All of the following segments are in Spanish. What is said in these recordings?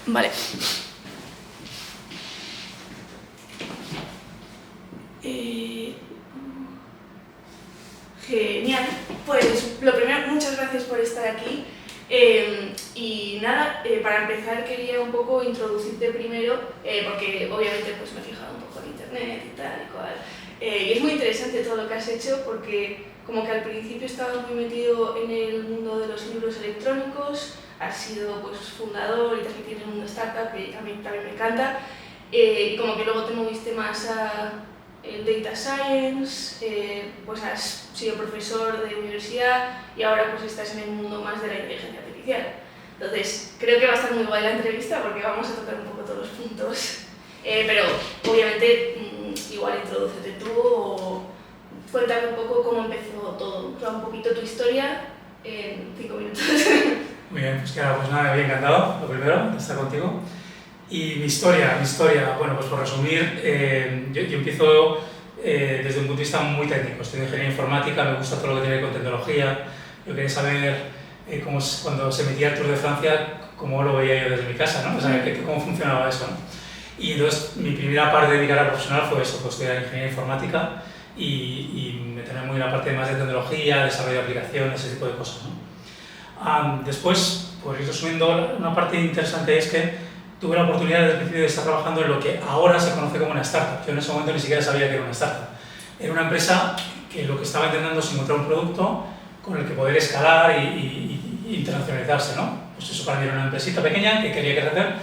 Vale. Genial. Pues lo primero, muchas gracias por estar aquí. Y nada, para empezar quería un poco introducirte primero, porque obviamente pues me he fijado un poco en internet y tal y cual. Y es muy interesante todo lo que has hecho porque como que al principio estabas muy metido en el mundo de los libros electrónicos, has sido pues fundador y te has metido en una startup que a mí también me encanta, y como que luego te moviste más a el Data Science, pues has sido profesor de universidad y ahora pues estás en el mundo más de la inteligencia artificial. Entonces creo que va a estar muy guay la entrevista porque vamos a tocar un poco todos los puntos, pero obviamente igual introdúcete tú o cuéntame un poco cómo empezó todo, o sea, un poquito tu historia en 5 minutos. Muy bien, pues nada, me había encantado, lo primero, de estar contigo. Y mi historia, bueno, pues por resumir, yo empiezo desde un punto de vista muy técnico. Estudio ingeniería informática, me gusta todo lo que tiene que ver con tecnología. Yo quería saber cuando se metía el Tour de Francia, cómo lo veía yo desde mi casa, ¿no? O sea, cómo funcionaba eso, ¿no? Y entonces mi primera parte de mi carrera profesional fue eso, pues estudiar ingeniería informática y meterme muy en la parte más de tecnología, desarrollo de aplicaciones, ese tipo de cosas, ¿no? Después, por ir resumiendo, una parte interesante es que tuve la oportunidad desde el principio de estar trabajando en lo que ahora se conoce como una startup. Yo en ese momento ni siquiera sabía que era una startup. Era una empresa que lo que estaba intentando es encontrar un producto con el que poder escalar y internacionalizarse, ¿no? Pues eso para mí era una empresita pequeña que quería crecer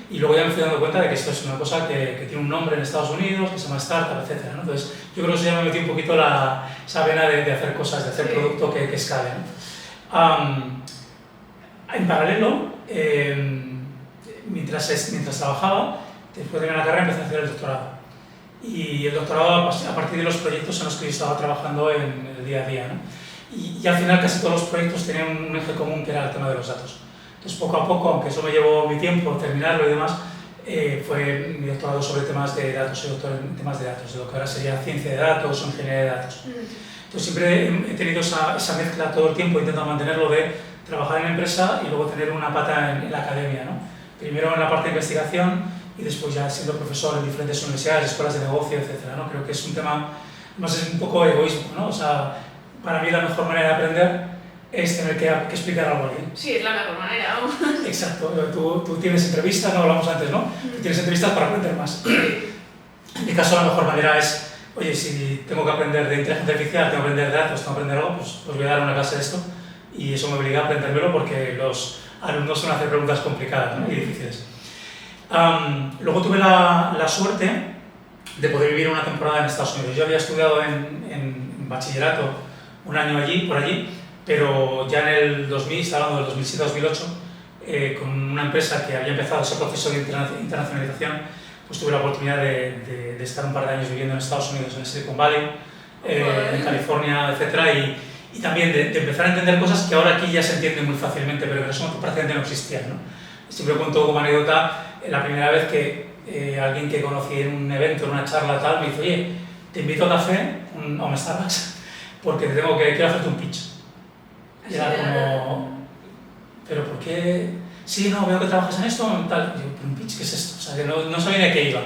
y luego ya me fui dando cuenta de que esto es una cosa que tiene un nombre en Estados Unidos, que se llama startup, etc., ¿no? Entonces yo creo que eso ya me metí un poquito esa vena de hacer cosas, de hacer producto que escale, ¿no? En paralelo, mientras trabajaba, después de terminar la carrera empecé a hacer el doctorado. Y el doctorado a partir de los proyectos en los que yo estaba trabajando en el día a día, ¿no? Y al final casi todos los proyectos tenían un eje común que era el tema de los datos. Entonces poco a poco, aunque eso me llevó mi tiempo terminarlo y demás, fue mi doctorado sobre temas de datos, soy doctor en temas de datos, de lo que ahora sería ciencia de datos o ingeniería de datos. Entonces siempre he tenido esa mezcla todo el tiempo, intentando mantenerlo de trabajar en la empresa y luego tener una pata en la academia, ¿no? Primero en la parte de investigación y después ya siendo profesor en diferentes universidades, escuelas de negocio, etc., ¿no? Creo que es un tema, no sé, es un poco egoísmo, ¿no? O sea, para mí la mejor manera de aprender es tener que explicar algo a alguien. Sí, es la mejor manera, vamos. Exacto, tú tienes entrevistas, no hablamos antes, ¿no? Tú tienes entrevistas para aprender más. En mi caso la mejor manera es, oye, si tengo que aprender de inteligencia artificial, tengo que aprender de datos, tengo que aprender algo, pues voy a dar una clase de esto y eso me obliga a aprendérmelo porque los alumnos suelen hacer preguntas complicadas, ¿no? Y difíciles. Luego tuve la suerte de poder vivir una temporada en Estados Unidos. Yo había estudiado en bachillerato un año por allí, pero ya en el 2000, estaba hablando del 2007-2008, con una empresa que había empezado ese proceso de internacionalización, pues tuve la oportunidad de estar un par de años viviendo en Estados Unidos, en Silicon Valley, en California, etc. Y también de empezar a entender cosas que ahora aquí ya se entienden muy fácilmente, pero que en ese momento prácticamente no existían, ¿no? Siempre cuento como anécdota, la primera vez que alguien que conocí en un evento, en una charla tal, me dice, oye, te invito a café, a un Starbucks, porque quiero hacerte un pitch. Y era como, ¿pero por qué? Sí, no, veo que trabajas en esto, tal. Y digo, ¿pero un pitch qué es esto? O sea, que no sabía ni a qué iba.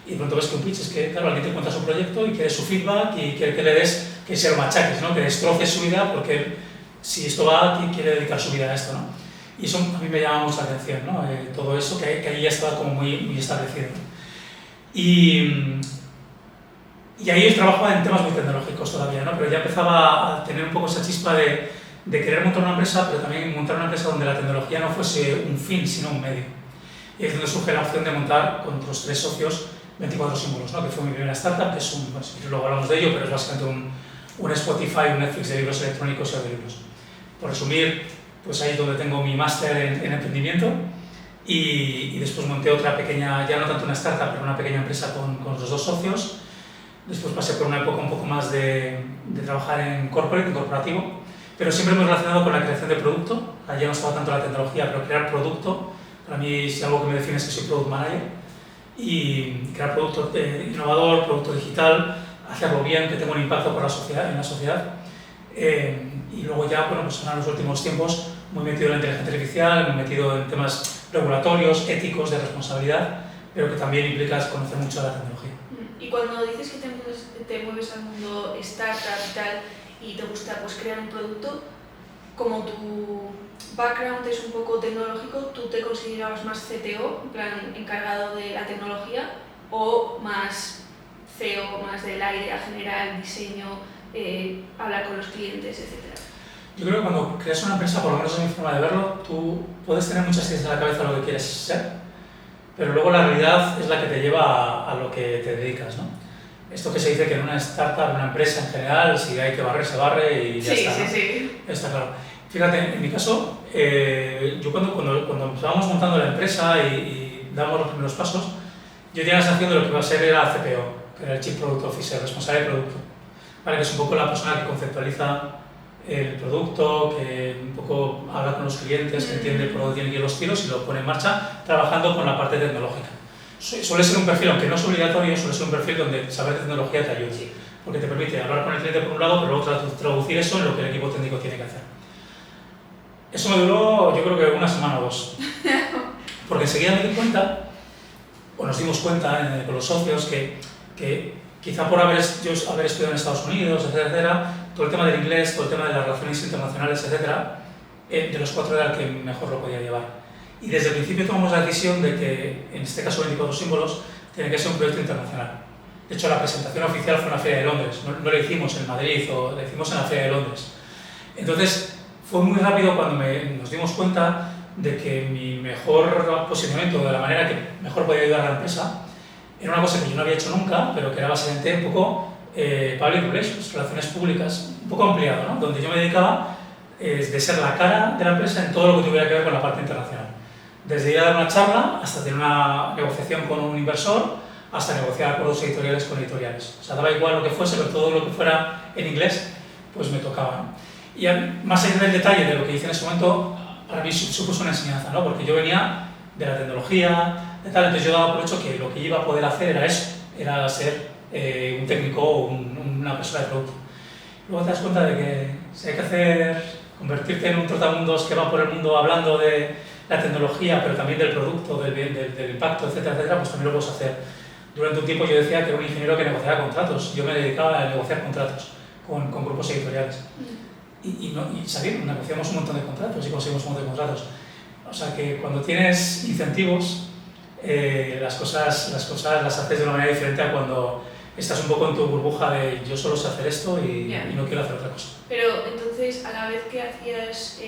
Y de pronto ves que un pitch es que, claro, alguien te cuenta su proyecto y quiere su feedback y quiere que le des, que se lo machaques, ¿no? Que destroces su vida porque si esto va, quiere dedicar su vida a esto, ¿no? Y eso a mí me llama mucho la atención, ¿no? Todo eso que ahí ya estaba como muy establecido. Y ahí yo trabajaba en temas muy tecnológicos todavía, ¿no? Pero ya empezaba a tener un poco esa chispa de querer montar una empresa, pero también montar una empresa donde la tecnología no fuese un fin, sino un medio. Y es donde surge la opción de montar con otros 3 socios 24 símbolos, ¿no? Que fue mi primera startup, que es bueno, luego hablamos de ello, pero es básicamente un Spotify, un Netflix de libros electrónicos y audiolibros. Por resumir, pues ahí es donde tengo mi máster en emprendimiento y después monté otra pequeña, ya no tanto una startup, pero una pequeña empresa con los 2 socios. Después pasé por una época un poco más de trabajar en corporativo, pero siempre muy relacionado con la creación de producto. Allí no estaba tanto la tecnología, pero crear producto, para mí si algo que me define es que soy product manager. Y crear producto innovador, producto digital, hacerlo bien, que tenga un impacto en la sociedad. Y luego ya, bueno, pues en los últimos tiempos muy metido en la inteligencia artificial, muy metido en temas regulatorios, éticos, de responsabilidad, pero que también implica conocer mucho de la tecnología. Y cuando dices que te mueves al mundo startup y tal, y te gusta pues, crear un producto, como tu background es un poco tecnológico, ¿tú te considerabas más CTO, en plan encargado de la tecnología, o más CEO, más de la idea general, diseño, hablar con los clientes, etcétera? Yo creo que cuando creas una empresa, por lo menos en mi forma de verlo, tú puedes tener muchas ideas en la cabeza de lo que quieres ser, pero luego la realidad es la que te lleva a lo que te dedicas, ¿no? Esto que se dice que en una startup, en una empresa en general, si hay que barrer, se barre y ya está, ¿no? Sí. Está claro. Fíjate, en mi caso, yo cuando estábamos montando la empresa y damos los primeros pasos, yo tenía la sensación de lo que iba a ser era CPO, que era el Chief Product Officer, responsable de producto, ¿vale? Que es un poco la persona que conceptualiza el producto, que un poco habla con los clientes, que entiende por dónde tienen que ir los tiros y lo pone en marcha, trabajando con la parte tecnológica. Suele ser un perfil, aunque no es obligatorio, suele ser un perfil donde saber de tecnología te ayuda, porque te permite hablar con el cliente por un lado, pero luego traducir eso en lo que el equipo técnico tiene que hacer. Eso me duró, yo creo que una semana o dos, porque enseguida me di cuenta, o nos dimos cuenta con los socios, que quizá por haber estudiado en Estados Unidos, etcétera, todo el tema del inglés, todo el tema de las relaciones internacionales, etcétera, de los cuatro era el que mejor lo podía llevar. Y desde el principio tomamos la decisión de que, en este caso 24 símbolos, tiene que ser un proyecto internacional. De hecho, la presentación oficial fue en la Feria de Londres, no la hicimos en Madrid, o la hicimos en la Feria de Londres. Entonces, fue muy rápido cuando nos dimos cuenta de que mi mejor posicionamiento, de la manera que mejor podía ayudar a la empresa, era una cosa que yo no había hecho nunca, pero que era básicamente un poco public relations, relaciones públicas, un poco ampliado, ¿no? Donde yo me dedicaba de ser la cara de la empresa en todo lo que tuviera que ver con la parte internacional. Desde ir a dar una charla, hasta tener una negociación con un inversor, hasta negociar acuerdos editoriales con editoriales. O sea, daba igual lo que fuese, pero todo lo que fuera en inglés, pues me tocaba, ¿no? Y más allá del detalle de lo que hice en ese momento, para mí supuso una enseñanza, ¿no? Porque yo venía de la tecnología, de tal, entonces yo daba por hecho que lo que iba a poder hacer era eso, era ser un técnico o una persona de producto. Luego te das cuenta de que si hay que convertirte en un trotamundos que va por el mundo hablando de la tecnología, pero también del producto, del impacto, etcétera, etcétera, pues también lo puedes hacer. Durante un tiempo yo decía que era un ingeniero que negociaba contratos, yo me dedicaba a negociar contratos con grupos editoriales. Y sabiendo, negociamos un montón de contratos y conseguimos un montón de contratos. O sea que cuando tienes incentivos, las cosas las haces de una manera diferente a cuando estás un poco en tu burbuja de yo solo sé hacer esto y no quiero hacer otra cosa. Pero entonces, a la vez que hacías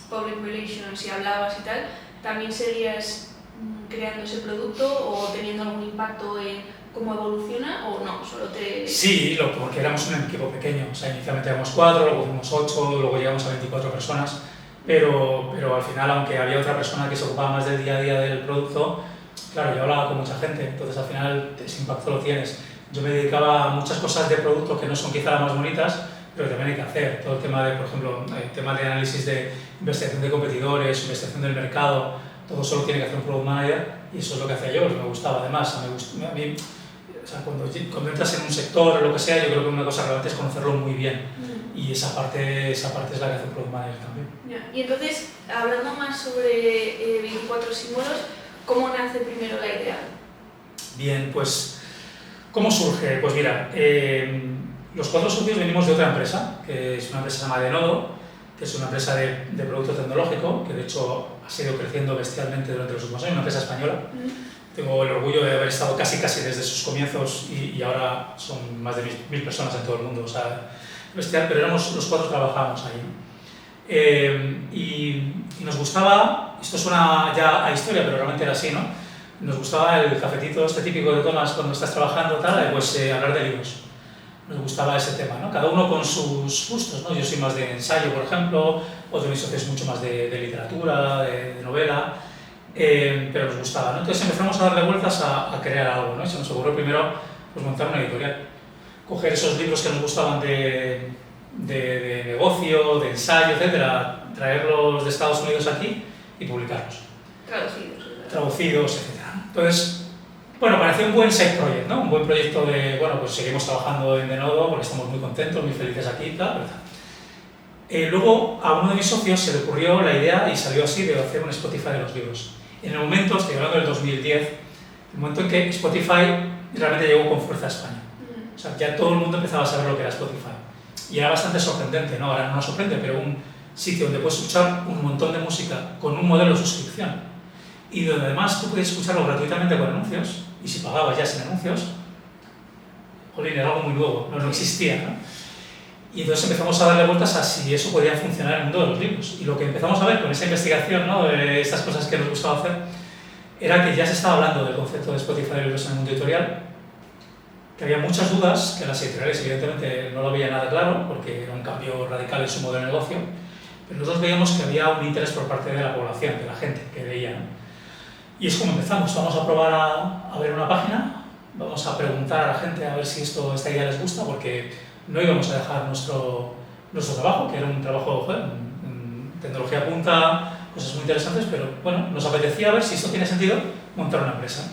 public relations y hablabas y tal, ¿también seguías creando ese producto o teniendo algún impacto en cómo evoluciona o no? Solo te... Sí, porque éramos un equipo pequeño. O sea, inicialmente éramos 4, luego fuimos 8, luego llegamos a 24 personas. Pero al final, aunque había otra persona que se ocupaba más del día a día del producto, claro, yo hablaba con mucha gente, entonces al final ese impacto lo tienes. Yo me dedicaba a muchas cosas de producto que no son quizá las más bonitas, pero también hay que hacer. Todo el tema de, por ejemplo, el tema de análisis de investigación de competidores, investigación del mercado, todo eso lo tiene que hacer un product manager y eso es lo que hacía yo, pues me gustaba además. A mí, o sea, cuando entras en un sector o lo que sea, yo creo que una cosa relevante es conocerlo muy bien. Y esa parte es la que hace un product manager también. Y entonces, hablando más sobre 24 símbolos, ¿cómo nace primero la idea? Bien, pues, ¿cómo surge? Pues mira, los 4 socios venimos de otra empresa, que es una empresa llamada Denodo, que es una empresa de producto tecnológico, que de hecho ha seguido creciendo bestialmente durante los últimos años, una empresa española. Tengo el orgullo de haber estado casi desde sus comienzos y ahora son más de 1000 personas en todo el mundo, o sea, bestial, pero éramos los 4 trabajábamos ahí. Y nos gustaba, esto suena ya a historia, pero realmente era así, ¿no? Nos gustaba el cafetito este típico de tomas cuando estás trabajando, tal, pues hablar de libros. Nos gustaba ese tema, ¿no? Cada uno con sus gustos, ¿no? Yo soy más de ensayo, por ejemplo, otro de mis socios es mucho más de literatura, de novela, pero nos gustaba, ¿no? Entonces empezamos a darle vueltas a crear algo, ¿no? Y se nos ocurrió primero pues, montar una editorial. Coger esos libros que nos gustaban de negocio, de ensayo, etcétera, traerlos de Estados Unidos aquí y publicarlos. Traducidos, etcétera. Entonces, bueno, parecía un buen side project, ¿no? Un buen proyecto de, bueno, pues seguimos trabajando en Denodo porque estamos muy contentos, muy felices aquí y tal, Luego a uno de mis socios se le ocurrió la idea y salió así de hacer un Spotify de los libros. En el momento, estoy hablando del 2010, el momento en que Spotify realmente llegó con fuerza a España. O sea, ya todo el mundo empezaba a saber lo que era Spotify. Y era bastante sorprendente, ¿no? Ahora no nos sorprende, pero un sitio donde puedes escuchar un montón de música con un modelo de suscripción y donde además tú puedes escucharlo gratuitamente con anuncios, y si pagabas ya sin anuncios, jolín, era algo muy nuevo, no existía, ¿no? Y entonces empezamos a darle vueltas a si eso podía funcionar en el mundo de los libros. Y lo que empezamos a ver con esa investigación, ¿no?, de estas cosas que nos gustaba hacer, era que ya se estaba hablando del concepto de Spotify de libros en el mundo editorial, que había muchas dudas, que las editoriales evidentemente no lo veían nada claro, porque era un cambio radical en su modelo de negocio, pero nosotros veíamos que había un interés por parte de la población, de la gente que veía, ¿no? Y es como empezamos, vamos a probar a ver una página, vamos a preguntar a la gente a ver si esta idea les gusta, porque no íbamos a dejar nuestro trabajo, que era un trabajo, joder, en tecnología punta, cosas muy interesantes, pero bueno, nos apetecía ver si esto tiene sentido montar una empresa.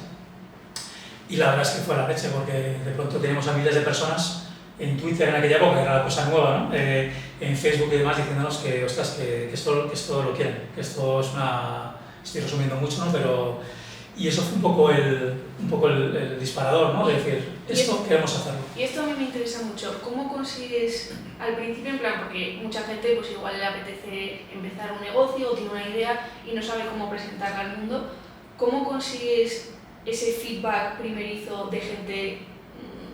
Y la verdad es que fue la leche, porque de pronto teníamos a miles de personas en Twitter en aquella época, que era la cosa nueva, ¿no? En Facebook y demás, diciéndonos que, ostras, que esto lo quieren, que esto es una... Estoy resumiendo mucho, ¿no? Pero... Y eso fue un poco el disparador, ¿no? De decir, esto queremos hacerlo. Y esto a mí me interesa mucho. ¿Cómo consigues, al principio, en plan, porque mucha gente pues igual le apetece empezar un negocio o tiene una idea y no sabe cómo presentarla al mundo, ¿cómo consigues ese feedback primerizo de gente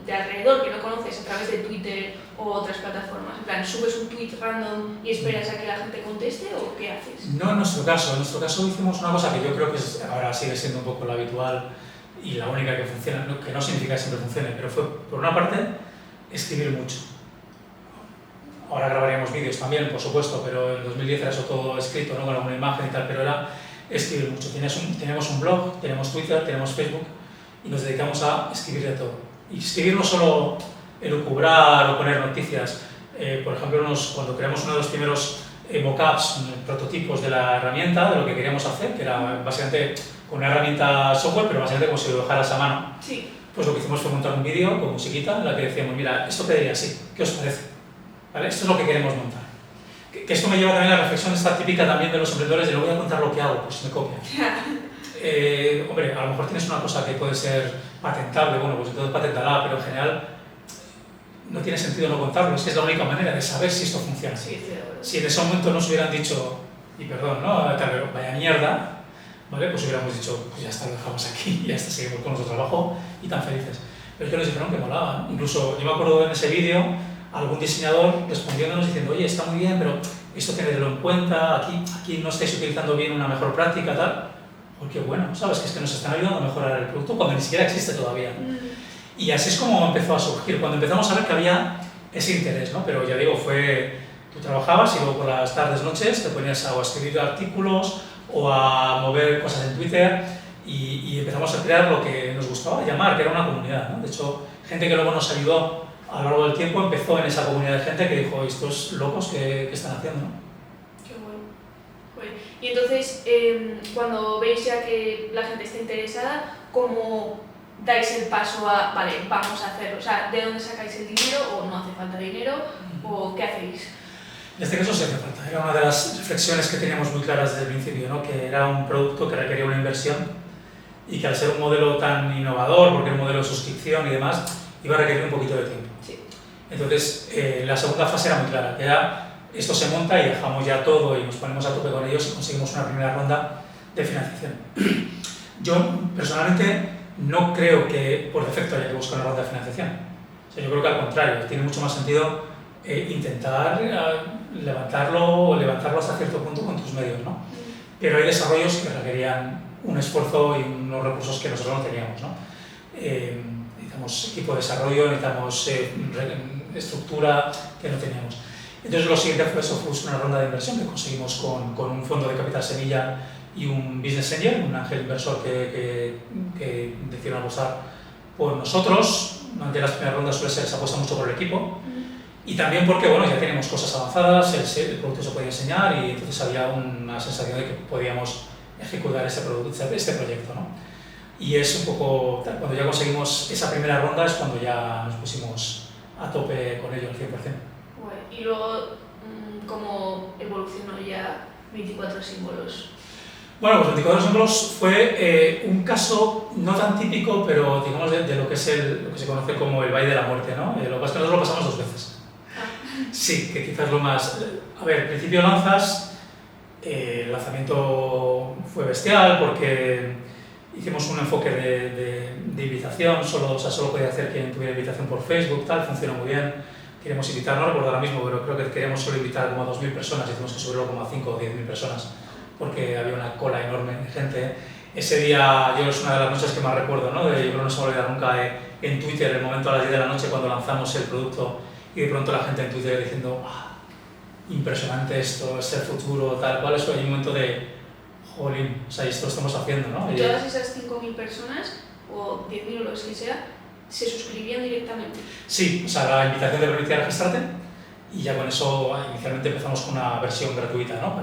de alrededor que no conoces a través de Twitter o otras plataformas? En plan, ¿subes un tweet random y esperas a que la gente conteste o qué haces? No, en nuestro caso hicimos una cosa que yo creo que ahora sigue siendo un poco la habitual y la única que funciona, que no significa que siempre funcione, pero fue, por una parte, escribir mucho. Ahora grabaríamos vídeos también, por supuesto, pero en 2010 era eso todo escrito, ¿no?, con alguna imagen y tal, pero era escribir mucho. Tenemos un blog, tenemos Twitter, tenemos Facebook y nos dedicamos a escribir de todo. Y escribir no solo elucubrar o poner noticias. Por ejemplo, cuando creamos uno de los primeros mockups, prototipos de la herramienta, de lo que queríamos hacer, que era básicamente con una herramienta software, pero básicamente como si lo dejaras a mano, sí, pues lo que hicimos fue montar un vídeo con musiquita en la que decíamos, mira, esto quedaría así, ¿qué os parece? ¿Vale? Esto es lo que queremos montar. Que esto me lleva también a la reflexión esta típica también de los emprendedores de no voy a contar lo que hago, pues me copian. Hombre, a lo mejor tienes una cosa que puede ser patentable, bueno, pues entonces paténtala, pero en general no tiene sentido no contarlo, es que es la única manera de saber si esto funciona. Sí, si en ese momento nos hubieran dicho, y perdón, ¿no?, vaya mierda, ¿vale?, pues hubiéramos dicho, pues ya está, lo dejamos aquí, ya está, seguimos con nuestro trabajo y tan felices. Pero es que nos dijeron que molaba, ¿no? Incluso yo me acuerdo en ese vídeo algún diseñador respondiéndonos diciendo, oye, está muy bien, pero esto tenedlo en cuenta, aquí no estáis utilizando bien una mejor práctica, tal. Porque bueno, ¿sabes? Que es que nos están ayudando a mejorar el producto cuando ni siquiera existe todavía. Y así es como empezó a surgir, cuando empezamos a ver que había ese interés, ¿no? Pero ya digo, tú trabajabas y luego por las tardes, noches te ponías a escribir artículos o a mover cosas en Twitter y empezamos a crear lo que nos gustaba llamar, que era una comunidad, ¿no? De hecho, gente que luego nos ayudó a lo largo del tiempo empezó en esa comunidad de gente que dijo, estos locos que están haciendo, ¿no? Qué bueno. Pues, y entonces, cuando veis ya que la gente está interesada, ¿cómo dais el paso a, vale, vamos a hacerlo? O sea, ¿de dónde sacáis el dinero o no hace falta dinero o qué hacéis? En este caso sí hace falta. Era una de las reflexiones que teníamos muy claras desde el principio, ¿no? Que era un producto que requería una inversión y que al ser un modelo tan innovador, porque era un modelo de suscripción y demás, iba a requerir un poquito de tiempo. Sí. Entonces, la segunda fase era muy clara, que era esto se monta y dejamos ya todo y nos ponemos a tope con ellos y conseguimos una primera ronda de financiación. Yo, personalmente, no creo que por defecto haya que buscar una ronda de financiación. O sea, yo creo que al contrario, tiene mucho más sentido intentar levantarlo hasta cierto punto con tus medios, ¿no? Pero hay desarrollos que requerían un esfuerzo y unos recursos que nosotros no teníamos, ¿no? Necesitamos equipo de desarrollo, necesitamos estructura que no teníamos. Entonces lo siguiente fue una ronda de inversión que conseguimos con un fondo de capital semilla y un business angel, un ángel inversor que decidieron apostar por nosotros. Ante las primeras rondas suele ser se apuesta mucho por el equipo y también porque bueno, ya teníamos cosas avanzadas, el producto se podía enseñar y entonces había una sensación de que podíamos ejecutar este proyecto, ¿no? Y es un poco, cuando ya conseguimos esa primera ronda es cuando ya nos pusimos a tope con ello al 100%. Bueno, y luego, cómo evolucionó ya 24 símbolos. Bueno, pues 24 símbolos fue un caso no tan típico, pero digamos de lo que es lo que se conoce como el Valle de la Muerte, ¿no? Lo que pasa es que nosotros lo pasamos 2 veces. Sí, que quizás lo más... A ver, al principio lanzas, el lanzamiento fue bestial porque hicimos un enfoque de invitación, solo podía hacer quien tuviera invitación por Facebook, tal, funcionó muy bien. Queremos invitar, no recuerdo ahora mismo, pero creo que queríamos solo invitar como a 2.000 personas y tuvimos que subirlo como a 5 o 10.000 personas porque había una cola enorme de gente. Ese día, yo es una de las noches que más recuerdo, ¿no? Yo creo que no se me olvida nunca en Twitter, el momento a las 10 de la noche cuando lanzamos el producto y de pronto la gente en Twitter diciendo impresionante esto, es el futuro, tal cual. Eso hay un momento de jolín, o sea, esto lo estamos haciendo, ¿no? ¿Y todas esas 5.000 personas, o 10.000 o lo que sea, se suscribían directamente? Sí, o sea, la invitación te permitía registrarte y ya con eso inicialmente empezamos con una versión gratuita, ¿no?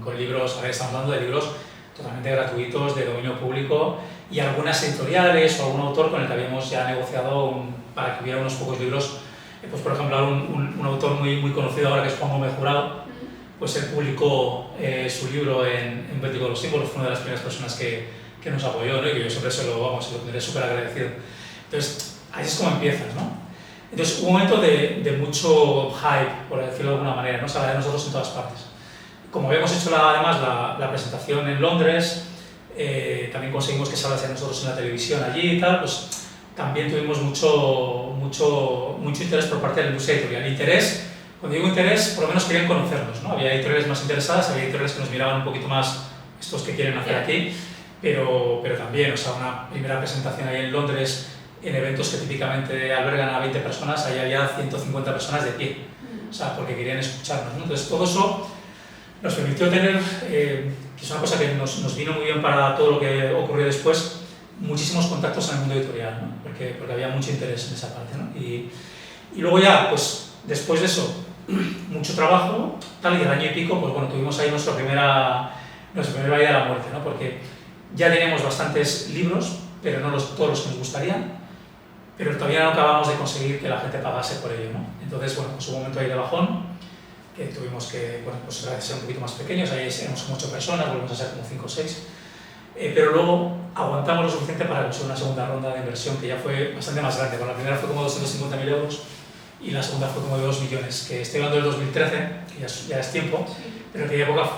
Con libros, ahora estamos hablando de libros totalmente gratuitos, de dominio público y algunas editoriales o algún autor con el que habíamos ya negociado para que hubiera unos pocos libros. Pues por ejemplo, un autor muy conocido ahora que es Juan Gómez Jurado, pues él publicó su libro en Vértigo de los Símbolos, fue una de las primeras personas que nos apoyó, ¿no? Y que yo siempre se lo tendré súper agradecido. Entonces, ahí es como empiezas, ¿no? Entonces, hubo un momento de mucho hype, por decirlo de alguna manera, ¿no? Se habla de nosotros en todas partes. Como habíamos hecho además la presentación en Londres, también conseguimos que se hablase de nosotros en la televisión allí y tal, pues también tuvimos mucho interés por parte de la industria editorial. Interés, cuando digo interés, por lo menos querían conocernos, ¿no? Había editoriales más interesadas, había editoriales que nos miraban un poquito más estos que quieren hacer aquí, pero también, o sea, una primera presentación ahí en Londres, en eventos que típicamente albergan a 20 personas, ahí había 150 personas de pie, o sea, porque querían escucharnos, ¿no? Entonces, todo eso nos permitió tener, que es una cosa que nos vino muy bien para todo lo que ocurrió después, muchísimos contactos en el mundo editorial, ¿no? porque había mucho interés en esa parte, ¿no? Y luego ya, pues después de eso, mucho trabajo, tal, y el año y pico, pues bueno, tuvimos ahí nuestro primer Valle de la Muerte, ¿no? Porque ya teníamos bastantes libros, pero no todos los que nos gustarían, pero todavía no acabamos de conseguir que la gente pagase por ello, ¿no? Entonces, bueno, pues hubo un momento ahí de bajón, que tuvimos que, bueno, pues ser un poquito más pequeños, ahí éramos como 8 personas, volvimos a ser como 5 o 6, pero luego aguantamos lo suficiente para conseguir una segunda ronda de inversión que ya fue bastante más grande. Bueno, la primera fue como 250.000 euros y la segunda fue como de 2 millones, que estoy hablando del 2013, que ya es tiempo, pero en aquella época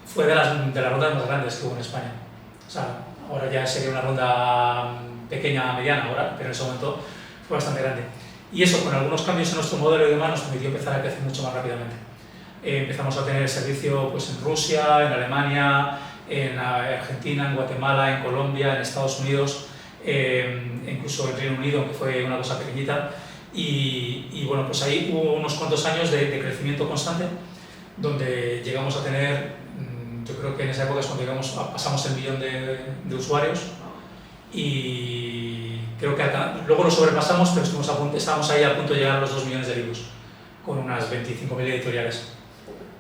fue de las rondas más grandes que hubo en España. O sea, ahora ya sería una ronda pequeña, mediana, ahora, pero en ese momento fue bastante grande. Y eso, con algunos cambios en nuestro modelo y demás, nos permitió empezar a crecer mucho más rápidamente. Empezamos a tener servicio pues, en Rusia, en Alemania, en Argentina, en Guatemala, en Colombia, en Estados Unidos, incluso en Reino Unido, que fue una cosa pequeñita. Y bueno, pues ahí hubo unos cuantos años de crecimiento constante, donde llegamos a tener, yo creo que en esa época es cuando pasamos el 1 millón de usuarios, y creo que luego lo sobrepasamos, pero estábamos ahí a punto de llegar a los 2 millones de libros, con unas 25.000 editoriales.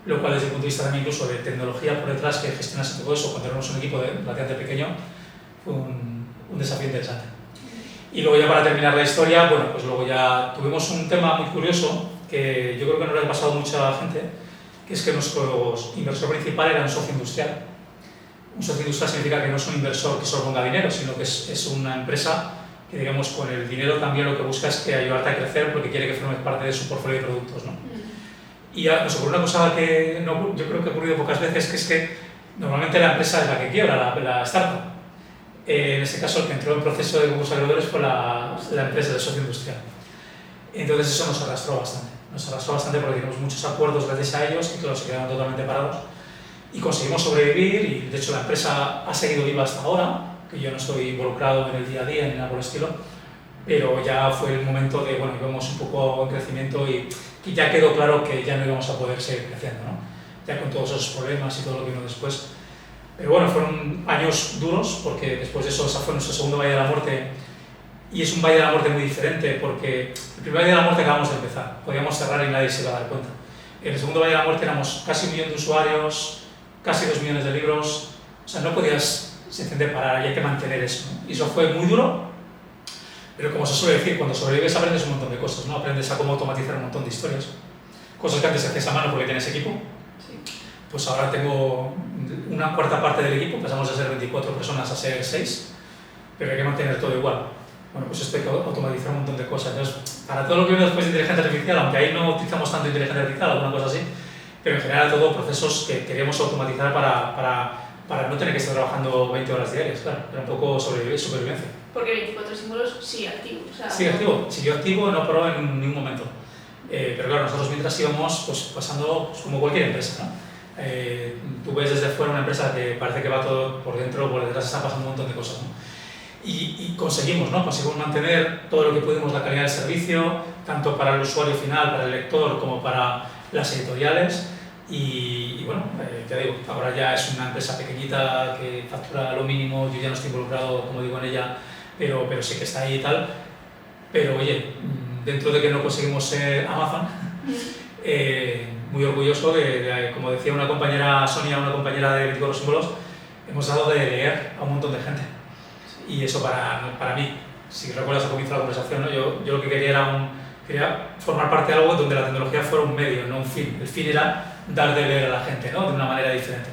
Lo cual desde el punto de vista también incluso de tecnología por detrás que gestionase todo eso, cuando éramos un equipo relativamente pequeño, fue un desafío interesante. Y luego ya para terminar la historia, bueno, pues luego ya tuvimos un tema muy curioso que yo creo que no le ha pasado a mucha gente, que es que nuestro inversor principal era un socio industrial. Un socio industrial significa que no es un inversor que solo ponga dinero, sino que es una empresa que, digamos, con el dinero también lo que busca es que ayudarte a crecer porque quiere que formes parte de su portfolio de productos, ¿no? Y nos ocurrió una cosa que yo creo que ha ocurrido pocas veces, que es que normalmente la empresa es la que quiebra, la startup. En este caso, el que entró en proceso de concurso de acreedores fue la empresa del socio industrial. Entonces eso nos arrastró bastante porque teníamos muchos acuerdos gracias a ellos que, claro, se quedaron totalmente parados. Y conseguimos sobrevivir y, de hecho, la empresa ha seguido viva hasta ahora, que yo no estoy involucrado en el día a día ni nada por el estilo, pero ya fue el momento de, bueno, íbamos un poco en crecimiento y ya quedó claro que ya no íbamos a poder seguir creciendo, ¿no? Ya con todos esos problemas y todo lo que vino después. Pero bueno, fueron años duros porque después de eso, ese fue nuestro segundo Valle de la Muerte, y es un Valle de la Muerte muy diferente porque el primer Valle de la Muerte acabamos de empezar, podíamos cerrar y nadie se iba a dar cuenta. En el segundo Valle de la Muerte éramos casi 1 millón de usuarios, casi 2 millones de libros, o sea, no podías sencillamente parar y hay que mantener eso, ¿no? Y eso fue muy duro, pero como se suele decir, cuando sobrevives aprendes un montón de cosas, ¿no? Aprendes a cómo automatizar un montón de historias, cosas que antes hacías a mano porque tienes equipo. Sí. Pues ahora tengo una cuarta parte del equipo, pasamos de ser 24 personas a ser 6, pero hay que mantener todo igual. Bueno, pues esto hay que automatizar un montón de cosas. Entonces, para todo lo que viene después de inteligencia artificial, aunque ahí no utilizamos tanto inteligencia artificial, alguna cosa así, pero en general todo procesos que queremos automatizar para no tener que estar trabajando 20 horas diarias, claro, era un poco supervivencia. Porque 24 símbolos sí activo. O sea, Sí, activo. Siguió activo, no paró en ningún momento. Pero claro, nosotros mientras íbamos pues, pasando pues, como cualquier empresa, ¿no? Tú ves desde fuera una empresa que parece que va todo por dentro, por detrás está pasando un montón de cosas, ¿no? Y conseguimos, ¿no? Conseguimos mantener todo lo que pudimos la calidad del servicio, tanto para el usuario final, para el lector, como para las editoriales. Y bueno, te digo, ahora ya es una empresa pequeñita que factura lo mínimo, yo ya no estoy involucrado, como digo, en ella, pero sí que está ahí y tal. Pero oye, dentro de que no conseguimos ser Amazon, muy orgulloso de, como decía una compañera Sonia, una compañera de 24 símbolos, hemos dado de leer a un montón de gente. Y eso para mí, si recuerdas al comienzo de la conversación, ¿no? yo lo que quería quería formar parte de algo donde la tecnología fuera un medio, no un fin. El fin era dar de leer a la gente, ¿no? De una manera diferente.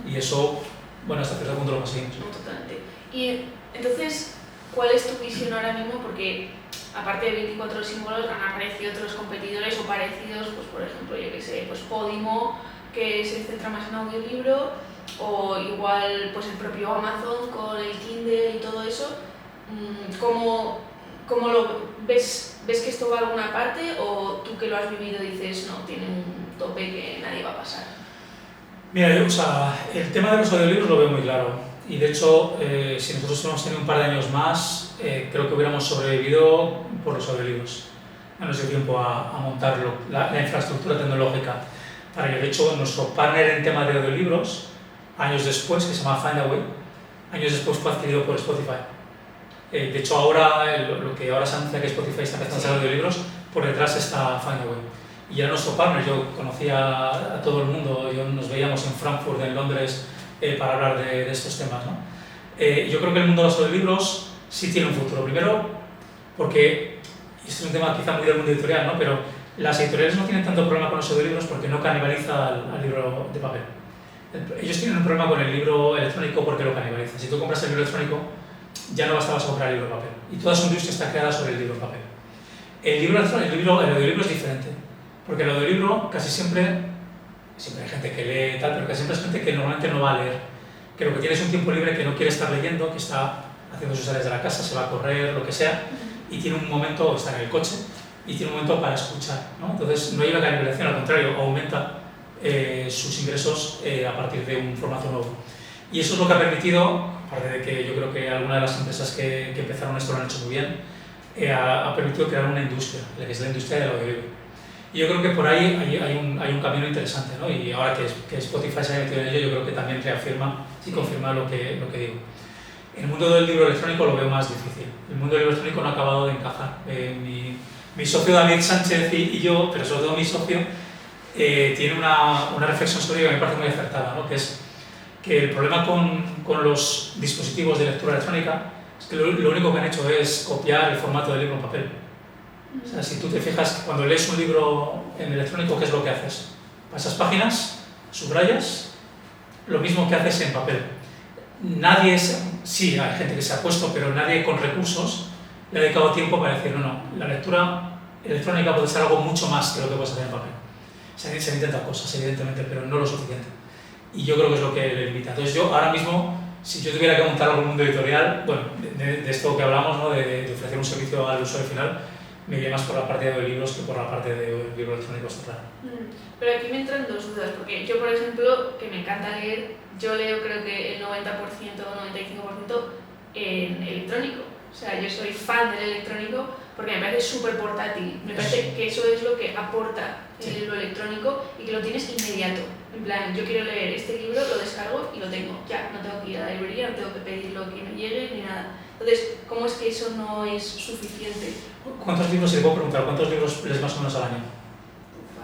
Y eso, bueno, hasta cierto punto lo conseguimos. No, totalmente. Y entonces, ¿cuál es tu visión ahora mismo? Porque aparte de 24 símbolos han aparecido otros competidores o parecidos, pues por ejemplo, yo que sé, pues Podimo, que se centra más en audiolibro, o igual pues el propio Amazon con el Kindle y todo eso. ¿Cómo lo ves? ¿Ves que esto va a alguna parte o tú que lo has vivido dices no, tiene un tope que nadie va a pasar? Mira, o sea, el tema de los audiolibros lo veo muy claro. Y de hecho, si nosotros hubiéramos tenido un par de años más, creo que hubiéramos sobrevivido por los audiolibros. No nos dio tiempo a montarlo, la infraestructura tecnológica para ello. De hecho, nuestro partner en tema de audiolibros, años después, que se llama Findaway, años después fue adquirido por Spotify. De hecho, ahora lo que ahora se anuncia que Spotify está empezando a hacer audiolibros, por detrás está Findaway. Y era nuestro partner, yo conocía a todo el mundo, nos veíamos en Frankfurt, en Londres, para hablar de estos temas, ¿no? Yo creo que el mundo de los audiolibros sí tiene un futuro. Primero, porque, y esto es un tema quizá muy del mundo editorial, ¿no? Pero las editoriales no tienen tanto problema con los audiolibros porque no canibaliza al libro de papel. Ellos tienen un problema con el libro electrónico porque lo canibaliza. Si tú compras el libro electrónico, ya no vas a comprar el libro de papel. Y toda su industria está creada sobre el libro de papel. El audiolibro es diferente, porque el audiolibro casi siempre hay gente que lee tal, pero casi siempre es gente que normalmente no va a leer, que lo que tiene es un tiempo libre, que no quiere estar leyendo, que está haciendo sus tareas de la casa, se va a correr, lo que sea, y tiene un momento, está en el coche, y tiene un momento para escuchar, ¿no? Entonces no hay una canibalización, al contrario, aumenta sus ingresos a partir de un formato nuevo. Y eso es lo que ha permitido, aparte de que yo creo que algunas de las empresas que empezaron esto lo han hecho muy bien, ha permitido crear una industria, la que es la industria del audiolibro. Y yo creo que por ahí hay un camino interesante, ¿no? Y ahora que Spotify se ha metido en ello, yo creo que también reafirma y confirma lo que digo. En el mundo del libro electrónico lo veo más difícil. El mundo del libro electrónico no ha acabado de encajar. Mi socio David Sánchez y yo, pero sobre todo mi socio, tiene una reflexión sobre ello que me parece muy acertada, ¿no? Que es que el problema con los dispositivos de lectura electrónica es que lo único que han hecho es copiar el formato del libro en papel. O sea, si tú te fijas, cuando lees un libro en electrónico, ¿qué es lo que haces? Pasas páginas, subrayas, lo mismo que haces en papel. Sí, hay gente que se ha puesto, pero nadie con recursos le ha dedicado tiempo para decir, no, la lectura electrónica puede ser algo mucho más que lo que puedes hacer en papel. Se han intentado cosas, evidentemente, pero no lo suficiente. Y yo creo que es lo que le limita. Entonces yo ahora mismo, si yo tuviera que montar algún mundo editorial, bueno, de esto que hablamos, ¿no? de ofrecer un servicio al usuario final, me iría más por la parte de libros que por la parte de libro electrónico, está claro. Pero aquí me entran dos dudas, porque yo, por ejemplo, que me encanta leer, yo leo creo que el 90% o 95% en electrónico. O sea, yo soy fan del electrónico porque me parece súper portátil. Me parece que eso es lo que aporta el libro electrónico y que lo tienes inmediato. En plan, yo quiero leer este libro, lo descargo y lo tengo. Ya, no tengo que ir a la librería, no tengo que pedirlo que me llegue ni nada. Entonces, ¿cómo es que eso no es suficiente? ¿Cuántos libros, si te puedo preguntar, cuántos libros lees más o menos al año?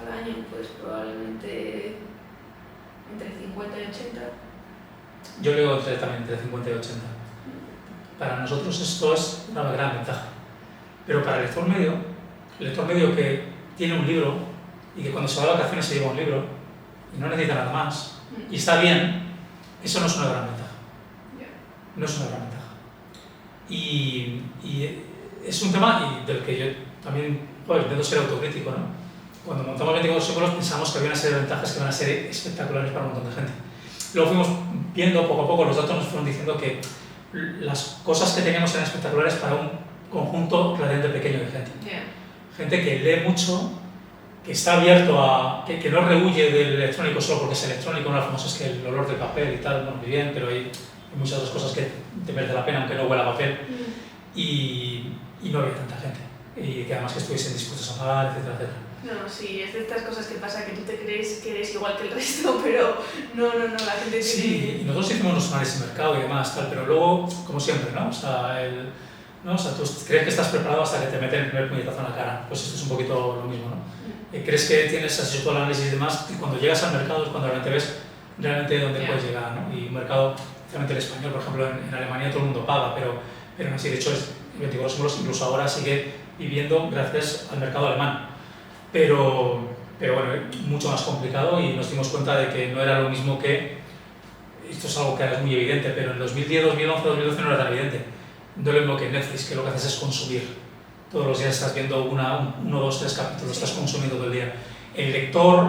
Al año, pues probablemente entre 50 y 80. Yo leo también entre 50 y 80. Para nosotros esto es una gran ventaja. Pero para el lector medio que tiene un libro y que cuando se va de vacaciones se lleva un libro y no necesita nada más, y está bien, eso no es una gran ventaja. No es una gran ventaja. Y es un tema del que yo también intento ser autocrítico, ¿no? Cuando montamos 24 símbolos pensamos que había una serie de ventajas que van a ser espectaculares para un montón de gente. Luego fuimos viendo poco a poco, los datos nos fueron diciendo que las cosas que teníamos eran espectaculares para un conjunto relativamente pequeño de gente. Gente que lee mucho, que está abierto a... que no rehuye del electrónico solo porque es electrónico. Una de las famosas es que el olor del papel y tal, bueno, muy bien, pero hay muchas otras cosas que te merece la pena aunque no huela a papel. Y no había tanta gente. Y que además que estuviesen dispuestos a pagar, etcétera, etcétera. No, sí, es de estas cosas que pasa que tú te crees que eres igual que el resto, pero no, la gente... Sí, y nosotros hicimos unos análisis de mercado y demás, tal, pero luego, como siempre, ¿no? O sea, tú crees que estás preparado hasta que te meten el primer puñetazo en la cara. Pues esto es un poquito lo mismo, ¿no? Crees que tienes así todo el análisis y demás, y cuando llegas al mercado es cuando realmente ves dónde puedes llegar, ¿no? Y un mercado, especialmente el español, por ejemplo, en Alemania todo el mundo paga, pero no así, de hecho, 24 símbolos incluso ahora sigue viviendo gracias al mercado alemán. Pero bueno, mucho más complicado, y nos dimos cuenta de que no era lo mismo que, esto es algo que ahora es muy evidente, pero en 2010, 2011, 2012 no era tan evidente. No es lo mismo que Netflix, que lo que haces es consumir. Todos los días estás viendo uno, dos, tres capítulos, estás consumiendo todo el día. El lector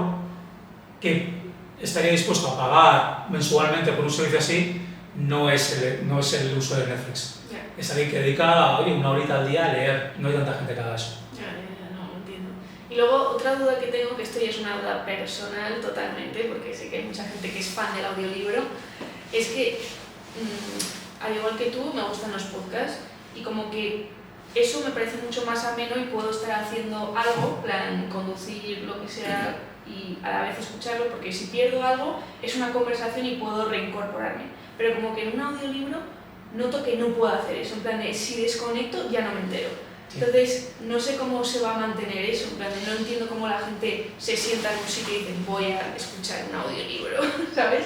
que estaría dispuesto a pagar mensualmente por un servicio así no es el uso de Netflix. Es alguien que dedica una horita al día a leer. No hay tanta gente que haga eso. Y luego, otra duda que tengo, que esto ya es una duda personal totalmente, porque sé que hay mucha gente que es fan del audiolibro, es que, al igual que tú, me gustan los podcasts, y como que eso me parece mucho más ameno y puedo estar haciendo algo, plan conducir, lo que sea, y a la vez escucharlo, porque si pierdo algo, es una conversación y puedo reincorporarme. Pero como que en un audiolibro noto que no puedo hacer eso, en plan de si desconecto ya no me entero. Entonces, no sé cómo se va a mantener eso, en plan, no entiendo cómo la gente se sienta en un sitio y dice voy a escuchar un audiolibro, ¿sabes?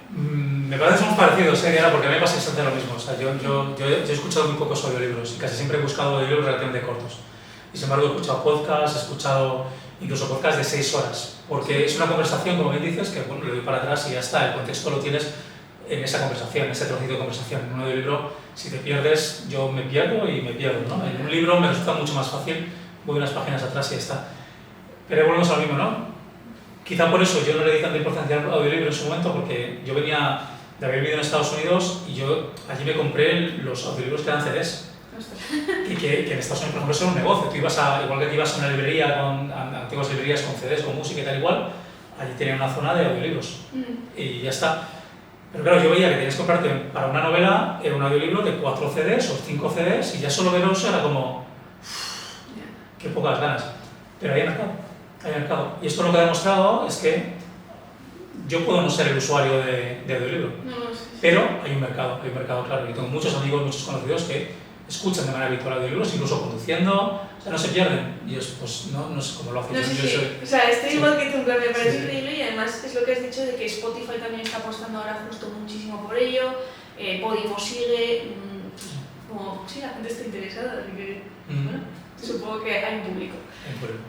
Me parece que somos parecidos, Diana, porque a mí me pasa exactamente lo mismo. O sea, yo he escuchado muy pocos audiolibros y casi siempre he buscado audiolibros relativamente cortos. Y sin embargo he escuchado podcasts, he escuchado incluso podcasts de 6 horas, porque es una conversación, como bien dices, que bueno, le doy para atrás y ya está, el contexto lo tienes en esa conversación, en ese trocito de conversación. En un audiolibro, si te pierdes, yo me pierdo y me pierdo, ¿no? En un libro me resulta mucho más fácil, voy unas páginas atrás y ya está. Pero volvemos a lo mismo, ¿no? Quizá por eso yo no le di tanta importancia al audiolibro en su momento, porque yo venía de haber vivido en Estados Unidos y yo allí me compré los audiolibros que eran CDs. Y que en Estados Unidos, por ejemplo, eso era un negocio. Tú ibas igual que ibas a una librería, con antiguas librerías con CDs, con música y tal igual, allí tenían una zona de audiolibros. Y ya está. Pero claro, yo veía que tenías que comprarte para una novela, era un audiolibro de 4 CDs o 5 CDs, y ya solo ver eso era como... qué pocas ganas. Pero hay mercado. Y esto lo que ha demostrado es que yo puedo no ser el usuario de audiolibro, pero hay un mercado, claro. Y tengo muchos amigos, muchos conocidos que escuchan de manera habitual audiolibros, incluso conduciendo, o sea, no se pierden. Y yo, pues, no sé cómo lo hacen. O sea, estoy igual que tú, me parece increíble, y además es lo que has dicho de que Spotify también está apostando ahora justo muchísimo por ello, Podimo sigue, como, sí, la gente está interesada, así que, bueno, supongo que hay un público.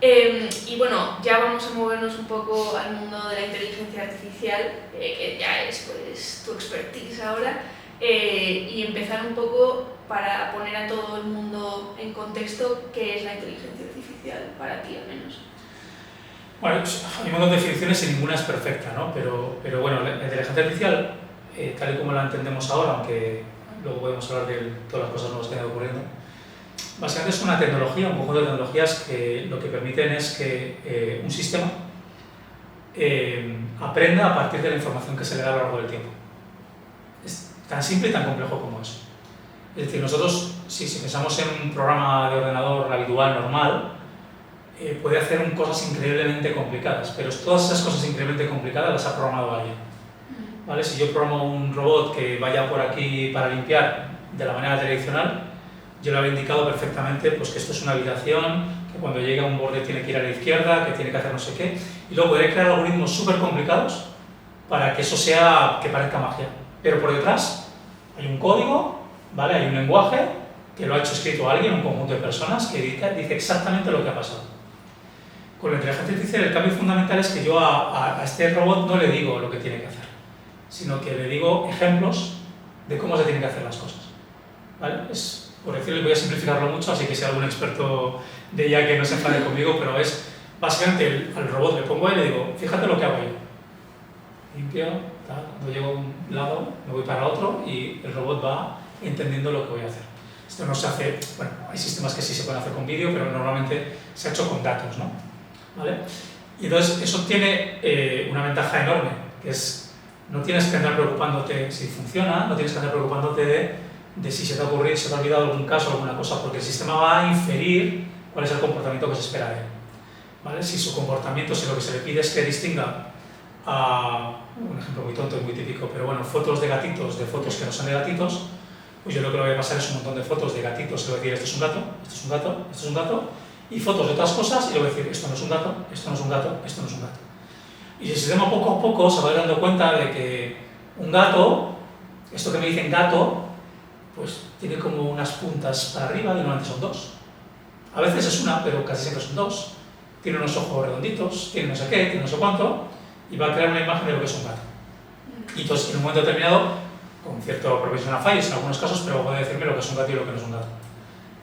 Y bueno, ya vamos a movernos un poco al mundo de la inteligencia artificial, que ya es pues tu expertise ahora, y empezar un poco para poner a todo el mundo en contexto qué es la inteligencia artificial, para ti al menos. Bueno, hay un montón de definiciones y ninguna es perfecta, ¿no? Pero bueno, la inteligencia artificial, tal y como la entendemos ahora, aunque luego podemos hablar de todas las cosas nuevas que han ido ocurriendo, básicamente es una tecnología, un conjunto de tecnologías que lo que permiten es que un sistema aprenda a partir de la información que se le da a lo largo del tiempo. Es tan simple y tan complejo como eso. Es decir, nosotros, si pensamos en un programa de ordenador habitual, normal, puede hacer cosas increíblemente complicadas, pero todas esas cosas increíblemente complicadas las ha programado alguien. ¿Vale? Si yo programo un robot que vaya por aquí para limpiar de la manera tradicional, yo le había indicado perfectamente pues, que esto es una habitación, que cuando llega a un borde tiene que ir a la izquierda, que tiene que hacer no sé qué, y luego podré crear algoritmos súper complicados para que eso que parezca magia. Pero por detrás hay un código, ¿vale? Hay un lenguaje que lo ha escrito alguien, un conjunto de personas, que dice exactamente lo que ha pasado. Con la inteligencia artificial el cambio fundamental es que yo a este robot no le digo lo que tiene que hacer, sino que le digo ejemplos de cómo se tienen que hacer las cosas. ¿Vale? Por decirlo, voy a simplificarlo mucho, así que si hay algún experto de IA que no se enfade conmigo, pero es básicamente al robot le pongo ahí y le digo, fíjate lo que hago yo. Limpio, tal, cuando llego a un lado me voy para otro y el robot va entendiendo lo que voy a hacer. Esto no se hace, bueno, hay sistemas que sí se pueden hacer con vídeo, pero normalmente se ha hecho con datos, ¿no? ¿Vale? Y entonces eso tiene una ventaja enorme, que es no tienes que andar preocupándote si funciona, no tienes que andar preocupándote de si se te ha ocurrido, se te ha olvidado algún caso o alguna cosa, porque el sistema va a inferir cuál es el comportamiento que se espera de él. ¿Vale? Si su comportamiento, si lo que se le pide es que distinga a, un ejemplo muy tonto y muy típico, pero bueno, fotos de gatitos de fotos que no son de gatitos, pues yo lo que le voy a pasar es un montón de fotos de gatitos, y le voy a decir, esto es un gato, esto es un gato, esto es un gato, y fotos de otras cosas, y le voy a decir, esto no es un gato, esto no es un gato, esto no es un gato. Y el sistema poco a poco se va dando cuenta de que un gato, esto que me dicen gato, pues tiene como unas puntas para arriba y normalmente son dos. A veces es una, pero casi siempre son dos. Tiene unos ojos redonditos, tiene no sé qué, tiene no sé cuánto, y va a crear una imagen de lo que es un gato. Y entonces, en un momento determinado, con cierto provisional fallos en algunos casos, pero puede decirme lo que es un gato y lo que no es un gato.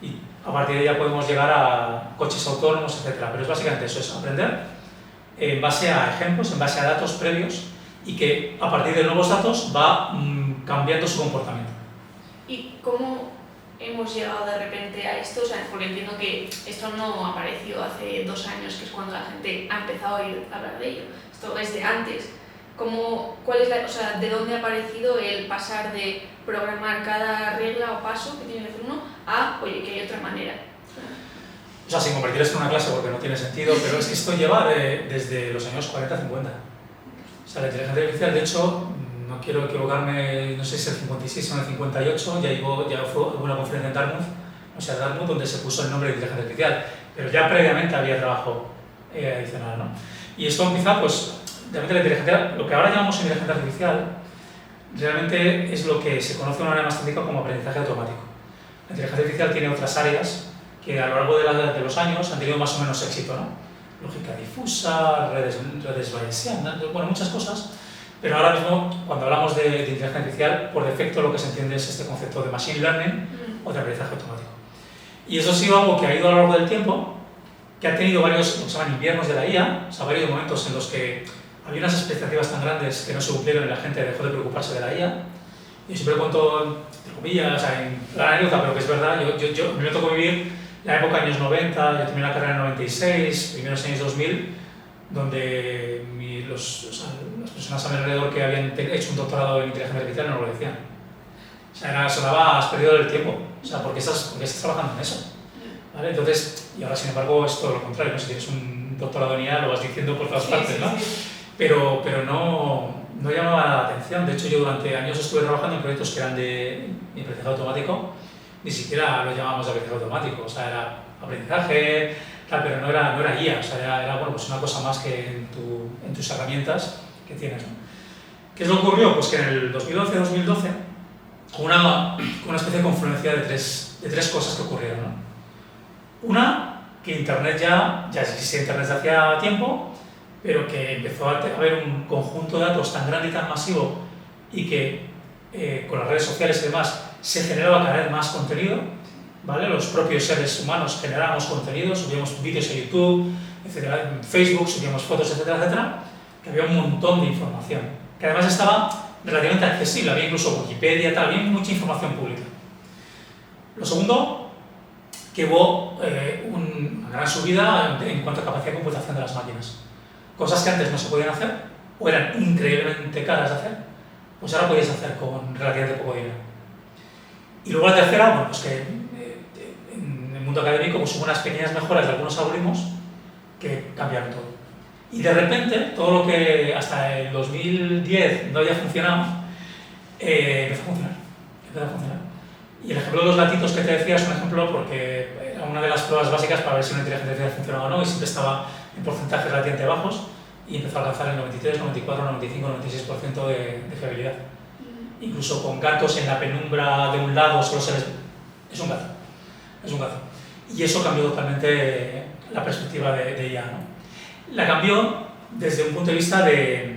Y a partir de ahí ya podemos llegar a coches autónomos, etc. Pero es básicamente eso, es aprender en base a ejemplos, en base a datos previos, y que a partir de nuevos datos va cambiando su comportamiento. ¿Y cómo hemos llegado de repente a esto? O sea, porque entiendo que esto no apareció hace 2 años, que es cuando la gente ha empezado a oír hablar de ello. Esto es de antes. ¿Cuál es o sea, ¿de dónde ha aparecido el pasar de programar cada regla o paso que tiene que hacer uno a, oye, que hay otra manera? O sea, sin convertir esto en una clase porque no tiene sentido, pero es que esto lleva desde los años 40-50. O sea, la inteligencia artificial, de hecho, no quiero equivocarme, no sé si es el 56 o el 58, ya fue una conferencia en Dartmouth, o sea, Dartmouth, donde se puso el nombre de inteligencia artificial, pero ya previamente había trabajo adicional, ¿no? Y esto empieza, pues, realmente la inteligencia, lo que ahora llamamos inteligencia artificial, realmente es lo que se conoce de una manera más técnica como aprendizaje automático. La inteligencia artificial tiene otras áreas que a lo largo de los años han tenido más o menos éxito, ¿no? Lógica difusa, redes bayesianas, bueno, muchas cosas. Pero ahora mismo, cuando hablamos de inteligencia artificial, por defecto lo que se entiende es este concepto de machine learning o de aprendizaje automático. Y eso ha sido algo que ha ido a lo largo del tiempo, que ha tenido varios, lo que se llaman inviernos de la IA, o sea, varios momentos en los que había unas expectativas tan grandes que no se cumplieron y la gente dejó de preocuparse de la IA. Yo siempre cuento, entre comillas, o sea, en la anécdota, pero que es verdad, me tocó vivir la época de años 90, yo terminé la carrera en 96, primeros años 2000, donde las personas a mi alrededor que habían hecho un doctorado en inteligencia artificial no lo decían. O sea, sonaba, has perdido el tiempo, o sea, ¿por qué estás trabajando en eso? ¿Vale? Entonces, y ahora sin embargo es todo lo contrario, ¿no? Si tienes un doctorado en IA lo vas diciendo por todas partes, ¿no? Pero no llamaba la atención. De hecho, yo durante años estuve trabajando en proyectos que eran de aprendizaje automático, ni siquiera lo llamábamos de aprendizaje automático, o sea, era aprendizaje, tal, pero no era IA, o sea, era bueno, pues una cosa más que en tus herramientas que tienes, ¿no? ¿Qué es lo que ocurrió? Pues que en el 2011-2012 hubo una especie de confluencia de tres cosas que ocurrieron, ¿no? Una, que Internet ya existía Internet desde hacía tiempo, pero que empezó a haber un conjunto de datos tan grande y tan masivo y que con las redes sociales y demás se generaba cada vez más contenido, ¿vale? Los propios seres humanos generábamos contenido, subíamos vídeos a YouTube, etcétera, en Facebook, subíamos fotos, etcétera, etcétera, que había un montón de información, que además estaba relativamente accesible, había incluso Wikipedia, tal, había mucha información pública. Lo segundo, que hubo una gran subida en cuanto a capacidad de computación de las máquinas. Cosas que antes no se podían hacer, o eran increíblemente caras de hacer, pues ahora podías hacer con relativamente poco dinero. Y luego la tercera, bueno, pues que en el mundo académico pues hubo unas pequeñas mejoras de algunos algoritmos que cambiaron todo. Y de repente, todo lo que hasta el 2010 no había funcionado, empezó a funcionar. Y el ejemplo de los gatitos que te decía es un ejemplo porque era una de las pruebas básicas para ver si una inteligencia artificial funcionaba o no, y siempre estaba en porcentajes relativamente bajos y empezó a alcanzar el 93, 94, 95, 96% de fiabilidad. Incluso con gatos en la penumbra de un lado solo se les... Es un gato. Y eso cambió totalmente la perspectiva de IA, ¿no? La cambió desde un punto de vista de,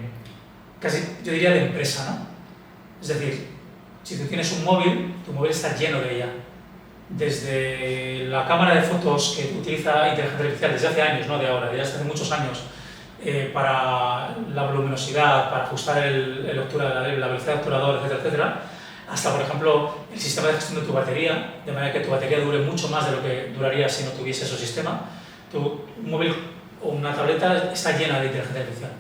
casi yo diría de empresa, ¿no? Es decir, si tú tienes un móvil, tu móvil está lleno de IA. Desde la cámara de fotos que utiliza inteligencia artificial desde hace años, no de ahora, desde hace muchos años, para la luminosidad, para ajustar la velocidad de obturador, etcétera, etcétera, hasta, por ejemplo, el sistema de gestión de tu batería, de manera que tu batería dure mucho más de lo que duraría si no tuviese ese sistema. Tu móvil o una tableta está llena de inteligencia artificial.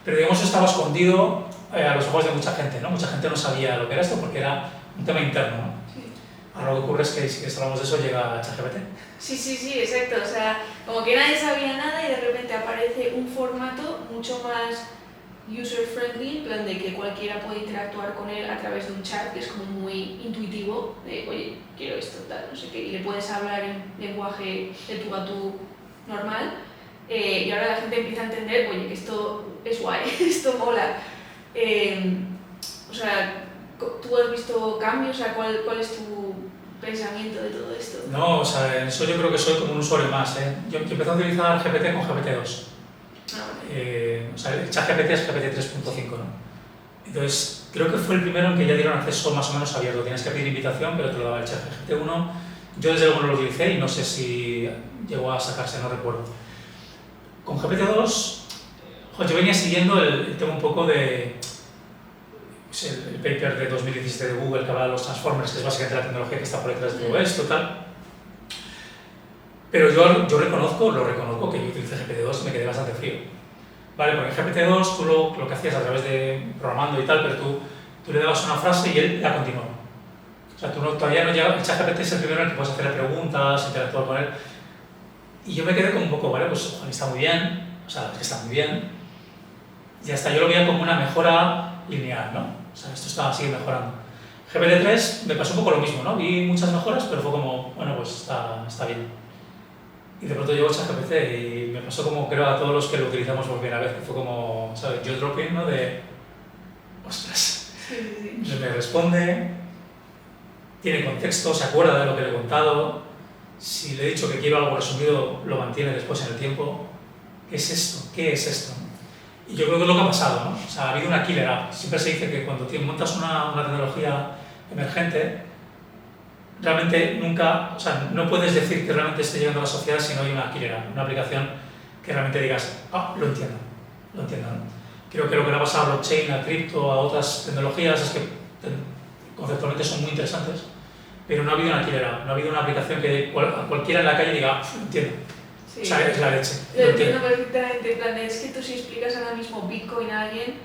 Pero, digamos, estaba escondido a los ojos de mucha gente, ¿no? Mucha gente no sabía lo que era esto porque era un tema interno, ¿no? Sí. Ahora lo que ocurre es que si hablamos de eso llega ChatGPT. Sí, exacto. O sea, como que nadie sabía nada y de repente aparece un formato mucho más user-friendly, en plan de que cualquiera puede interactuar con él a través de un chat que es como muy intuitivo, de oye, quiero esto, tal, no sé qué, y le puedes hablar en lenguaje de tú a tú normal, y ahora la gente empieza a entender, oye, que esto es guay, esto mola. O sea, ¿tú has visto cambios? O sea, ¿cuál es tu pensamiento de todo esto? No, o sea, en eso yo creo que soy como un usuario más, ¿eh? Yo empecé a utilizar GPT con GPT-2. O sea, el ChatGPT es GPT 3.5, ¿no? Entonces, creo que fue el primero en que ya dieron acceso más o menos abierto. Tienes que pedir invitación, pero te lo daba el ChatGPT 1. Yo desde luego no lo utilicé y no sé si llegó a sacarse, no recuerdo. Con GPT-2, yo venía siguiendo el tema un poco de pues el paper de 2017 de Google que habla de los transformers, que es básicamente la tecnología que está por detrás de todo esto, tal. Pero yo lo reconozco que yo utilicé GPT-2 y me quedé bastante frío. Vale, porque en GPT-2 tú lo que hacías a través de programando y tal, pero tú le dabas una frase y él la continuaba. O sea, todavía no llega, el ChatGPT es el primero en el que puedes hacerle preguntas, interactuar con él. Y yo me quedé como un poco, vale, pues está muy bien, o sea, es que está muy bien. Y hasta yo lo veía como una mejora lineal, ¿no? O sea, esto sigue mejorando. GPT-3 me pasó un poco lo mismo, ¿no? Vi muchas mejoras, pero fue como, bueno, pues está bien. Y de pronto llegó ChatGPT y me pasó como creo a todos los que lo utilizamos por primera vez, que fue como, ¿sabes? Yo dropping, ¿no? De, ostras, Sí. me responde, tiene contexto, se acuerda de lo que le he contado, si le he dicho que quiero algo resumido, lo mantiene después en el tiempo. ¿Qué es esto? ¿Qué es esto? Y yo creo que es lo que ha pasado, ¿no? O sea, ha habido una killer app. Siempre se dice que cuando montas una tecnología emergente, realmente nunca, o sea, no puedes decir que realmente esté llegando a la sociedad si no hay una killer app, una aplicación que realmente digas, lo entiendo, ¿no? Creo que lo que le ha pasado a blockchain, a cripto, a otras tecnologías es que conceptualmente son muy interesantes, pero no ha habido una killer app, no ha habido una aplicación que cualquiera en la calle diga, lo entiendo. Sí. O sea, es la leche. Lo entiendo perfectamente, en plan, es que tú si explicas ahora mismo Bitcoin a alguien,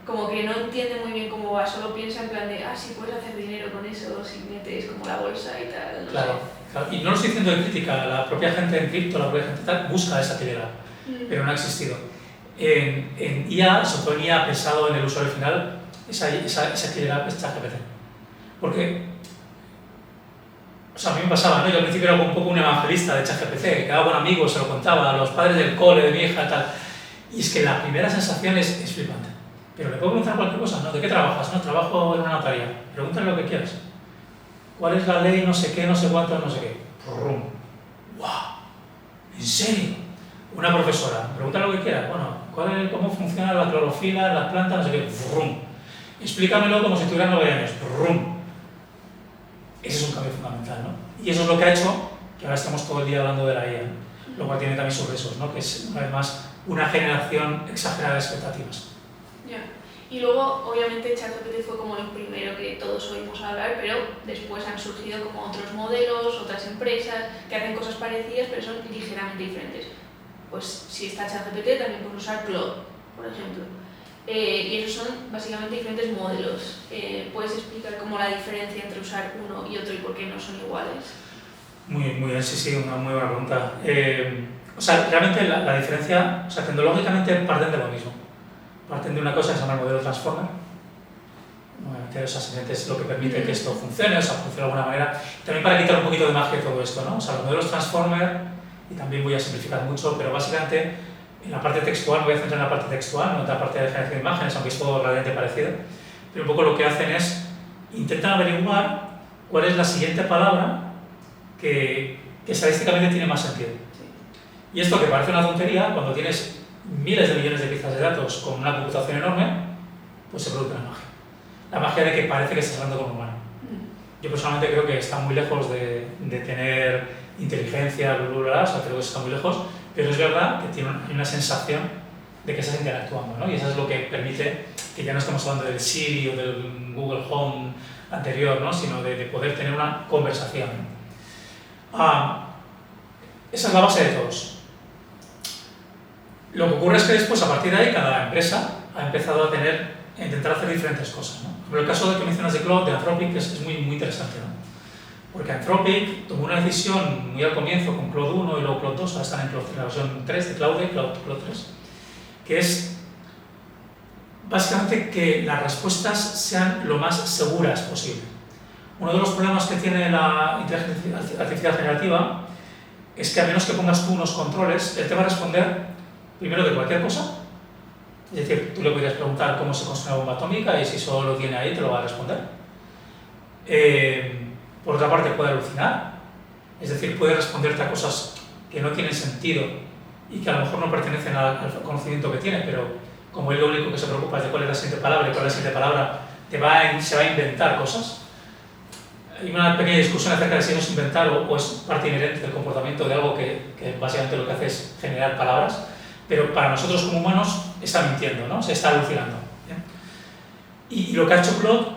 como que no entiende muy bien cómo va, solo piensa en plan de, sí, puedes hacer dinero con eso, si metes como la bolsa y tal, no claro, sé. Claro, y no lo estoy diciendo de crítica, la propia gente en cripto, la propia gente tal, busca esa killer app, pero no ha existido. En IA, sobre todo en IA pensado en el usuario final, esa killer app es ChatGPT. Porque, o sea, a mí me pasaba, ¿no? Yo al principio era un poco un evangelista de ChatGPT, que quedaba con amigos, se lo contaba a los padres del cole, de mi hija, tal. Y es que la primera sensación es flipante. Pero le puedo preguntar cualquier cosa, ¿no? ¿De qué trabajas? No, trabajo en una notaría. Pregúntale lo que quieras. ¿Cuál es la ley? No sé qué, no sé cuánto, no sé qué. ¡Rum! ¡Wow! ¿En serio? Una profesora. Pregúntale lo que quieras. Bueno, ¿cómo funciona la clorofila en las plantas? No sé qué. ¡Rum! Explícamelo como si tuviera 9 años. ¡Rum! Ese es un cambio fundamental, ¿no? Y eso es lo que ha hecho que ahora estamos todo el día hablando de la IA, ¿no? Lo cual tiene también sus riesgos, ¿no? Que es, una vez más, una generación exagerada de expectativas. Ya. Y luego, obviamente, ChatGPT fue como el primero que todos oímos hablar, pero después han surgido como otros modelos, otras empresas que hacen cosas parecidas, pero son ligeramente diferentes. Pues si está ChatGPT, también puedes usar Claude, por ejemplo. Y esos son básicamente diferentes modelos. ¿Puedes explicar cómo la diferencia entre usar uno y otro y por qué no son iguales? Muy bien, sí, una muy buena pregunta. O sea, realmente la diferencia, o sea, tecnológicamente parten de lo mismo. Parten de una cosa que se llama el modelo Transformer. O sea, es lo que permite que esto funcione, o sea, funcione de alguna manera. También para quitar un poquito de magia de todo esto, ¿no? O sea, los modelos Transformer, y también voy a simplificar mucho, pero básicamente en la parte textual, me voy a centrar en la parte textual, no en la parte de generación de imágenes, aunque es todo relativamente parecido, pero un poco lo que hacen es intentan averiguar cuál es la siguiente palabra que estadísticamente tiene más sentido. Sí. Y esto que parece una tontería, cuando tienes miles de millones de piezas de datos con una computación enorme, pues se produce la magia. La magia de que parece que estás hablando con un humano. Yo personalmente creo que está muy lejos de tener inteligencia, o sea, creo que está muy lejos, pero es verdad que hay una sensación de que estás interactuando, ¿no? Y eso es lo que permite que ya no estemos hablando del Siri o del Google Home anterior, ¿no? Sino de poder tener una conversación. Esa es la base de todos. Lo que ocurre es que después, a partir de ahí, cada empresa ha empezado a intentar hacer diferentes cosas, ¿no? Pero el caso de que mencionas de Claude, de Anthropic, es muy, muy interesante, ¿no? Porque Anthropic tomó una decisión muy al comienzo con Claude 1 y luego Claude 2, ahora están en la versión 3 de Claude 3, que es básicamente que las respuestas sean lo más seguras posible. Uno de los problemas que tiene la inteligencia artificial generativa es que a menos que pongas tú unos controles, él te va a responder primero de cualquier cosa. Es decir, tú le podrías preguntar cómo se construye una bomba atómica y si solo lo tiene ahí te lo va a responder. Por otra parte, puede alucinar, es decir, puede responderte a cosas que no tienen sentido y que a lo mejor no pertenecen al conocimiento que tiene, pero como él lo único que se preocupa es de cuál es la siguiente palabra y cuál es la siguiente palabra, se va a inventar cosas. Hay una pequeña discusión acerca de si eso es inventar o es parte inherente del comportamiento de algo que básicamente lo que hace es generar palabras, pero para nosotros como humanos está mintiendo, ¿no? Se está alucinando. ¿Bien? Y lo que ha hecho Claude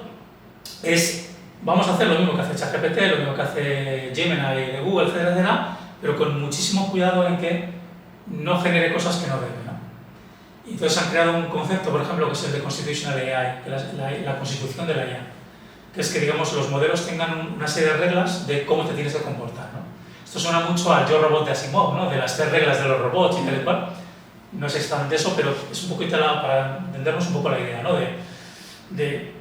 es, vamos a hacer lo mismo que hace ChatGPT, lo mismo que hace Gemini de Google, etcétera, etcétera, pero con muchísimo cuidado en que no genere cosas que no debe, ¿no? Y entonces han creado un concepto, por ejemplo, que es el de Constitutional AI, que es la constitución de la IA, que es que, digamos, los modelos tengan una serie de reglas de cómo te tienes que comportar, ¿no? Esto suena mucho al Yo Robot de Asimov, ¿no? De las 3 reglas de los robots y tal y cual. No es exactamente eso, pero es un poquito para entendernos un poco la idea, ¿no? De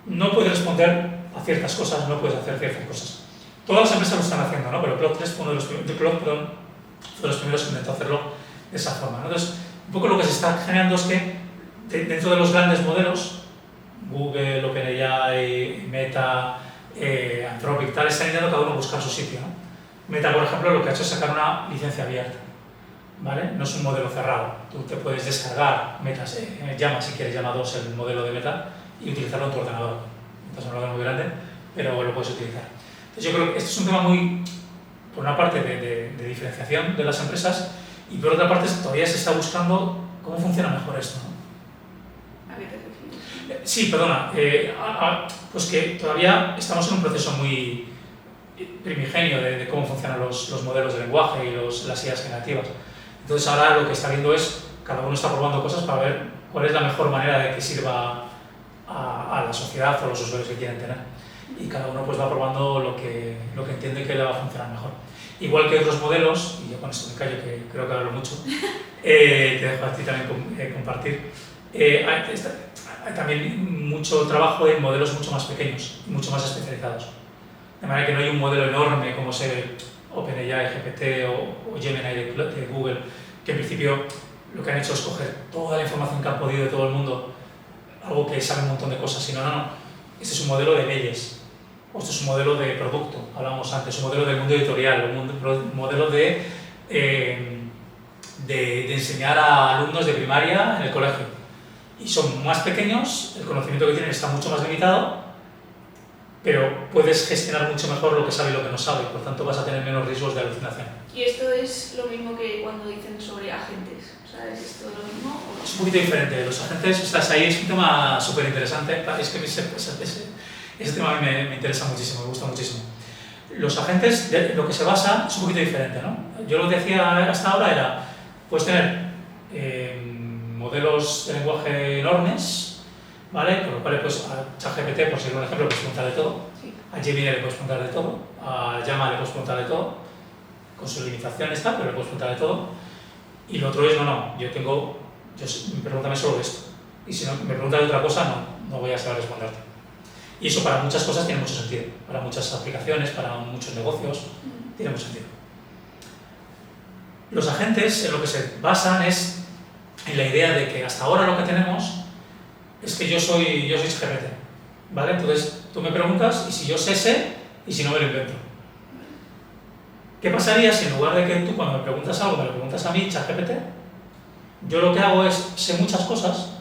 no puedes responder a ciertas cosas, no puedes hacer ciertas cosas. Todas las empresas lo están haciendo, ¿no? Pero Claude 3 fue uno de los primeros que intentó hacerlo de esa forma, ¿no? Entonces, un poco lo que se está generando es que dentro de los grandes modelos, Google, OpenAI, Meta, Anthropic, tal, están intentando cada uno buscar su sitio, ¿no? Meta, por ejemplo, lo que ha hecho es sacar una licencia abierta, ¿vale? No es un modelo cerrado. Tú te puedes descargar Meta, llama si quieres, llama 2 el modelo de Meta y utilizarlo en tu ordenador. Meta es un ordenador muy grande, pero lo puedes utilizar. Entonces yo creo que este es un tema muy, por una parte, de diferenciación de las empresas y por otra parte todavía se está buscando cómo funciona mejor esto, ¿no? ¿A qué te refieres? Sí, perdona. Pues que todavía estamos en un proceso muy primigenio de cómo funcionan los modelos de lenguaje y las IAs generativas. Entonces ahora lo que está viendo es, cada uno está probando cosas para ver cuál es la mejor manera de que sirva a la sociedad o a los usuarios que quieren tener. Y cada uno pues va probando lo que entiende que le va a funcionar mejor. Igual que otros modelos, y yo con esto me callo que creo que hablo mucho, te dejo a ti también compartir, hay también mucho trabajo en modelos mucho más pequeños y mucho más especializados. De manera que no hay un modelo enorme como se OpenAI, GPT o Gemini de Google, que en principio lo que han hecho es coger toda la información que han podido de todo el mundo, algo que sabe un montón de cosas, sino no, este es un modelo de leyes, o esto es un modelo de producto, hablábamos antes, un modelo del mundo editorial, un modelo de enseñar a alumnos de primaria en el colegio. Y son más pequeños, el conocimiento que tienen está mucho más limitado, pero puedes gestionar mucho mejor lo que sabe y lo que no sabe, por tanto vas a tener menos riesgos de alucinación. ¿Y esto es lo mismo que cuando dicen sobre agentes? O sea, ¿es esto lo mismo? ¿O? Es un poquito diferente. Los agentes, estás ahí, es un tema súper interesante. Es que ese tema a mí me interesa muchísimo, me gusta muchísimo. Los agentes, lo que se basa es un poquito diferente, ¿no? Yo lo que decía hasta ahora era, puedes tener modelos de lenguaje enormes, ¿vale? Por lo cual, pues, a ChatGPT, por ser un ejemplo, puedes preguntar de todo. Sí. A Gemini le puedes preguntar de todo. A Llama le puedes preguntar de todo. Con sus limitaciones está, pero le puedes preguntar de todo. Y lo otro es, pregúntame solo de esto. Y si no me preguntas de otra cosa, no voy a saber responderte. Y eso para muchas cosas tiene mucho sentido. Para muchas aplicaciones, para muchos negocios, tiene mucho sentido. Los agentes en lo que se basan es en la idea de que hasta ahora lo que tenemos es que yo soy GPT, ¿vale? Entonces tú me preguntas y si yo sé, y si no me lo invento. ¿Qué pasaría si en lugar de que tú cuando me preguntas algo me lo preguntas a mí, ChatGPT, Yo lo que hago es, sé muchas cosas,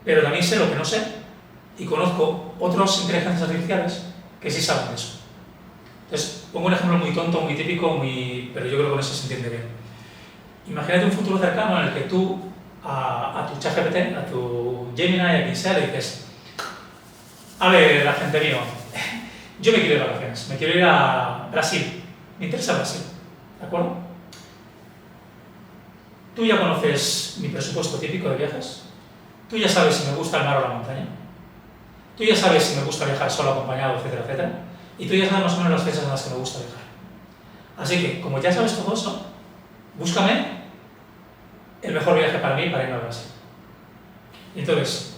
pero también sé lo que no sé y conozco otras inteligencias artificiales que sí saben de eso. Entonces, pongo un ejemplo muy tonto, muy típico, pero yo creo que con eso se entiende bien. Imagínate un futuro cercano en el que tú a tu ChatGPT, a tu Gemini, a quien sea, le dices: a ver, la gente mío, yo me quiero ir de vacaciones, me quiero ir a Brasil, me interesa Brasil, ¿de acuerdo? Tú ya conoces mi presupuesto típico de viajes, tú ya sabes si me gusta el mar o la montaña, tú ya sabes si me gusta viajar solo, acompañado, etcétera, etcétera, y tú ya sabes más o menos las fechas en las que me gusta viajar. Así que, como ya sabes todo eso, búscame el mejor viaje para mí para irme a Brasil. Y entonces,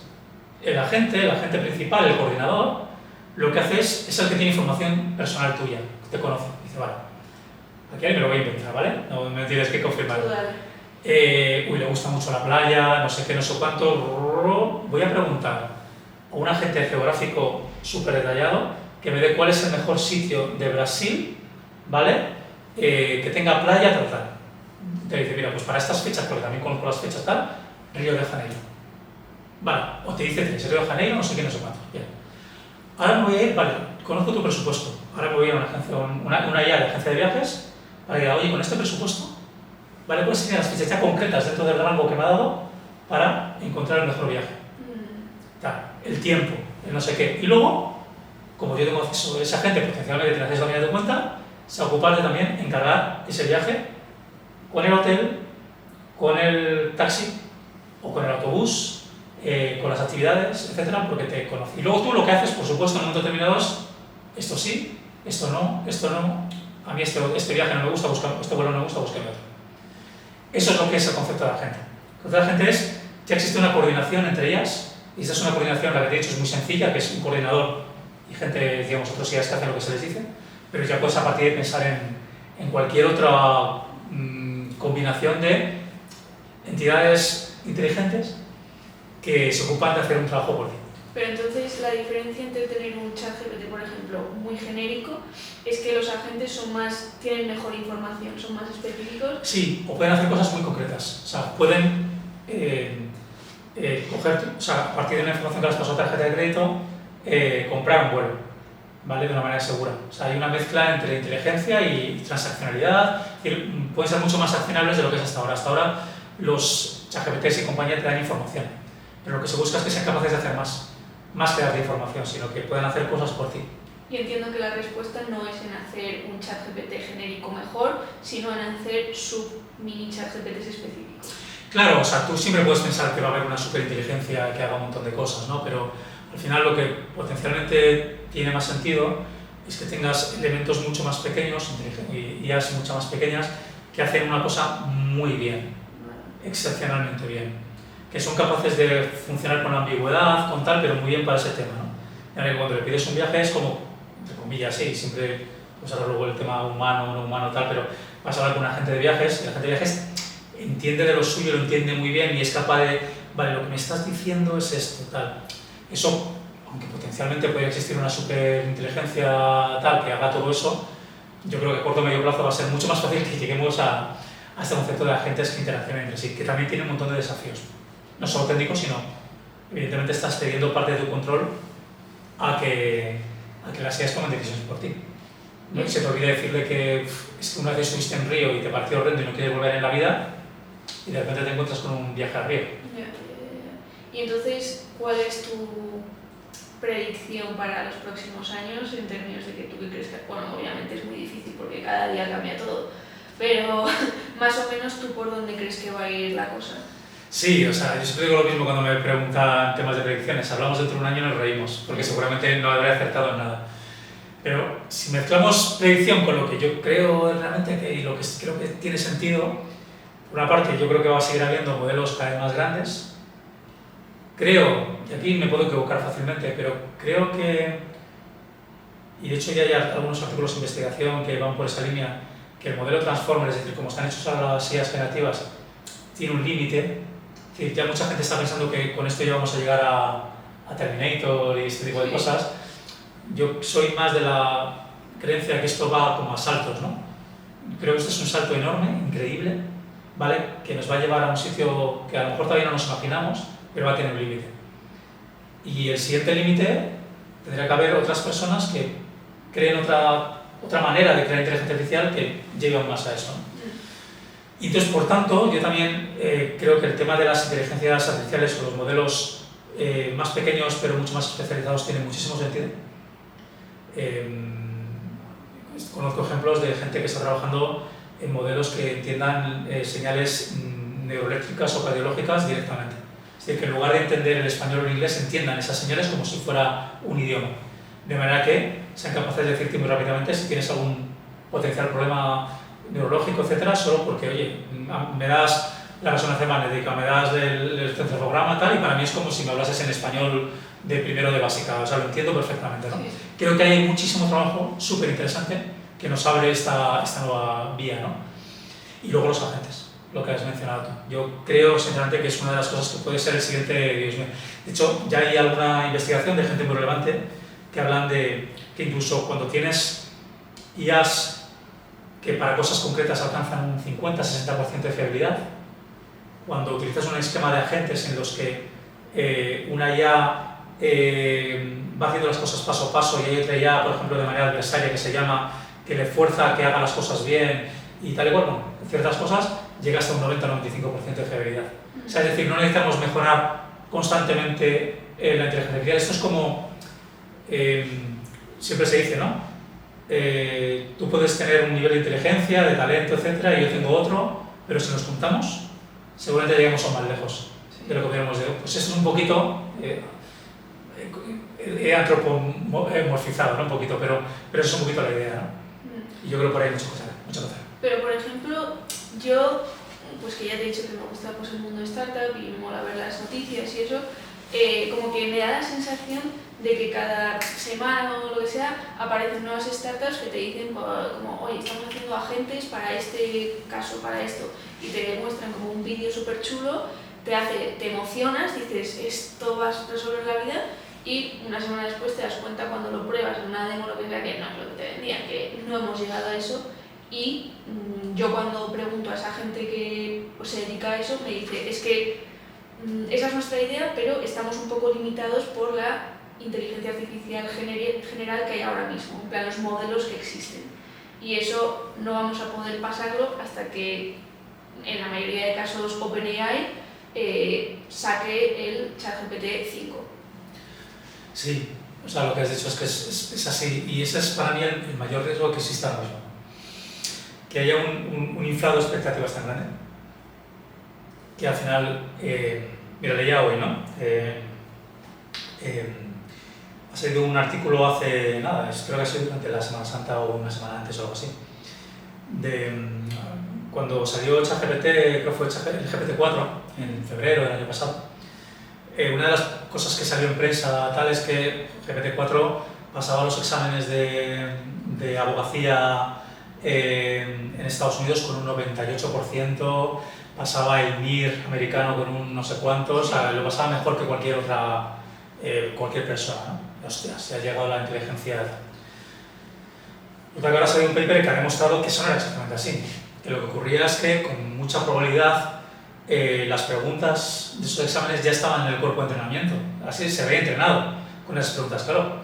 el agente principal, el coordinador, lo que hace es el que tiene información personal tuya, que te conoce. Dice: vale, aquí me lo voy a inventar, ¿vale? No me tienes que confirmar. Le gusta mucho la playa, no sé qué, no sé cuánto. Voy a preguntar a un agente geográfico súper detallado que me dé cuál es el mejor sitio de Brasil, ¿vale? Que tenga playa, tal. Te dice: mira, pues para estas fechas, porque también conozco las fechas, tal, Río de Janeiro. Vale, o te dice: Río de Janeiro, no sé qué, no sé cuánto. Bien. Ahora me voy a ir, vale, conozco tu presupuesto. Ahora me voy a ir a una agencia, una IA de agencia de viajes, para que diga: oye, con este presupuesto, ¿vale? Puedes enseñar las fechas ya concretas dentro del rango que me ha dado para encontrar el mejor viaje. El tiempo, el no sé qué. Y luego, como yo tengo acceso a esa gente, potencialmente tiene acceso también a tu cuenta, se va a ocupar de también encargar ese viaje con el hotel, con el taxi o con el autobús, con las actividades, etcétera, porque te conoce. Y luego tú lo que haces, por supuesto, en un momento determinado es: esto sí, esto no, a mí este viaje no me gusta, este vuelo no me gusta, búsqueme otro. Eso es lo que es el concepto de la gente. El concepto de la gente es: ya existe una coordinación entre ellas, y esta es una coordinación, la que te he dicho, es muy sencilla, que es un coordinador y gente, digamos, otros IAs que hacen lo que se les dice, pero ya puedes a partir de pensar en cualquier otra combinación de entidades inteligentes que se ocupan de hacer un trabajo por ti. Pero entonces la diferencia entre tener un ChatGPT, por ejemplo, muy genérico, es que los agentes tienen mejor información, son más específicos. Sí, o pueden hacer cosas muy concretas. O sea, pueden a partir de una información que les pasó a tarjeta de crédito, comprar un vuelo, ¿vale? De una manera segura. O sea, hay una mezcla entre inteligencia y transaccionalidad. Pueden ser mucho más accionables de lo que es hasta ahora. Hasta ahora los ChatGPTs y compañía te dan información, pero lo que se busca es que sean capaces de hacer más que darte información, sino que puedan hacer cosas por ti. Y entiendo que la respuesta no es en hacer un ChatGPT genérico mejor, sino en hacer mini ChatGPTs específicos. Claro, o sea, tú siempre puedes pensar que va a haber una superinteligencia que haga un montón de cosas, ¿no? Pero al final lo que potencialmente tiene más sentido es que tengas elementos mucho más pequeños y IAs mucho más pequeñas que hacen una cosa muy bien, excepcionalmente bien, que son capaces de funcionar con la ambigüedad, con tal, pero muy bien para ese tema, ¿no? Ya que cuando le pides un viaje es como, entre comillas, sí, siempre pues hablar luego el tema humano, no humano, tal, pero vas a hablar con un agente de viajes, y el agente de viajes entiende de lo suyo, lo entiende muy bien y es capaz de: vale, lo que me estás diciendo es esto, tal. Eso, aunque potencialmente puede existir una superinteligencia tal que haga todo eso, yo creo que a corto o medio plazo va a ser mucho más fácil que lleguemos a este concepto de agentes que interaccionan entre sí, que también tiene un montón de desafíos. No solo técnicos, sino evidentemente estás cediendo parte de tu control a que las IAs tomen decisiones por ti. ¿No? Se te olvida decirle que es que una vez estuviste en Río y te pareció horrendo y no quieres volver en la vida, y de repente te encuentras con un viaje a Río. Y entonces, ¿cuál es tu predicción para los próximos años en términos de que tú crees que, bueno, obviamente es muy difícil porque cada día cambia todo, pero más o menos tú por dónde crees que va a ir la cosa? Sí, o sea, yo siempre digo lo mismo cuando me preguntan temas de predicciones. Hablamos dentro de un año y nos reímos, porque seguramente no habré acertado en nada. Pero si mezclamos predicción con lo que yo creo realmente y lo que creo que tiene sentido, por una parte yo creo que va a seguir habiendo modelos cada vez más grandes. Creo, y aquí me puedo equivocar fácilmente, pero creo que, y de hecho ya hay algunos artículos de investigación que van por esa línea, que el modelo Transformer, es decir, como están hechos ahora las IAs generativas, tiene un límite. Es decir, ya mucha gente está pensando que con esto ya vamos a llegar a Terminator y este tipo de cosas. Yo soy más de la creencia que esto va como a saltos, ¿no? Creo que este es un salto enorme, increíble, ¿vale? Que nos va a llevar a un sitio que a lo mejor todavía no nos imaginamos, pero va a tener un límite. Y el siguiente límite tendría que haber otras personas que creen otra manera de crear inteligencia artificial que llevan más a eso, ¿no? Y entonces, por tanto, yo también creo que el tema de las inteligencias artificiales o los modelos más pequeños pero mucho más especializados tiene muchísimo sentido. Conozco ejemplos de gente que está trabajando en modelos que entiendan señales neuroeléctricas o cardiológicas directamente. Es decir, que en lugar de entender el español o el inglés, entiendan esas señales como si fuera un idioma. De manera que sean capaces de decirte muy rápidamente si tienes algún potencial problema neurológico, etcétera, solo porque, oye, me das la resonancia magnética, me das el encefalograma, tal, y para mí es como si me hablases en español de primero de básica, o sea, lo entiendo perfectamente, ¿no? Sí. Creo que hay muchísimo trabajo súper interesante que nos abre esta nueva vía, ¿no? Y luego los agentes, lo que has mencionado tú. Yo creo, sinceramente, que es una de las cosas que puede ser el siguiente Dios mío. De hecho, ya hay alguna investigación de gente muy relevante que hablan de que incluso cuando tienes IAs que para cosas concretas alcanzan un 50-60% de fiabilidad, cuando utilizas un esquema de agentes en los que una IA va haciendo las cosas paso a paso y hay otra IA, por ejemplo, de manera adversaria que se llama, que le fuerza a que haga las cosas bien y tal y cual, bueno, ciertas cosas llega hasta un 90-95% de fiabilidad. O sea, es decir, no necesitamos mejorar constantemente la inteligencia artificial. Esto es como, siempre se dice, ¿no? Tú puedes tener un nivel de inteligencia, de talento, etcétera, y yo tengo otro, pero si nos juntamos, seguramente llegamos aún más lejos de lo que podemos decir. Pues eso es un poquito antropomorfizado, ¿no? Un poquito, pero eso es un poquito la idea, ¿no? Y yo creo que por ahí hay mucho que hacer. Pero, por ejemplo, yo, pues que ya te he dicho que me gusta pues, el mundo de startup y me mola ver las noticias y eso, como que me da la sensación de que cada semana o lo que sea aparecen nuevas startups que te dicen como, oye, estamos haciendo agentes para este caso, para esto, y te muestran como un vídeo súper chulo, te emocionas, dices, esto va a resolver la vida, y una semana después te das cuenta cuando lo pruebas en una demo, lo que sea, que no es lo que te vendían, que no hemos llegado a eso. Y yo cuando pregunto a esa gente que pues, se dedica a eso, me dice, es que esa es nuestra idea, pero estamos un poco limitados por la inteligencia artificial general que hay ahora mismo, en plan los modelos que existen. Y eso no vamos a poder pasarlo hasta que, en la mayoría de casos, OpenAI saque el ChatGPT 5. Sí, o sea, lo que has dicho es que es así, y ese es para mí el mayor riesgo que existe ahora mismo. Que haya un inflado de expectativas tan grande, que al final, mira, leía hoy, ¿no? Ha salido un artículo hace nada, creo que ha sido durante la Semana Santa o una semana antes o algo así, de cuando salió el ChatGPT, creo que fue el GPT-4 en febrero del año pasado. Una de las cosas que salió en prensa tal es que GPT-4 pasaba los exámenes de abogacía en Estados Unidos con un 98%, pasaba el MIR americano con un no sé cuánto, o sea, lo pasaba mejor que cualquier persona, ¿no? Hostia, se ha llegado a la inteligencia. Otra que ahora ha salido un paper que ha demostrado que eso no era exactamente así, que lo que ocurría es que con mucha probabilidad las preguntas de esos exámenes ya estaban en el cuerpo de entrenamiento, así se había entrenado con esas preguntas, claro.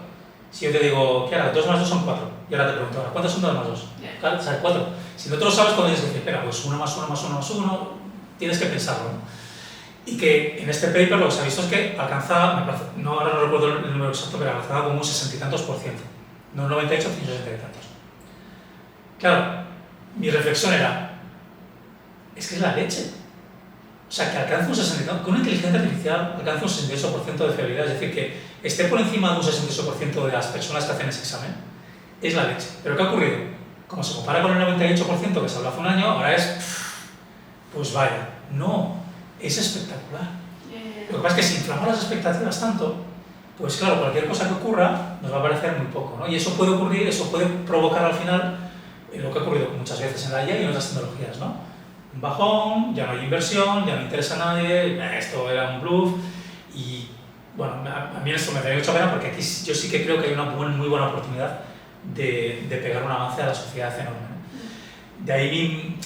Si yo te digo, ¿qué hará? 2 más 2 son 4, y ahora te pregunto, ¿ahora cuántos son 2 más 2? Claro, o sea, 4. Si no te lo sabes, cuando dices, espera, pues 1 más 1 más 1 más 1, tienes que pensarlo, ¿no? Y que en este paper lo que se ha visto es que alcanza, ahora no recuerdo el número exacto, pero alcanzaba como un 60 y tantos %, no 98, sino 60 y tantos. Claro, mi reflexión era, es que es la leche. O sea, que alcance un 60 y tantos, con una inteligencia artificial alcanza un 68% de fiabilidad, es decir, que esté por encima de un 68% de las personas que hacen ese examen, es la leche. Pero ¿qué ha ocurrido? Como se compara con el 98% que se habló hace un año, ahora es, pues vaya, no. Es espectacular. Lo que pasa es que si inflamos las expectativas tanto, pues claro, cualquier cosa que ocurra nos va a parecer muy poco, ¿no? Y eso puede ocurrir, eso puede provocar al final lo que ha ocurrido muchas veces en la IA y en otras tecnologías, ¿no? Un bajón, ya no hay inversión, ya no interesa a nadie, esto era un bluff, y bueno, a mí esto me da mucha pena porque aquí yo sí que creo que hay una muy buena oportunidad de pegar un avance a la sociedad enorme, ¿no? De ahí mi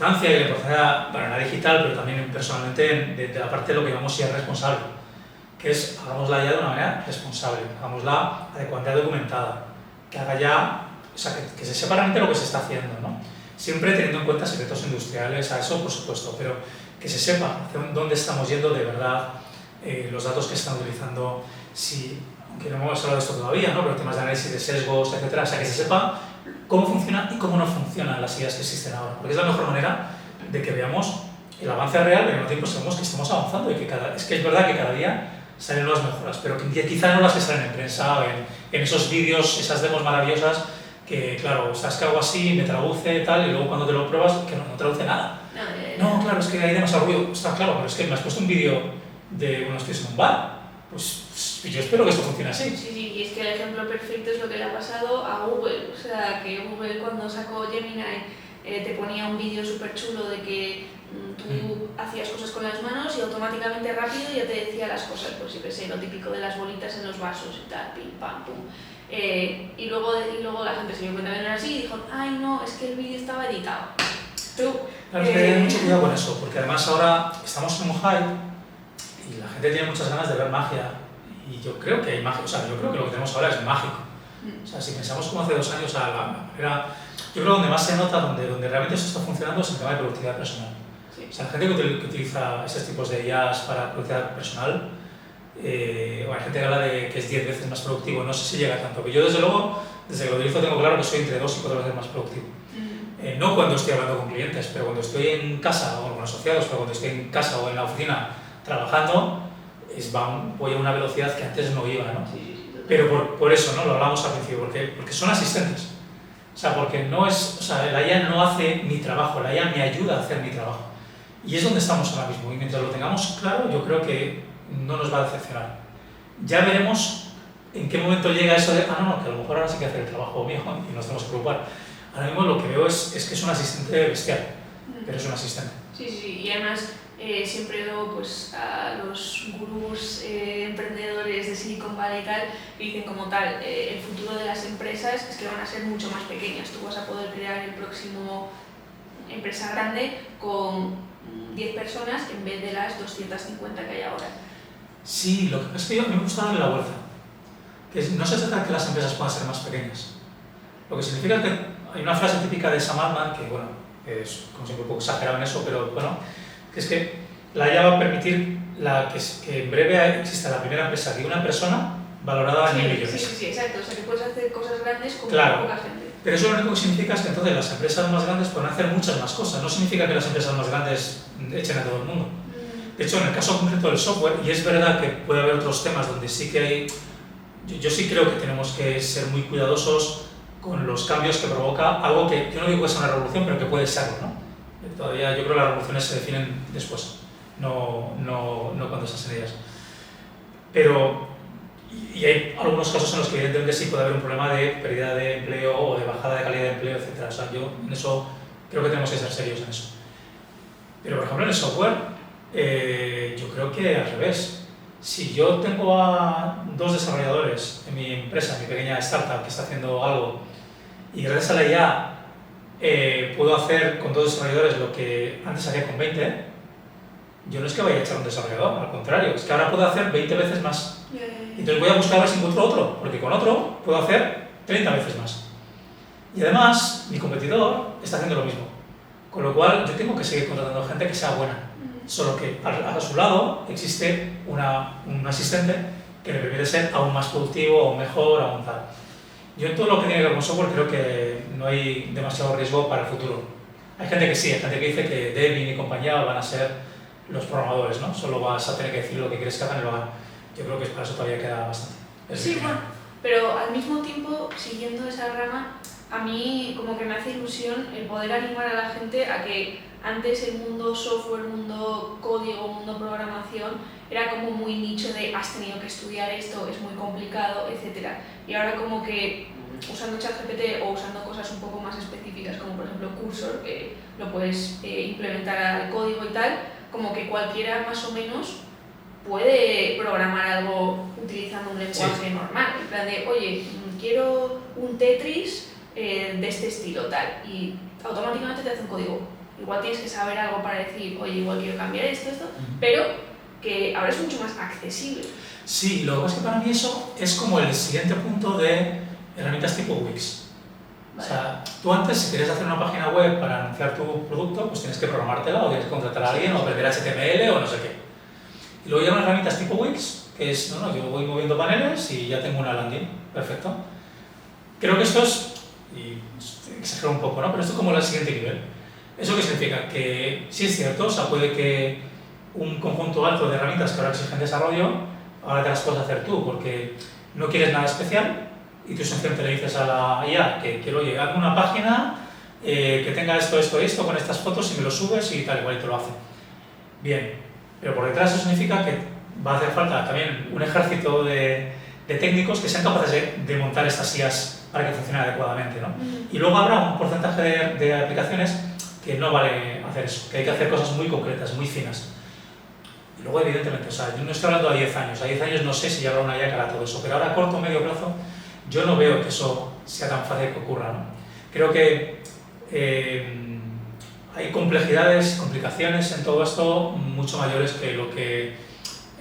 importancia y la importancia, bueno, en la digital, pero también personalmente de la parte de lo que llamamos ser responsable, que es hagámosla ya de una manera responsable, hagámosla adecuadamente documentada, que haga ya, o sea, que se sepa realmente lo que se está haciendo, ¿no? Siempre teniendo en cuenta secretos industriales, a eso por supuesto, pero que se sepa dónde estamos yendo de verdad, los datos que se están utilizando, si, aunque no hemos hablado de esto todavía, ¿no? Pero temas de análisis de sesgos, etcétera, o sea, que se sepa cómo funciona y cómo no funcionan las ideas que existen ahora, porque es la mejor manera de que veamos el avance real, pero al mismo tiempo sabemos que estamos avanzando y que es verdad que cada día salen nuevas mejoras, pero que quizá no las que salen en prensa o en esos vídeos, esas demos maravillosas que, claro, sabes que algo así me traduce tal, y luego cuando te lo pruebas, que no traduce nada. No, claro, es que hay demasiado ruido. Está claro, pero es que me has puesto un vídeo de unos tíos en un bar. Pues yo espero que esto funcione así. Sí, y es que el ejemplo perfecto es lo que le ha pasado a Google. O sea, que Google cuando sacó Gemini te ponía un vídeo súper chulo de que tú hacías cosas con las manos y automáticamente rápido ya te decía las cosas, pues yo qué sé, lo típico de las bolitas en los vasos y tal, pim, pam, pum. Y luego la gente se dio cuenta que no era así y dijo, ay no, es que el vídeo estaba editado. Claro, es que hay que tener mucho cuidado con eso, porque además ahora estamos en un hype y la gente tiene muchas ganas de ver magia, y yo creo que hay magia, o sea, yo creo que lo que tenemos ahora es mágico. O sea, si pensamos como hace 2 años, yo creo donde más se nota, donde realmente eso está funcionando es el tema de productividad personal. Sí. O sea, la gente que utiliza esos tipos de IAs para productividad personal, o hay gente que habla de que es 10 veces más productivo, no sé si llega tanto, pero yo desde luego, desde que lo utilizo tengo claro que soy entre 2 y 4 veces más productivo. No cuando estoy hablando con clientes, pero cuando estoy en casa o con asociados, pero cuando estoy en casa o en la oficina trabajando, voy a una velocidad que antes no iba, ¿no? Sí, pero por eso, ¿no? Lo hablamos al principio, porque son asistentes. O sea, porque no es, o sea, la IA no hace mi trabajo, la IA me ayuda a hacer mi trabajo. Y es donde estamos ahora mismo, y mientras lo tengamos claro, yo creo que no nos va a decepcionar. Ya veremos en qué momento llega eso de, no, que a lo mejor ahora sí que hacer el trabajo mío y nos tenemos que preocupar. Ahora mismo lo que veo es que es un asistente bestial, pero es un asistente. Sí, y además siempre veo pues, a los gurús emprendedores de Silicon Valley y tal, que dicen como tal, el futuro de las empresas es que van a ser mucho más pequeñas. Tú vas a poder crear el próximo empresa grande con 10 personas en vez de las 250 que hay ahora. Sí, lo que pasa es que a mí me gusta darle la vuelta. Que no se trata de que las empresas puedan ser más pequeñas. Lo que significa que hay una frase típica de Sam Altman, que bueno, es como siempre un poco exagerado en eso, pero bueno, que es que la IA va a permitir que en breve exista la primera empresa de una persona valorada en 1.000 millones. Sí, exacto. O sea, que puedes hacer cosas grandes con claro, poca gente. Pero eso lo único que significa es que entonces las empresas más grandes pueden hacer muchas más cosas. No significa que las empresas más grandes echen a todo el mundo. De hecho, en el caso concreto del software, y es verdad que puede haber otros temas donde sí que hay... Yo sí creo que tenemos que ser muy cuidadosos con los cambios que provoca algo que yo no digo que sea una revolución, pero que puede serlo, ¿no? Todavía yo creo que las revoluciones se definen después, no cuando se hacen ellas. Pero, y hay algunos casos en los que evidentemente sí puede haber un problema de pérdida de empleo o de bajada de calidad de empleo, etc. O sea, yo en eso creo que tenemos que ser serios en eso. Pero, por ejemplo, en el software, yo creo que al revés. Si yo tengo a 2 desarrolladores en mi empresa, en mi pequeña startup que está haciendo algo, y gracias a la IA puedo hacer con 2 desarrolladores lo que antes hacía con 20, yo no es que vaya a echar un desarrollador, al contrario, es que ahora puedo hacer 20 veces más. Entonces voy a buscar a ver si encuentro otro, porque con otro puedo hacer 30 veces más. Y además, mi competidor está haciendo lo mismo. Con lo cual, yo tengo que seguir contratando gente que sea buena. Solo que a su lado existe un asistente que le permite ser aún más productivo, aún mejor, aún tal. Yo en todo lo que tiene que ver con software creo que no hay demasiado riesgo para el futuro. Hay gente que sí, hay gente que dice que Devin y compañía van a ser los programadores, ¿no? Solo vas a tener que decir lo que quieres que hagan y lo hagan. Yo creo que para eso todavía queda bastante. Sí, bueno, pero al mismo tiempo, siguiendo esa rama, a mí como que me hace ilusión el poder animar a la gente a que antes el mundo software, mundo código, mundo programación era como muy nicho de has tenido que estudiar esto, es muy complicado, etc. Y ahora como que usando ChatGPT o usando cosas un poco más específicas como por ejemplo Cursor, que lo puedes implementar al código y tal, como que cualquiera más o menos puede programar algo utilizando un lenguaje normal, en plan de, oye, quiero un Tetris de este estilo, tal, y automáticamente te hace un código igual tienes que saber algo para decir, oye, igual quiero cambiar esto, pero que ahora es mucho más accesible. Sí, lo que pasa es que para mí eso es como el siguiente punto de herramientas tipo Wix. Vale. O sea, tú antes, si querías hacer una página web para anunciar tu producto, pues tienes que programártela o tienes que contratar a alguien o aprender HTML o no sé qué. Y luego llevan herramientas tipo Wix, que es, no, yo voy moviendo paneles y ya tengo una landing. Perfecto. Creo que esto es, y exagero un poco, ¿no? Pero esto es como el siguiente nivel. ¿Eso qué significa? Que sí es cierto, o sea, puede que un conjunto alto de herramientas que ahora exigen desarrollo, ahora te las puedes hacer tú, porque no quieres nada especial y tú sencillamente le dices a la IA que quiero, oye, hazme una página que tenga esto, esto, esto, con estas fotos y me lo subes y tal, igual y te lo hace. Bien, pero por detrás eso significa que va a hacer falta también un ejército de técnicos que sean capaces de montar estas IAs para que funcionen adecuadamente, ¿no? Y luego habrá un porcentaje de aplicaciones que no vale hacer eso, que hay que hacer cosas muy concretas, muy finas. Y luego, evidentemente, o sea, yo no estoy hablando a 10 años, a 10 años no sé si ya habrá una IA que haga todo eso, pero ahora a corto o medio plazo yo no veo que eso sea tan fácil que ocurra, ¿no? Creo que hay complejidades, complicaciones en todo esto mucho mayores que lo que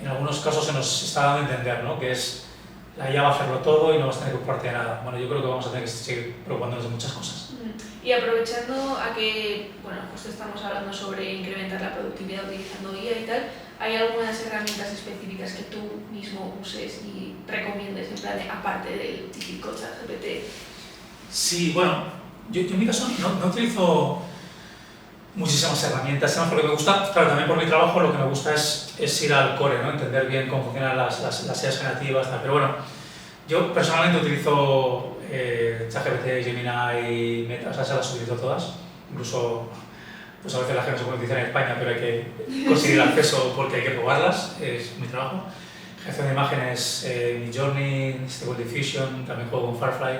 en algunos casos se nos está dando a entender, ¿no? Que es la IA va a hacerlo todo y no vas a tener que ocuparte de nada. Bueno, yo creo que vamos a tener que seguir preocupándonos de muchas cosas. Y aprovechando a que, bueno, justo estamos hablando sobre incrementar la productividad utilizando IA y tal, ¿hay algunas herramientas específicas que tú mismo uses y recomiendes en plan de, aparte del típico ChatGPT? Sí, bueno, yo en mi caso no utilizo muchísimas herramientas, además porque me gusta, claro, también por mi trabajo lo que me gusta es ir al core, ¿no? Entender bien cómo funcionan las IAs generativas, tal. Pero bueno, yo personalmente utilizo ChatGPT, Gemini, Meta, o sea, se las utilizo todas, incluso pues a veces las que no se pueden utilizar en España, pero hay que conseguir acceso porque hay que probarlas, es mi trabajo. Generación de imágenes, Midjourney, Stable Diffusion, también juego con Firefly,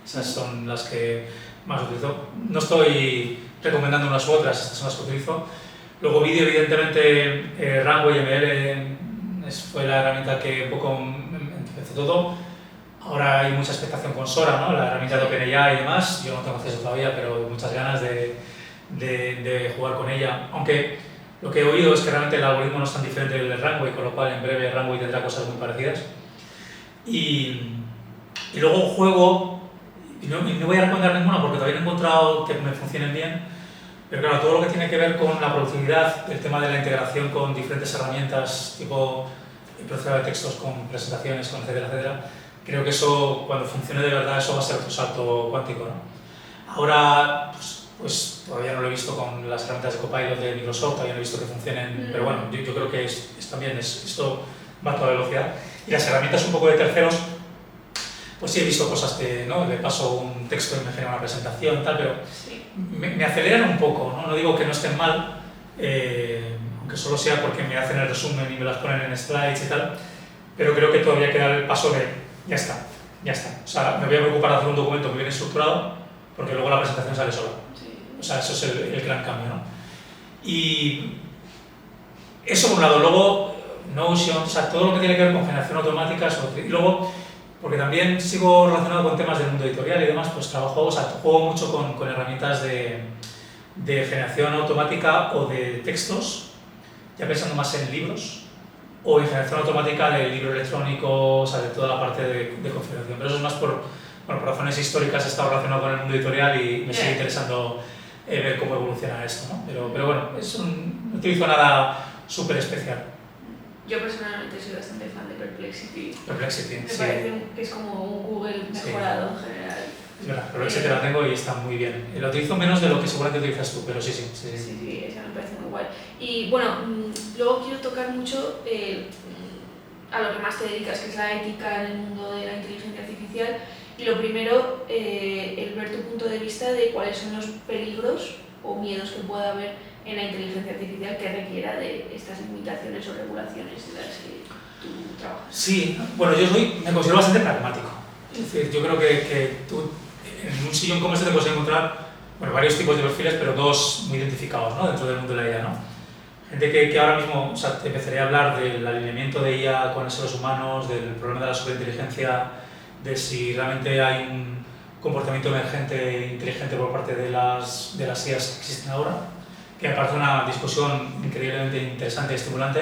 esas son las que más utilizo. No estoy recomendando unas u otras, estas son las que utilizo. Luego vídeo, evidentemente, Runway ML fue la herramienta que un poco empezó todo. Ahora hay mucha expectación con Sora, ¿no? La herramienta de OpenAI y demás. Yo no tengo acceso todavía, pero muchas ganas de jugar con ella. Aunque lo que he oído es que realmente el algoritmo no es tan diferente del de Runway, con lo cual en breve Runway tendrá cosas muy parecidas. Y luego juego, y no voy a recomendar ninguna porque todavía no he encontrado que me funcionen bien, pero claro, todo lo que tiene que ver con la productividad, el tema de la integración con diferentes herramientas, tipo el procesador de textos con presentaciones, con etcétera, etcétera, creo que eso, cuando funcione de verdad, eso va a ser otro salto cuántico, ¿no? Ahora, pues todavía no lo he visto con las herramientas de Copilot de Microsoft, todavía no he visto que funcionen, pero bueno, yo creo que esto va a toda velocidad. Y las herramientas un poco de terceros, pues sí he visto cosas que, ¿no? Le paso un texto y me genera una presentación, tal, pero Sí. me aceleran un poco, ¿no? No digo que no estén mal, aunque solo sea porque me hacen el resumen y me las ponen en slides y tal, pero creo que todavía queda el paso de ya está. O sea, me voy a preocupar de hacer un documento muy bien estructurado porque luego la presentación sale sola. Sí. O sea, eso es el gran cambio, ¿no? Y eso por un lado. Luego, Notion, o sea, todo lo que tiene que ver con generación automática, y luego, porque también sigo relacionado con temas del mundo editorial y demás, pues juego mucho con herramientas de generación automática o de textos, ya pensando más en libros, o en generación automática del libro electrónico, o sea, de toda la parte de configuración. Pero eso es más por razones históricas, he estado relacionado con el mundo editorial y me sigue interesando ver cómo evoluciona esto, ¿no? Pero bueno, no utilizo nada súper especial. Yo personalmente soy bastante fan de Perplexity. Perplexity, Me sí. parece que es como un Google mejorado en general. Es verdad, Perplexity la tengo y está muy bien. La utilizo menos de lo que seguramente utilizas tú, pero sí. Sí, esa me parece muy guay. Y bueno, luego quiero tocar mucho a lo que más te dedicas, que es la ética en el mundo de la inteligencia artificial. Y lo primero, el ver tu punto de vista de cuáles son los peligros o miedos que pueda haber en la inteligencia artificial que requiera de estas limitaciones o regulaciones de las que tú trabajas. Sí, bueno, me considero bastante pragmático. Es decir, yo creo que tú en un sillón como este te puedes encontrar varios tipos de perfiles, pero dos muy identificados, ¿no? Dentro del mundo de la IA, ¿no? Gente que ahora mismo, o sea, te empezaría a hablar del alineamiento de IA con los seres humanos, del problema de la superinteligencia, de si realmente hay un comportamiento emergente inteligente por parte de las IAs que existen ahora. que me parece una discusión increíblemente interesante y estimulante,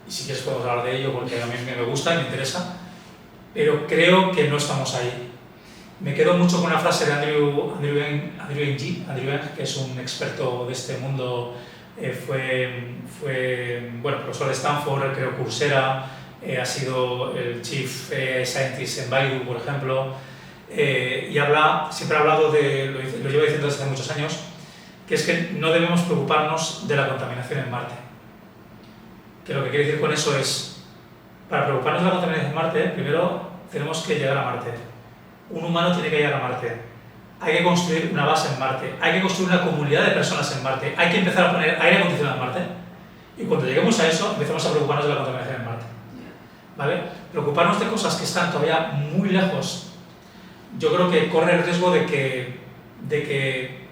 y si quieres podemos hablar de ello porque a mí me gusta y me interesa, pero creo que no estamos ahí. Me quedo mucho con una frase de Andrew Ng, que es un experto de este mundo, fue profesor de Stanford, creo Coursera, ha sido el Chief Scientist en Baidu, por ejemplo, y siempre ha hablado lo llevo diciendo desde hace muchos años, que es que no debemos preocuparnos de la contaminación en Marte. Que lo que quiere decir con eso es, para preocuparnos de la contaminación en Marte, primero tenemos que llegar a Marte. Un humano tiene que llegar a Marte. Hay que construir una base en Marte. Hay que construir una comunidad de personas en Marte. Hay que empezar a poner aire acondicionado en Marte. Y cuando lleguemos a eso, empezamos a preocuparnos de la contaminación en Marte. ¿Vale? Preocuparnos de cosas que están todavía muy lejos, yo creo que corre el riesgo de que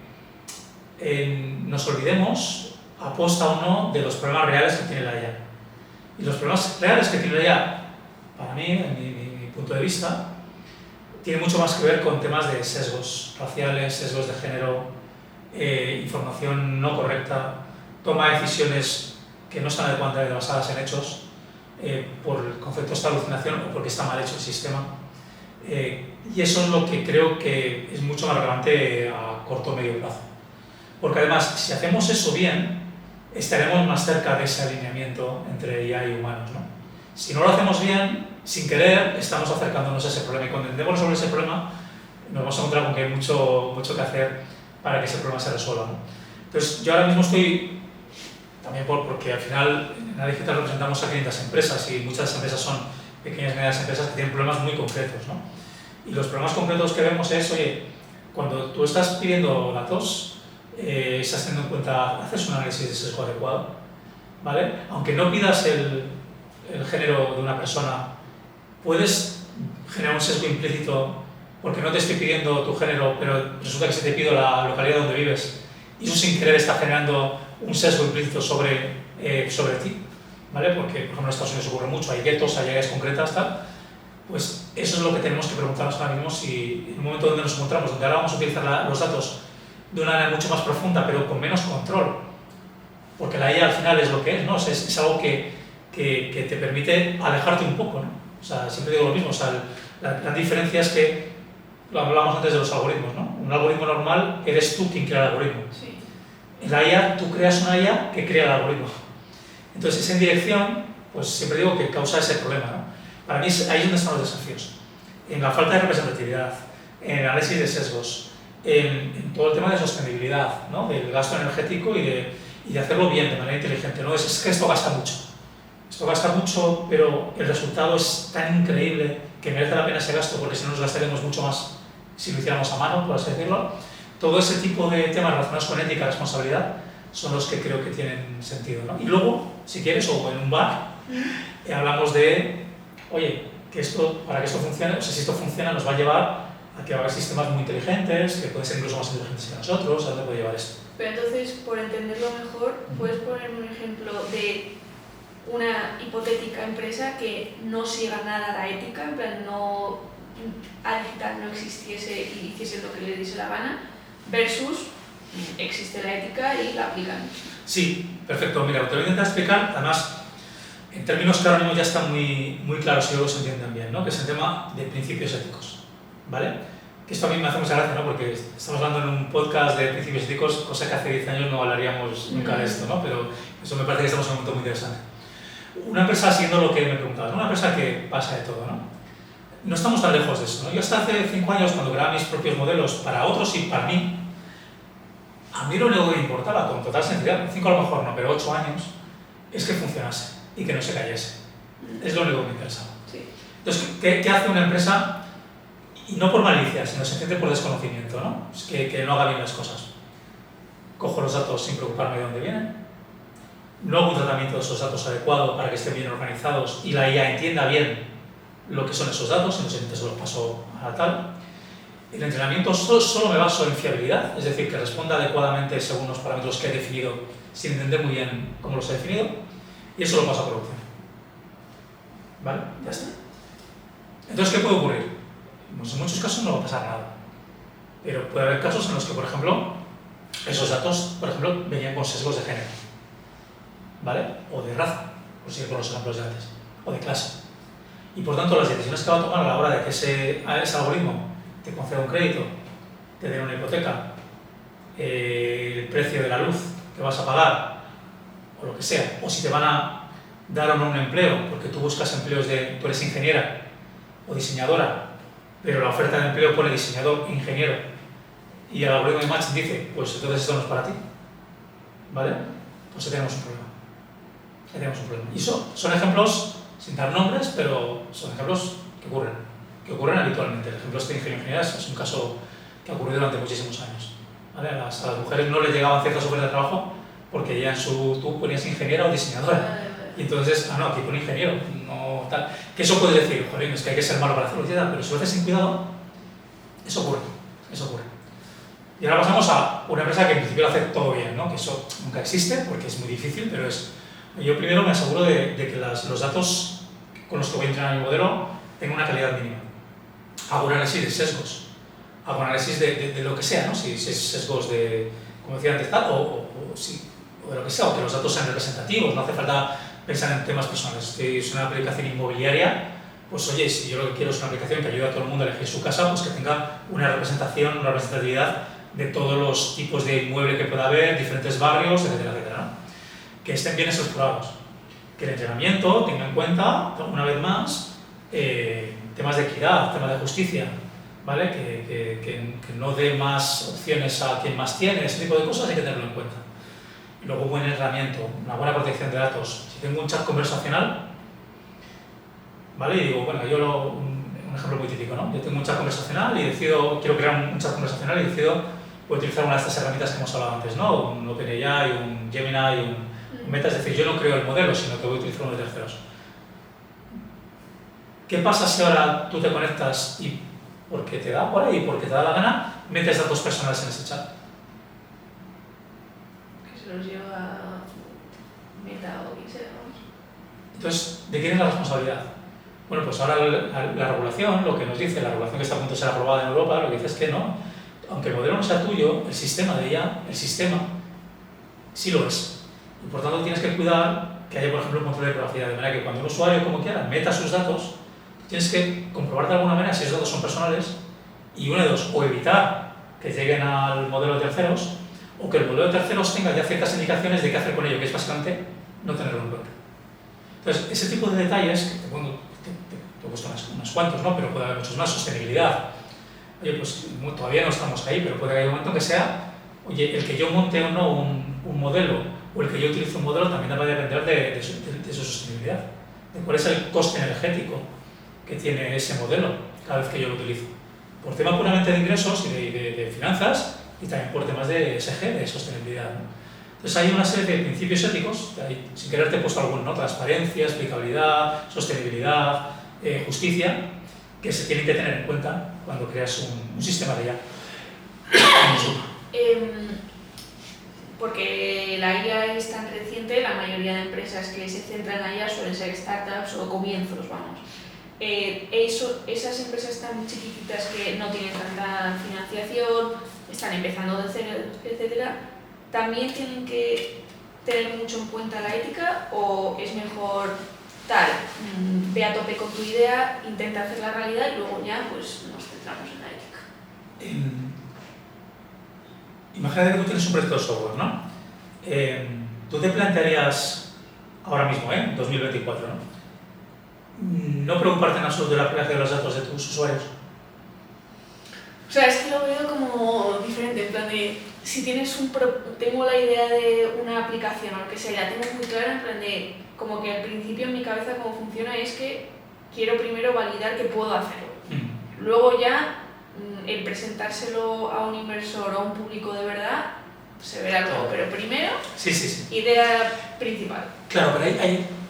nos olvidemos, aposta o no, de los problemas reales que tiene la IA. Y los problemas reales que tiene la IA, para mí, en mi punto de vista, tiene mucho más que ver con temas de sesgos raciales, sesgos de género, información no correcta, toma de decisiones que no están adecuadamente basadas en hechos, por el concepto de esta alucinación o porque está mal hecho el sistema. Y eso es lo que creo que es mucho más relevante a corto o medio plazo. Porque además, si hacemos eso bien, estaremos más cerca de ese alineamiento entre IA y humanos, ¿no? Si no lo hacemos bien, sin querer, estamos acercándonos a ese problema. Y cuando intentemos resolver ese problema, nos vamos a encontrar con que hay mucho que hacer para que ese problema se resuelva, ¿no? Entonces, yo ahora mismo estoy, también porque al final en la digital representamos a 500 empresas y muchas de esas empresas son pequeñas y medianas empresas que tienen problemas muy concretos, ¿no? Y los problemas concretos que vemos es, oye, cuando tú estás pidiendo datos, estás teniendo en cuenta, haces un análisis de sesgo adecuado, ¿vale? Aunque no pidas el género de una persona, puedes generar un sesgo implícito porque no te estoy pidiendo tu género, pero resulta que si te pido la localidad donde vives, y eso sin querer está generando un sesgo implícito sobre ti, ¿vale? Porque, por ejemplo, en Estados Unidos ocurre mucho, hay guetos, hay áreas concretas, tal. Pues eso es lo que tenemos que preguntarnos ahora mismo, si en un momento donde nos encontramos, donde ahora vamos a utilizar los datos de una manera mucho más profunda, pero con menos control, porque la IA al final es lo que es, ¿no? Es algo que te permite alejarte un poco, ¿no? O sea, siempre digo lo mismo, o sea, la diferencia es que, lo hablábamos antes de los algoritmos, ¿no? Un algoritmo normal, eres tú quien crea el algoritmo. Sí. En la IA, tú creas una IA que crea el algoritmo. Entonces, esa indirección, pues siempre digo que causa ese problema, ¿no? Para mí ahí es donde están los desafíos. En la falta de representatividad, en el análisis de sesgos, en todo el tema de sostenibilidad, ¿no? Del gasto energético y de hacerlo bien, de manera inteligente, ¿no? Es que esto gasta mucho. Esto gasta mucho, pero el resultado es tan increíble que merece la pena ese gasto, porque si no nos gastaríamos mucho más si lo hiciéramos a mano, por así decirlo. Todo ese tipo de temas relacionados con ética y responsabilidad son los que creo que tienen sentido, ¿no? Y luego, si quieres, o en un bar, hablamos de, oye, que esto, para que esto funcione, o sea, si esto funciona, nos va a llevar a que va a haber sistemas muy inteligentes, que pueden ser incluso más inteligentes que nosotros. ¿A dónde puede llevar esto? Pero entonces, por entenderlo mejor, ¿puedes ponerme un ejemplo de una hipotética empresa que no siga nada la ética, en plan, no, a digital no existiese y hiciese lo que le diese la gana, versus existe la ética y la aplican? Sí, perfecto. Mira, te voy a intentar explicar, además, en términos que ahora mismo ya están muy claros y luego se entienden bien, ¿no? Que es el tema de principios éticos, ¿vale? Que esto a mí me hace mucha gracia, ¿no? Porque estamos hablando en un podcast de principios éticos, cosa que hace 10 años no hablaríamos nunca de esto, ¿no? Pero eso me parece que estamos en un momento muy interesante. Una empresa, siguiendo lo que me preguntabas, ¿no? Una empresa que pasa de todo, ¿no? No estamos tan lejos de eso, ¿no? Yo hasta hace 5 años, cuando creaba mis propios modelos para otros y para mí, a mí lo único que me importaba, con total sinceridad, 5 a lo mejor no, pero 8 años, es que funcionase y que no se cayese. Es lo único que me interesaba. Sí. Entonces, ¿qué hace una empresa? Y no por malicia, sino sencillamente por desconocimiento, ¿no? Es que no haga bien las cosas. Cojo los datos sin preocuparme de dónde vienen, no hago un tratamiento de esos datos adecuado para que estén bien organizados y la IA entienda bien lo que son esos datos, y no se los paso a tal. El entrenamiento solo me baso en fiabilidad, es decir, que responda adecuadamente según los parámetros que he definido, sin entender muy bien cómo los he definido, y eso lo paso a producción. ¿Vale? Ya está. Entonces, ¿qué puede ocurrir? Pues en muchos casos no va a pasar nada, pero puede haber casos en los que, por ejemplo, esos datos, por ejemplo, venían con sesgos de género, ¿vale? O de raza, por seguir con los ejemplos de antes, o de clase. Y por tanto, las decisiones que va a tomar a la hora de que ese algoritmo te conceda un crédito, te dé una hipoteca, el precio de la luz que vas a pagar, o lo que sea, o si te van a dar o no un empleo, porque tú buscas empleos tú eres ingeniera o diseñadora, pero la oferta de empleo pone diseñador, ingeniero, y el algoritmo de matching dice, pues entonces esto no es para ti, ¿vale? Pues ahí tenemos un problema. Ahí tenemos un problema. Y son ejemplos, sin dar nombres, pero son ejemplos que ocurren habitualmente. El ejemplo de ingeniería es un caso que ha ocurrido durante muchísimos años, ¿vale? A las mujeres no les llegaban ciertas ofertas de trabajo porque ya tú ponías ingeniera o diseñadora. Y entonces, no, aquí pone ingeniero, no tal. Que eso puede decir, joder, es que hay que ser malo para hacerlo, pero si lo haces sin cuidado, eso ocurre. Y ahora pasamos a una empresa que en principio lo hace todo bien, ¿no? Que eso nunca existe porque es muy difícil, pero yo primero me aseguro de que los datos con los que voy a entrenar mi modelo tengan una calidad mínima. Hago un análisis de sesgos, hago un análisis de lo que sea, ¿no? Si es sesgos de, como decía antes, tal, o de lo que sea, o que los datos sean representativos, no hace falta pensar en temas personales. Si es una aplicación inmobiliaria, pues oye, si yo lo que quiero es una aplicación que ayude a todo el mundo a elegir su casa, pues que tenga una representación, una representatividad de todos los tipos de inmueble que pueda haber, diferentes barrios, etcétera, etcétera, ¿no? Que estén bien estructurados. Que el entrenamiento tenga en cuenta, una vez más, temas de equidad, temas de justicia, ¿vale? Que no dé más opciones a quien más tiene, ese tipo de cosas hay que tenerlo en cuenta. Y luego un buen entrenamiento, una buena protección de datos. Si tengo un chat conversacional, ¿vale? Y digo, bueno, un ejemplo muy típico, ¿no? Yo tengo un chat conversacional y quiero crear un chat conversacional y voy a utilizar una de estas herramientas que hemos hablado antes, ¿no? Un OpenAI, un Gemini, un Meta, es decir, yo no creo el modelo, sino que voy a utilizar uno de terceros. ¿Qué pasa si ahora tú te conectas y porque te da por ahí, porque te da la gana, metes datos personales en ese chat? Que se los lleva a Meta o quien sea, vamos. Entonces, ¿de quién es la responsabilidad? Bueno, pues ahora la regulación, lo que nos dice, la regulación que está a punto de ser aprobada en Europa, lo que dice es que no, aunque el modelo no sea tuyo, el sistema de ella, el sistema, sí lo es. Y por tanto tienes que cuidar que haya, por ejemplo, un control de privacidad, de manera que cuando un usuario, como quiera, meta sus datos, tienes que comprobar de alguna manera si esos datos son personales y una de dos, o evitar que lleguen al modelo de terceros, o que el modelo de terceros tenga ya ciertas indicaciones de qué hacer con ello, que es básicamente no tenerlo en cuenta. Entonces, ese tipo de detalles, que te he puesto unos cuantos, ¿no? Pero puede haber muchos más, sostenibilidad. Oye, pues todavía no estamos ahí, pero puede haber un momento que sea, oye, el que yo monte o no un modelo, o el que yo utilice un modelo, también va a depender de su sostenibilidad, de cuál es el coste energético que tiene ese modelo cada vez que yo lo utilizo. Por tema puramente de ingresos y de finanzas, y también por temas de ESG, de sostenibilidad, ¿no? Entonces hay una serie de principios éticos, sin querer te he puesto alguno, ¿no? Transparencia, explicabilidad, sostenibilidad, justicia, que se tienen que tener en cuenta cuando creas un sistema de IA. Porque la IA es tan reciente, la mayoría de empresas que se centran en IA suelen ser startups o comienzos, vamos. Esas empresas tan chiquititas que no tienen tanta financiación, están empezando de cero, etcétera, ¿también tienen que tener mucho en cuenta la ética o es mejor tal, ve a tope con tu idea, intenta hacer la realidad y luego ya pues nos centramos en la ética? Imagínate que tú tienes un proyecto de software, ¿no? Tú te plantearías ahora mismo, en 2024, no preocuparte en absoluto de la privacidad de los datos de tus usuarios. O sea, es que lo veo como diferente, en plan de, si tienes tengo la idea de una aplicación o lo que sea, la tengo muy clara, en plan de, como que al principio en mi cabeza cómo funciona es que quiero primero validar que puedo hacerlo. Luego ya, el presentárselo a un inversor o a un público de verdad, se verá luego, pero primero, sí. Idea principal. Claro, pero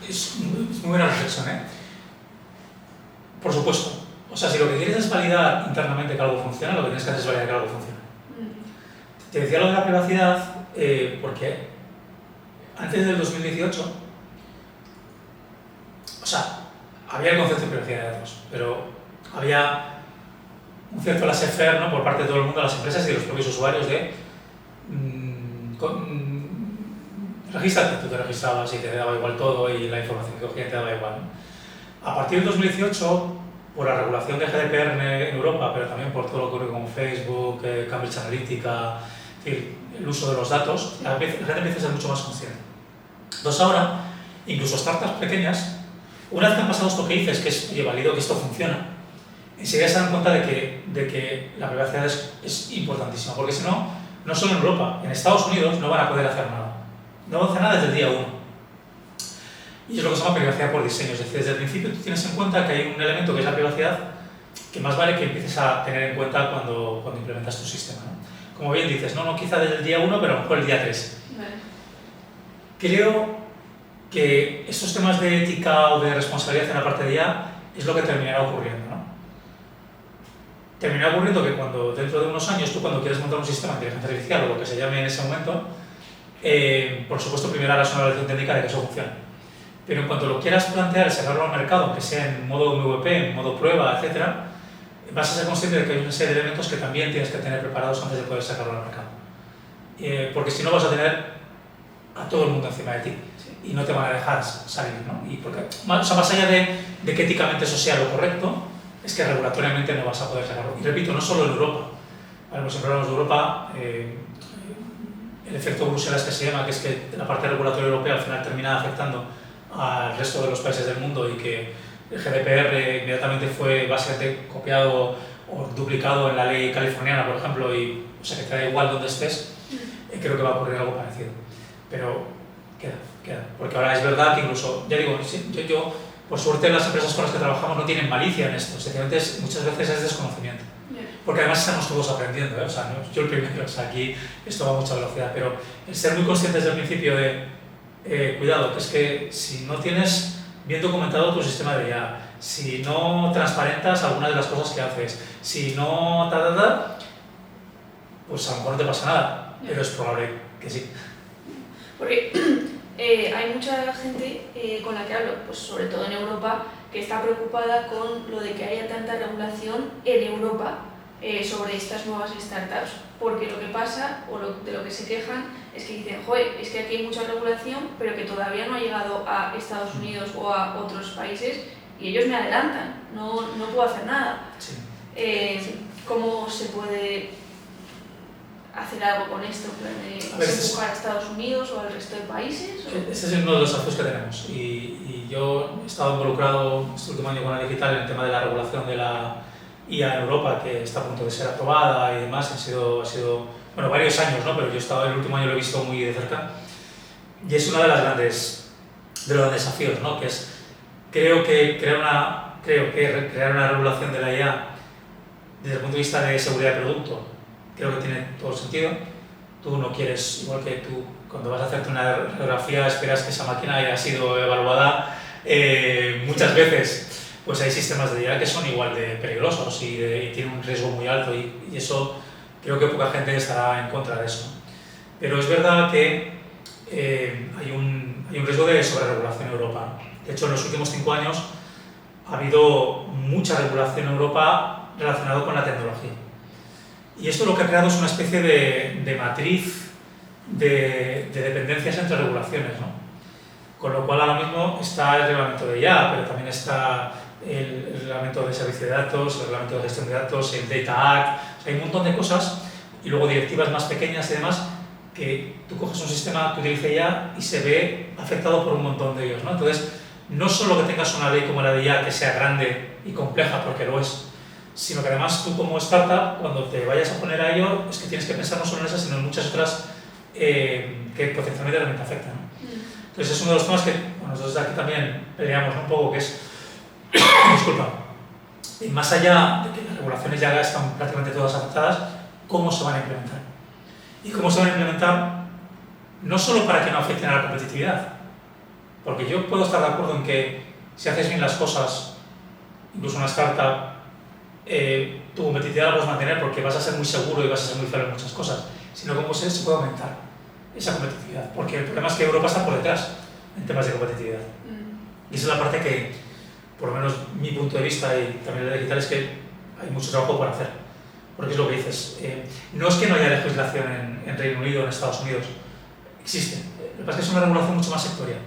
es muy buena reflexión, ¿eh? Por supuesto. O sea, si lo que quieres es validar internamente que algo funciona, lo que tienes que hacer es validar que algo funciona. Te decía lo de la privacidad porque antes del 2018, o sea, había el concepto de privacidad de datos, pero había un cierto laissez-faire, ¿no? Por parte de todo el mundo, de las empresas y de los propios usuarios de regístrate, tú te registrabas y te daba igual todo y la información que cogía te daba igual, ¿no? A partir del 2018, por la regulación de GDPR en Europa, pero también por todo lo que ocurre con Facebook, Cambridge Analytica, es decir, el uso de los datos, la gente empieza a ser mucho más consciente. Entonces ahora, incluso startups pequeñas, una vez que han pasado esto que dices, que es, oye, valido que esto funciona, enseguida se dan cuenta de que la privacidad es importantísima, porque si no, no solo en Europa, en Estados Unidos no van a poder hacer nada. No van a hacer nada desde el día 1. Y es lo que se llama privacidad por diseño, es decir, desde el principio tú tienes en cuenta que hay un elemento que es la privacidad que más vale que empieces a tener en cuenta cuando implementas tu sistema, ¿no? Como bien dices, no quizá desde el día 1, pero a lo mejor el día 3. Vale. Creo que estos temas de ética o de responsabilidad en la parte de IA es lo que terminará ocurriendo, ¿no? Terminará ocurriendo que dentro de unos años, tú cuando quieres montar un sistema de inteligencia artificial o lo que se llame en ese momento, por supuesto primero harás una evaluación técnica de que eso funcione. Pero en cuanto lo quieras plantear y sacarlo al mercado, aunque sea en modo MVP, en modo prueba, etc., vas a ser consciente de que hay una serie de elementos que también tienes que tener preparados antes de poder sacarlo al mercado. Porque si no vas a tener a todo el mundo encima de ti y no te van a dejar salir, ¿no? Y porque, o sea, más allá de que éticamente eso sea lo correcto, es que regulatoriamente no vas a poder sacarlo. Y repito, no solo en Europa. Ahora siempre hablamos de Europa, el efecto Bruselas que se llama, que es que la parte regulatoria europea al final termina afectando al resto de los países del mundo y que el GDPR inmediatamente fue básicamente copiado o duplicado en la ley californiana, por ejemplo, o sea que te da igual donde estés, creo que va a ocurrir algo parecido. Pero queda. Porque ahora es verdad que incluso, ya digo, yo por suerte las empresas con las que trabajamos no tienen malicia en esto, sencillamente muchas veces es desconocimiento. Porque además estamos todos aprendiendo, ¿eh? O sea, no, yo el primero, o sea, aquí esto va a mucha velocidad, pero el ser muy conscientes desde el principio de cuidado, que es que si no tienes bien documentado tu sistema de IA, si no transparentas algunas de las cosas que haces, si no pues a lo mejor no te pasa nada, pero es probable que sí. Porque hay mucha gente con la que hablo, pues sobre todo en Europa, que está preocupada con lo de que haya tanta regulación en Europa sobre estas nuevas startups, porque lo que pasa, o de lo que se quejan, es que dicen, joder, es que aquí hay mucha regulación, pero que todavía no ha llegado a Estados Unidos o a otros países, y ellos me adelantan, no puedo hacer nada. Sí. ¿Cómo se puede hacer algo con esto? ¿Empujar a Estados Unidos o al resto de países? Ese es uno de los desafíos que tenemos, y yo he estado involucrado este último año con la digital en el tema de la regulación de la IA en Europa, que está a punto de ser aprobada y demás. Ha sido bueno, varios años, ¿no? Pero yo he estado, el último año lo he visto muy de cerca, y es uno de los grandes desafíos, ¿no? Que es, creo que crear una regulación de la IA desde el punto de vista de seguridad de producto, creo que tiene todo el sentido. Tú no quieres, igual que tú, cuando vas a hacerte una radiografía, esperas que esa máquina haya sido evaluada muchas veces. Pues hay sistemas de IA que son igual de peligrosos y tienen un riesgo muy alto, y eso creo que poca gente estará en contra de eso. Pero es verdad que hay un riesgo de sobreregulación en Europa. De hecho, en los últimos 5 años ha habido mucha regulación en Europa relacionada con la tecnología. Y esto lo que ha creado es una especie de matriz de dependencias entre regulaciones, ¿no? Con lo cual ahora mismo está el reglamento de IA, pero también está el reglamento de servicio de datos, el reglamento de gestión de datos, el Data Act. O sea, hay un montón de cosas, y luego directivas más pequeñas y demás, que tú coges un sistema que utiliza IA y se ve afectado por un montón de ellos, ¿no? Entonces, no solo que tengas una ley como la de IA que sea grande y compleja, porque lo es, sino que además tú como startup, cuando te vayas a poner a ello, es que tienes que pensar no solo en esas, sino en muchas otras que potencialmente también te afectan, ¿no? Entonces es uno de los temas que nosotros aquí también peleamos, ¿no? Un poco, que es, disculpa, y más allá de que las regulaciones ya están prácticamente todas aceptadas, ¿cómo se van a implementar? Y cómo se van a implementar no solo para que no afecten a la competitividad, porque yo puedo estar de acuerdo en que si haces bien las cosas, incluso una startup, tu competitividad la puedes mantener porque vas a ser muy seguro y vas a ser muy fiable en muchas cosas, sino cómo se puede aumentar esa competitividad, porque el problema es que Europa está por detrás en temas de competitividad. Y esa es la parte que, por lo menos mi punto de vista y también el de digital, es que hay mucho trabajo por hacer. porque es lo que dices. No es que no haya legislación en Reino Unido o en Estados Unidos, existe. Lo que pasa es que es una regulación mucho más sectorial.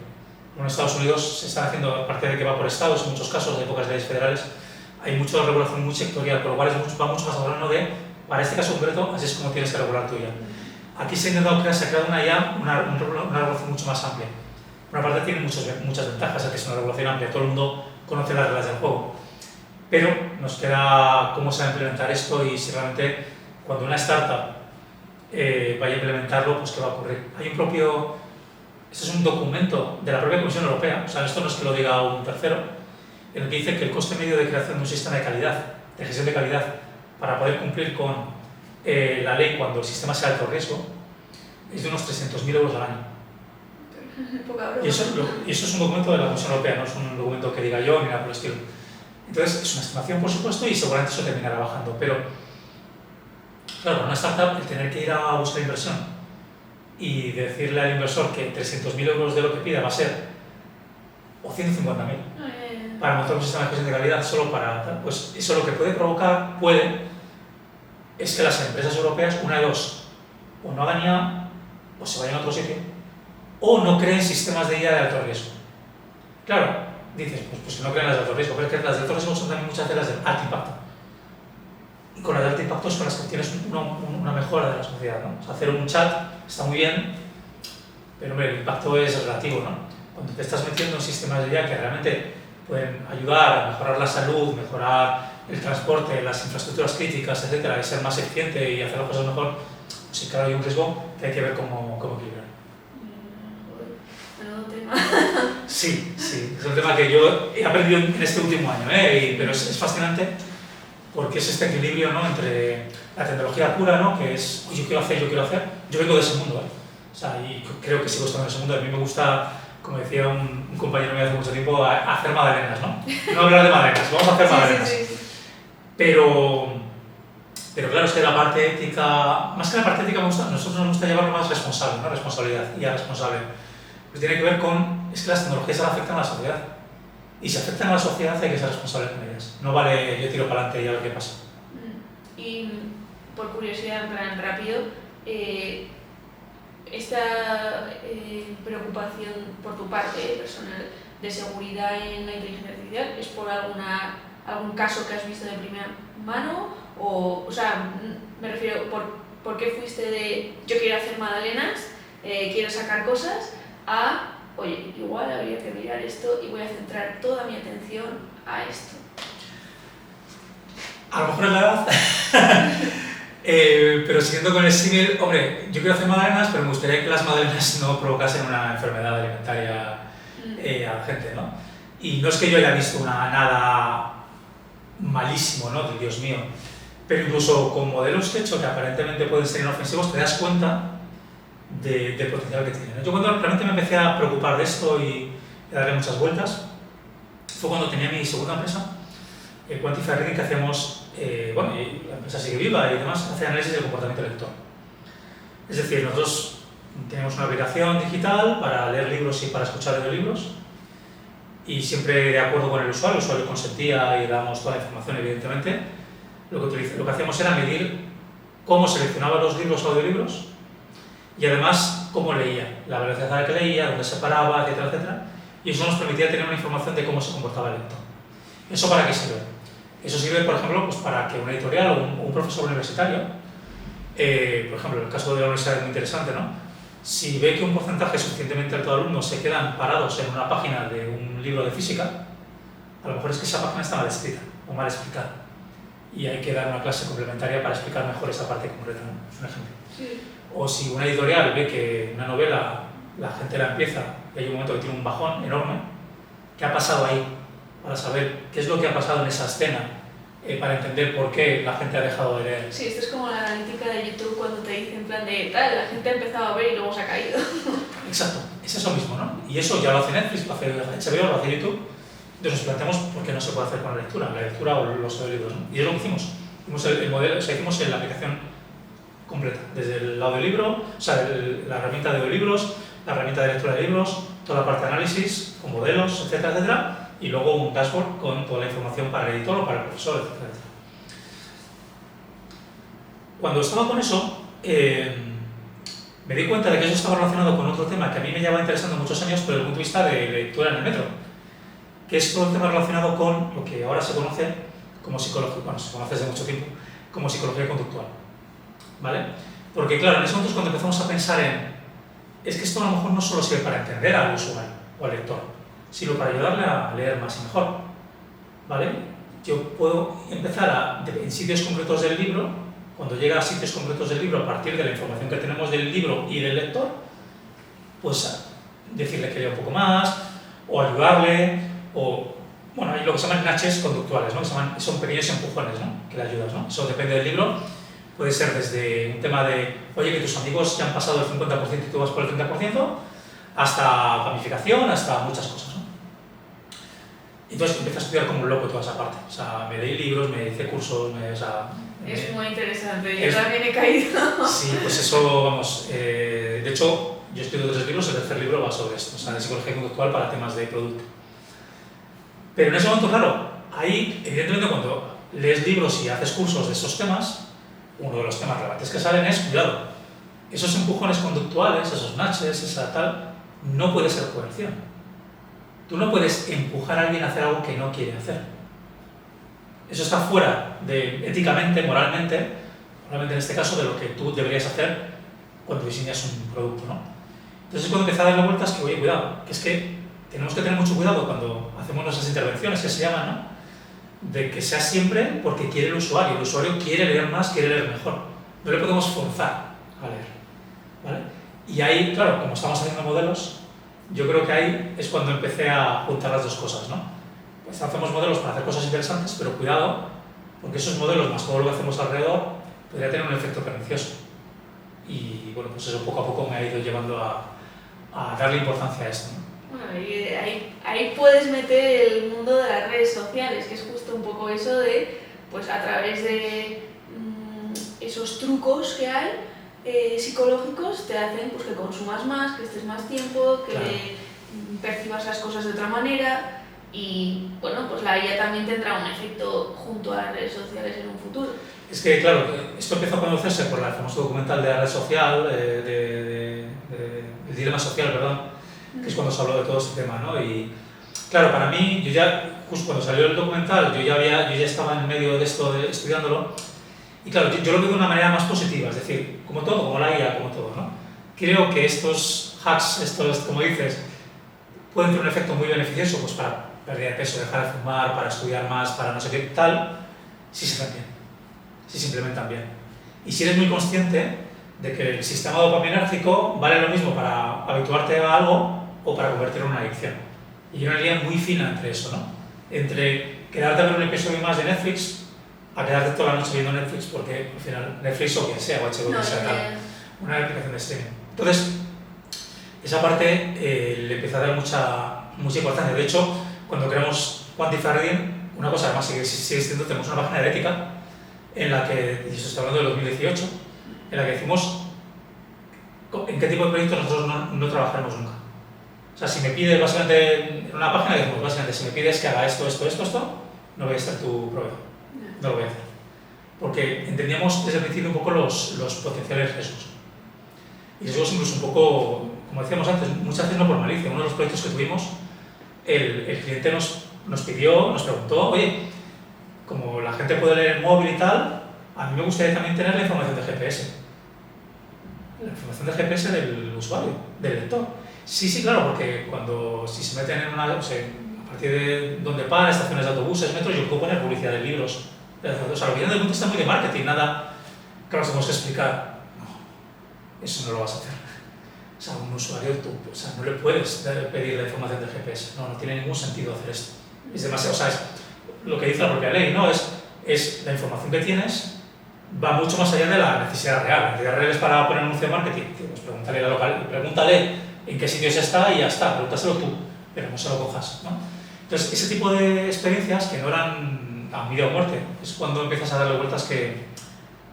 En Estados Unidos se está haciendo, aparte de que va por estados, en muchos casos, de pocas leyes federales, hay mucha regulación muy sectorial, por lo cual va mucho más hablando de, para este caso concreto, así es como tienes que regular tuya. Aquí se ha creado una regulación mucho más amplia. Por una parte tiene muchas ventajas, el que es una regulación amplia, todo el mundo conoce las reglas del juego. Pero nos queda cómo se va a implementar esto y si realmente cuando una startup vaya a implementarlo, pues qué va a ocurrir. Este es un documento de la propia Comisión Europea, o sea, esto no es que lo diga un tercero, en el que dice que el coste medio de creación de un sistema de calidad, de gestión de calidad, para poder cumplir con la ley cuando el sistema sea de alto riesgo, es de unos 300.000 euros al año. Y eso es un documento de la Comisión Europea, no es un documento que diga yo ni nada por el estilo. Entonces, es una estimación, por supuesto, y seguramente eso terminará bajando, pero claro, una startup, el tener que ir a buscar inversión y decirle al inversor que 300.000 euros de lo que pida va a ser o 150.000 para montar un sistema de gestión de calidad solo para pues eso lo que puede provocar, es que las empresas europeas, una de dos, o no hagan IA, o se vayan a otro sitio, o no creen sistemas de IA de alto riesgo. Claro, dices, pues que no creen las de alto riesgo, pero es que las de alto riesgo son también muchas de las de alto impacto. Y con las de alto impacto es con las que tienes una mejora de la sociedad, ¿no? O sea, hacer un chat está muy bien, pero hombre, el impacto es relativo, ¿no? Cuando te estás metiendo en sistemas de IA que realmente pueden ayudar a mejorar la salud, mejorar el transporte, las infraestructuras críticas, etcétera, y ser más eficiente y hacer las cosas mejor, pues sí, claro, hay un riesgo que hay que ver cómo equilibrar. Menudo tema. Sí, es un tema que yo he aprendido en este último año, pero es fascinante porque es este equilibrio, ¿no?, entre la tecnología pura, ¿no?, que es yo quiero hacer. Yo vengo de ese mundo, o sea, y creo que sigo estando en ese mundo. A mí me gusta, como decía un compañero mío hace mucho tiempo, hacer magdalenas, ¿no? No hablar de magdalenas, vamos a hacer magdalenas. Sí. Pero claro, es que la parte ética, más que la parte ética, nosotros nos gusta llevarlo más responsable, ¿no? Responsabilidad y a responsable. Pues tiene que ver con, es que las tecnologías ahora afectan a la sociedad. Y si afectan a la sociedad hay que ser responsable con ellas. No vale yo tiro para adelante y a ver qué pasa. Y por curiosidad, en plan rápido, esta preocupación por tu parte personal de seguridad en la inteligencia artificial es por algún caso que has visto de primera mano o sea, me refiero por qué fuiste de yo quiero hacer magdalenas, quiero sacar cosas a oye, igual habría que mirar esto y voy a centrar toda mi atención a esto. A lo mejor es la edad, pero siguiendo con el símil, hombre, yo quiero hacer magdalenas, pero me gustaría que las magdalenas no provocasen una enfermedad alimentaria a la gente, ¿no? Y no es que yo haya visto nada malísimo, ¿no?, de Dios mío, pero incluso con modelos que he hecho que aparentemente pueden ser inofensivos, te das cuenta del potencial que tienen. Yo cuando realmente me empecé a preocupar de esto y a darle muchas vueltas, fue cuando tenía mi segunda empresa, Quantify Reading, que hacíamos, y la empresa sigue viva y demás, hace análisis del comportamiento lector. Es decir, nosotros tenemos una aplicación digital para leer libros y para escuchar audiolibros, y siempre de acuerdo con el usuario consentía y dábamos toda la información, evidentemente. Lo que hacíamos era medir cómo seleccionaba los libros o audiolibros y además cómo leía, la velocidad a la que leía, dónde se paraba, etcétera, y eso nos permitía tener una información de cómo se comportaba el lector. ¿Eso para qué sirve? Eso sirve, por ejemplo, pues para que un editorial o un profesor universitario, por ejemplo, el caso de la universidad es muy interesante, ¿no? Si ve que un porcentaje suficientemente alto de alumnos se quedan parados en una página de un libro de física, a lo mejor es que esa página está mal escrita o mal explicada y hay que dar una clase complementaria para explicar mejor esa parte concreta, ¿no? Es un ejemplo. Sí. O si una editorial ve que una novela la gente la empieza y hay un momento que tiene un bajón enorme, ¿qué ha pasado ahí? Para saber qué es lo que ha pasado en esa escena, para entender por qué la gente ha dejado de leer. Sí, esto es como la analítica de YouTube cuando te dice en plan de tal, la gente ha empezado a ver y luego se ha caído. Exacto, es eso mismo, ¿no? Y eso ya lo hace Netflix, lo hace HBO, lo hace YouTube. Entonces nos planteamos por qué no se puede hacer con la lectura o los audiolibros, ¿no? Y es lo que hicimos. Hicimos el modelo, o sea, hicimos la aplicación completa, desde el audiolibro, o sea, la herramienta de audiolibros, la herramienta de lectura de libros, toda la parte de análisis, con modelos, etcétera, y luego un dashboard con toda la información para el editor o para el profesor, etcétera. cuando estaba con eso, me di cuenta de que eso estaba relacionado con otro tema que a mí me llevaba interesando muchos años, pero desde el punto de vista de lectura en el metro, que es todo el tema relacionado con lo que ahora se conoce como psicología, bueno, se conoce desde mucho tiempo, como psicología conductual, ¿vale? Porque claro, en ese momento es cuando empezamos a pensar es que esto a lo mejor no solo sirve para entender al usuario o al lector, sino para ayudarle a leer más y mejor, ¿vale? Yo puedo empezar en sitios concretos del libro, cuando llega a sitios concretos del libro, a partir de la información que tenemos del libro y del lector, pues decirle que lea un poco más, o ayudarle, o, bueno, hay lo que se llaman nudges conductuales, ¿no? Son pequeños empujones, ¿no? Que le ayudas, ¿no? Eso depende del libro, puede ser desde un tema de, oye, que tus amigos ya han pasado el 50% y tú vas por el 30%, hasta gamificación, hasta muchas cosas, ¿no? Entonces empecé a estudiar como un loco toda esa parte, o sea, me leí libros, me hice cursos, es muy interesante, yo también he caído. Sí, pues eso, vamos, de hecho, yo he escrito 3 libros, el tercer libro va sobre esto, o sea, de psicología conductual para temas de producto. Pero en ese momento, claro, ahí, evidentemente, cuando lees libros y haces cursos de esos temas, uno de los temas relevantes que salen es, cuidado, esos empujones conductuales, esos nudges, esa tal, no puede ser coerción. Tú no puedes empujar a alguien a hacer algo que no quiere hacer. Eso está fuera de, éticamente, moralmente en este caso, de lo que tú deberías hacer cuando diseñas un producto, ¿no? Entonces, cuando empecé a darle vueltas, que oye, cuidado, que es que tenemos que tener mucho cuidado cuando hacemos nuestras intervenciones, que se llaman, ¿no? De que sea siempre porque quiere el usuario quiere leer más, quiere leer mejor. No le podemos forzar a leer, ¿vale? Y ahí, claro, como estamos haciendo modelos, yo creo que ahí es cuando empecé a juntar las dos cosas, ¿no? Pues hacemos modelos para hacer cosas interesantes, pero cuidado, porque esos modelos más todo lo que hacemos alrededor podría tener un efecto pernicioso. Y bueno, pues eso poco a poco me ha ido llevando a darle importancia a esto, ¿no? Bueno, y ahí puedes meter el mundo de las redes sociales, que es justo un poco eso de, pues a través de esos trucos que hay, psicológicos, te hacen pues, que consumas más, que estés más tiempo, que claro, percibas las cosas de otra manera. Y bueno, pues la IA también tendrá un efecto junto a las redes sociales en un futuro. Es que, claro, esto empezó a conocerse por el famoso documental de la red social, el dilema social, perdón, que es cuando se habló de todo este tema, ¿no? Y claro, para mí, yo ya, justo cuando salió el documental, yo ya estaba en medio de esto, estudiándolo, y claro, yo lo veo de una manera más positiva, es decir, como todo, como la IA, como todo, ¿no? Creo que estos hacks, estos, como dices, pueden tener un efecto muy beneficioso, pues para pérdida de peso, dejar de fumar, para estudiar más, para no sé qué tal, si se hacen bien, si se implementan bien. Y si eres muy consciente de que el sistema dopaminérgico vale lo mismo para habituarte a algo o para convertirlo en una adicción. Y hay una línea muy fina entre eso, ¿no? Entre quedarte a ver un episodio más de Netflix a quedarte toda la noche viendo Netflix porque al final Netflix o quien sea, o HBO, No, que sea tal, una aplicación de streaming. Entonces, esa parte le empieza a dar mucha importancia. De hecho, cuando creamos Quantify Reading, una cosa además sigue existiendo, tenemos una página de ética en la que, y eso está hablando del 2018, en la que decimos en qué tipo de proyectos nosotros no trabajaremos nunca. O sea, si me pides básicamente, en una página decimos básicamente, si me pides que haga esto, no voy a ser tu proveedor, no lo voy a hacer. Porque entendíamos desde el principio un poco los potenciales riesgos. Y riesgos incluso un poco, como decíamos antes, muchas veces no por malicia. Uno de los proyectos que tuvimos, el cliente nos preguntó, oye, como la gente puede leer el móvil y tal, a mí me gustaría también tener la información de GPS. La información de GPS del usuario, del lector. Sí, claro, porque si se meten en una, o sea, a partir de donde para, estaciones de autobuses, metros, yo puedo poner publicidad de libros. O sea, lo que viene del punto de vista muy de marketing, nada, claro, tenemos que explicar, no, eso no lo vas a hacer. O sea, un usuario, o sea, no le puedes pedir la información del GPS, no tiene ningún sentido hacer esto. Es demasiado, o sea, es lo que dice la propia ley, ¿no? Es la información que tienes va mucho más allá de la necesidad real. La necesidad real es para poner un anuncio de marketing, pues pregúntale en qué sitios está y ya está, pregúntaselo tú, pero no se lo cojas, ¿no? Entonces, ese tipo de experiencias que no eran a vida o muerte, es cuando empiezas a darle vueltas que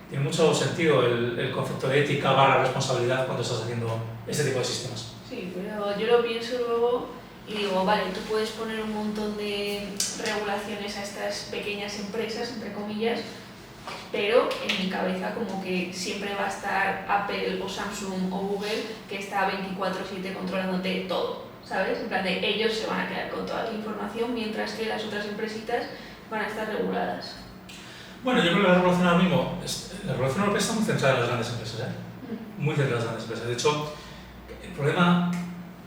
tiene mucho sentido el concepto de ética / responsabilidad cuando estás haciendo este tipo de sistemas. Sí, pero yo lo pienso luego y digo, vale, tú puedes poner un montón de regulaciones a estas pequeñas empresas, entre comillas, pero en mi cabeza como que siempre va a estar Apple o Samsung o Google, que está 24/7 controlándote todo, ¿sabes? En plan de ellos se van a quedar con toda la información, mientras que las otras empresitas van a estar reguladas. Bueno, yo creo que la regulación ahora mismo, la regulación europea está muy centrada en las grandes empresas, ¿eh? Muy centrada en las grandes empresas. De hecho, el problema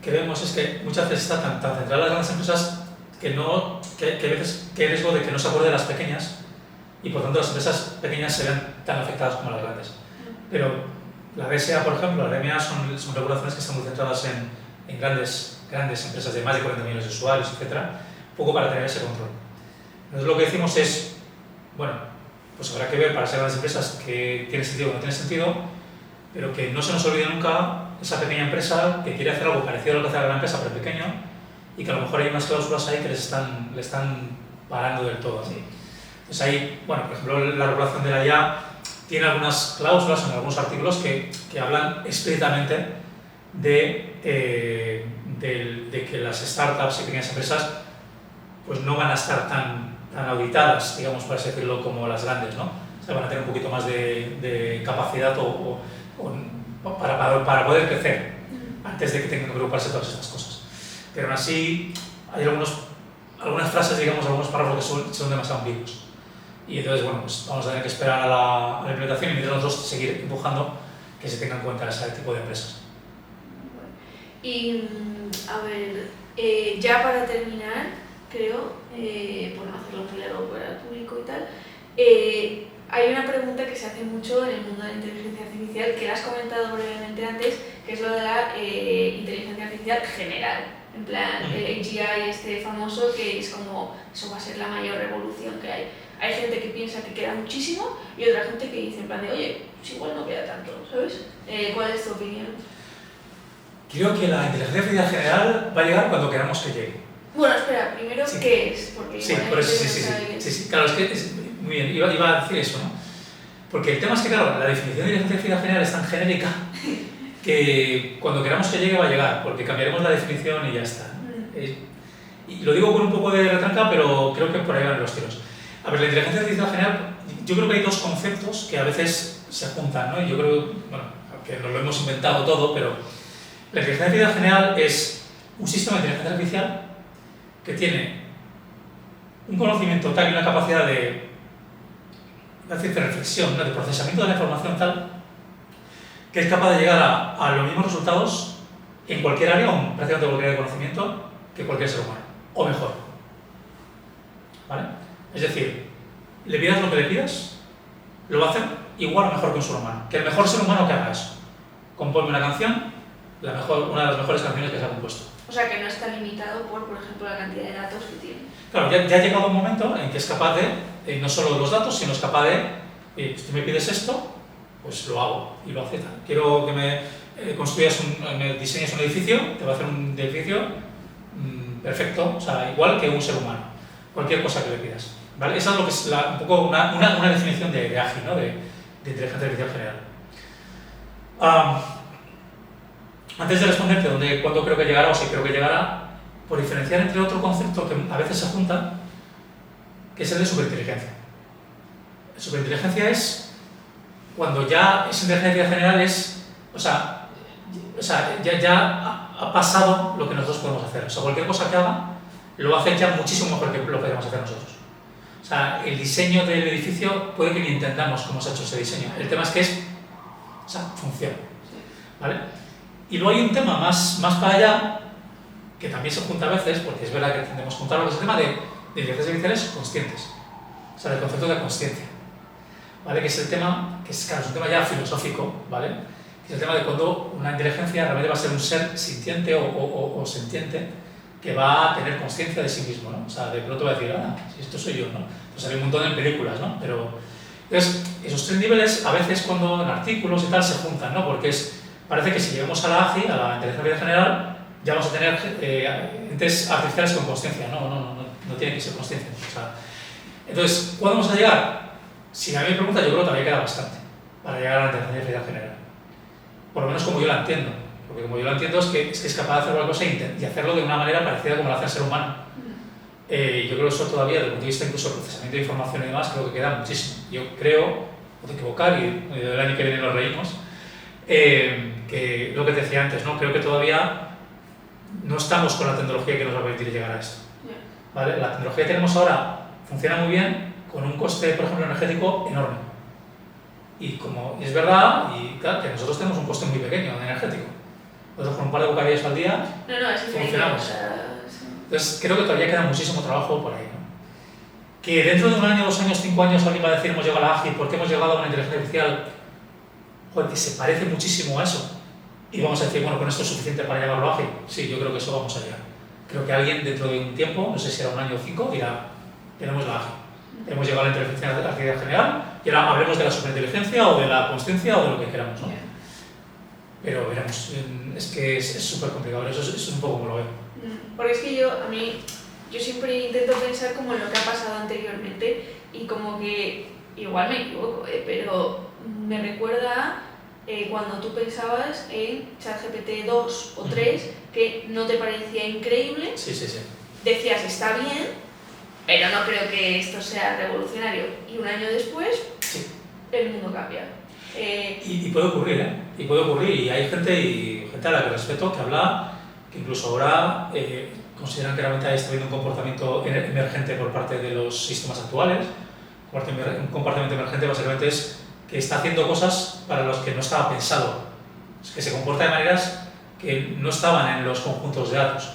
que vemos es que muchas veces está tan centrada en las grandes empresas que a veces que hay riesgo de que no se acuerde de las pequeñas y por tanto las empresas pequeñas se ven tan afectadas como las grandes. Pero la DSA, por ejemplo, la DMA son regulaciones que están muy centradas en grandes empresas de más de 40 millones de usuarios, etcétera, un poco para tener ese control. Entonces lo que decimos es, bueno, pues habrá que ver para esas grandes empresas que tiene sentido o no tiene sentido, pero que no se nos olvide nunca esa pequeña empresa que quiere hacer algo parecido a lo que hace la gran empresa, pero pequeño, y que a lo mejor hay unas cláusulas ahí que le están parando del todo. ¿Sí? Entonces ahí, bueno, por ejemplo, la regulación de la IA tiene algunas cláusulas en algunos artículos que hablan explícitamente de que las startups y pequeñas empresas pues no van a estar tan auditadas, digamos, por así decirlo, como las grandes, ¿no? O sea, van a tener un poquito más de capacidad para poder crecer antes de que tengan que preocuparse de todas estas cosas. Pero aún así hay algunas frases, digamos, algunos párrafos que son demasiado ambiguos. Y entonces, bueno, pues vamos a tener que esperar a la implementación y mientras nosotros seguir empujando que se tenga en cuenta ese tipo de empresas. Y, a ver, ya para terminar, creo, por no hacerlo muy largo para el público y tal, hay una pregunta que se hace mucho en el mundo de la inteligencia artificial, que la has comentado brevemente antes, que es lo de la inteligencia artificial general. En plan, el AGI este famoso, que es como, eso va a ser la mayor revolución que hay. Hay gente que piensa que queda muchísimo y otra gente que dice en plan de, oye, pues igual no queda tanto, ¿sabes? ¿Cuál es tu opinión? Creo que la inteligencia artificial general va a llegar cuando queramos que llegue. Bueno, espera, primero, sí. ¿Qué es? Porque sí, por eso, sí, claro, es que es muy bien, iba a decir eso, ¿no? Porque el tema es que, claro, la definición de inteligencia artificial general es tan genérica que cuando queramos que llegue va a llegar, porque cambiaremos la definición y ya está. Y lo digo con un poco de retranca, pero creo que por ahí van los tiros. A ver, la inteligencia artificial general, yo creo que hay dos conceptos que a veces se juntan, ¿no? Y yo creo, bueno, que nos lo hemos inventado todo, pero la inteligencia artificial general es un sistema de inteligencia artificial que tiene un conocimiento tal y una capacidad de reflexión, ¿no? De procesamiento de la información tal, que es capaz de llegar a los mismos resultados en cualquier área, o prácticamente cualquier área de conocimiento, que cualquier ser humano, o mejor. ¿Vale? Es decir, le pidas lo que le pidas, lo va a hacer igual o mejor que un ser humano. Que el mejor ser humano que haga eso. Compone una canción, una de las mejores canciones que se ha compuesto. O sea, que no está limitado por ejemplo, la cantidad de datos que tiene. Claro, ya ha llegado un momento en que es capaz de, no solo de los datos, sino es capaz de, si tú me pides esto, pues lo hago y lo acepta. Quiero que me diseñes un edificio, te va a hacer un edificio perfecto, o sea, igual que un ser humano. Cualquier cosa que le pidas. ¿Vale? Esa es lo que es un poco una definición de ágil, ¿no? de inteligencia artificial general. Antes de responderte cuándo creo que llegará o si creo que llegará, por diferenciar entre otro concepto que a veces se junta, que es el de superinteligencia. Superinteligencia es cuando ya esa inteligencia general es, ya ha pasado lo que nosotros podemos hacer. O sea, cualquier cosa que haga lo va a hacer ya muchísimo mejor que lo podemos hacer nosotros. O sea, el diseño del edificio puede que ni entendamos cómo se ha hecho ese diseño. El tema es que funciona. ¿Vale? Y luego hay un tema más para allá, que también se junta a veces, porque es verdad que tendemos a juntarlo, que es el tema de inteligencias artificiales conscientes. O sea, el concepto de conciencia. ¿Vale? Que es el tema, claro, es un tema ya filosófico, ¿vale? Que es el tema de cuando una inteligencia realmente va a ser un ser sintiente o sentiente que va a tener conciencia de sí mismo, ¿no? O sea, de pronto va a decir, si esto soy yo, ¿no? Pues hay un montón de películas, ¿no? Pero, entonces, esos tres niveles a veces cuando en artículos y tal se juntan, ¿no? Porque parece que si llegamos a la AGI, a la inteligencia general, ya vamos a tener entes artificiales con conciencia. No tiene que ser conciencia. O sea, entonces, ¿cuándo vamos a llegar? Si a mí me pregunta, yo creo que todavía queda bastante para llegar a la inteligencia general. Por lo menos como yo la entiendo. Porque como yo lo entiendo es que es capaz de hacer cualquier cosa y hacerlo de una manera parecida como lo hace el ser humano. Yo creo que eso todavía, desde el punto de vista incluso del procesamiento de información y demás, creo que queda muchísimo. Yo creo, o de equivocar, y el año que viene nos reímos, que lo que te decía antes, ¿no? Creo que todavía no estamos con la tecnología que nos va a permitir llegar a esto. ¿Vale? La tecnología que tenemos ahora funciona muy bien, con un coste, por ejemplo, energético enorme. Y como es verdad, y claro, que nosotros tenemos un coste muy pequeño de energético. Nosotros con un par de bocadillos al día funcionamos. Entonces creo que todavía queda muchísimo trabajo por ahí, ¿no? Que dentro de un año, 2 años, 5 años alguien va a decir hemos llegado a la ágil porque hemos llegado a una inteligencia artificial, joder, que se parece muchísimo a eso. Y vamos a decir, bueno, con esto es suficiente para llamarlo ágil. Sí, yo creo que eso vamos a llegar. Creo que alguien dentro de un tiempo, no sé si era un año o 5, dirá, tenemos la ágil. Hemos llegado a la inteligencia artificial general y ahora hablemos de la superinteligencia o de la consciencia o de lo que queramos, ¿no? Pero veremos, es que es súper complicado, eso es un poco como lo veo. Porque es que yo siempre intento pensar como en lo que ha pasado anteriormente y como que, igual me equivoco, pero me recuerda cuando tú pensabas en ChatGPT 2 o 3, que no te parecía increíble, sí. Decías está bien, pero no creo que esto sea revolucionario. Y un año después, el mundo cambia. Y puede ocurrir, ¿eh? Y puede ocurrir, y hay gente a la que respeto que habla, que incluso ahora consideran que realmente está habiendo un comportamiento emergente por parte de los sistemas actuales. Un comportamiento emergente básicamente es que está haciendo cosas para las que no estaba pensado, es que se comporta de maneras que no estaban en los conjuntos de datos.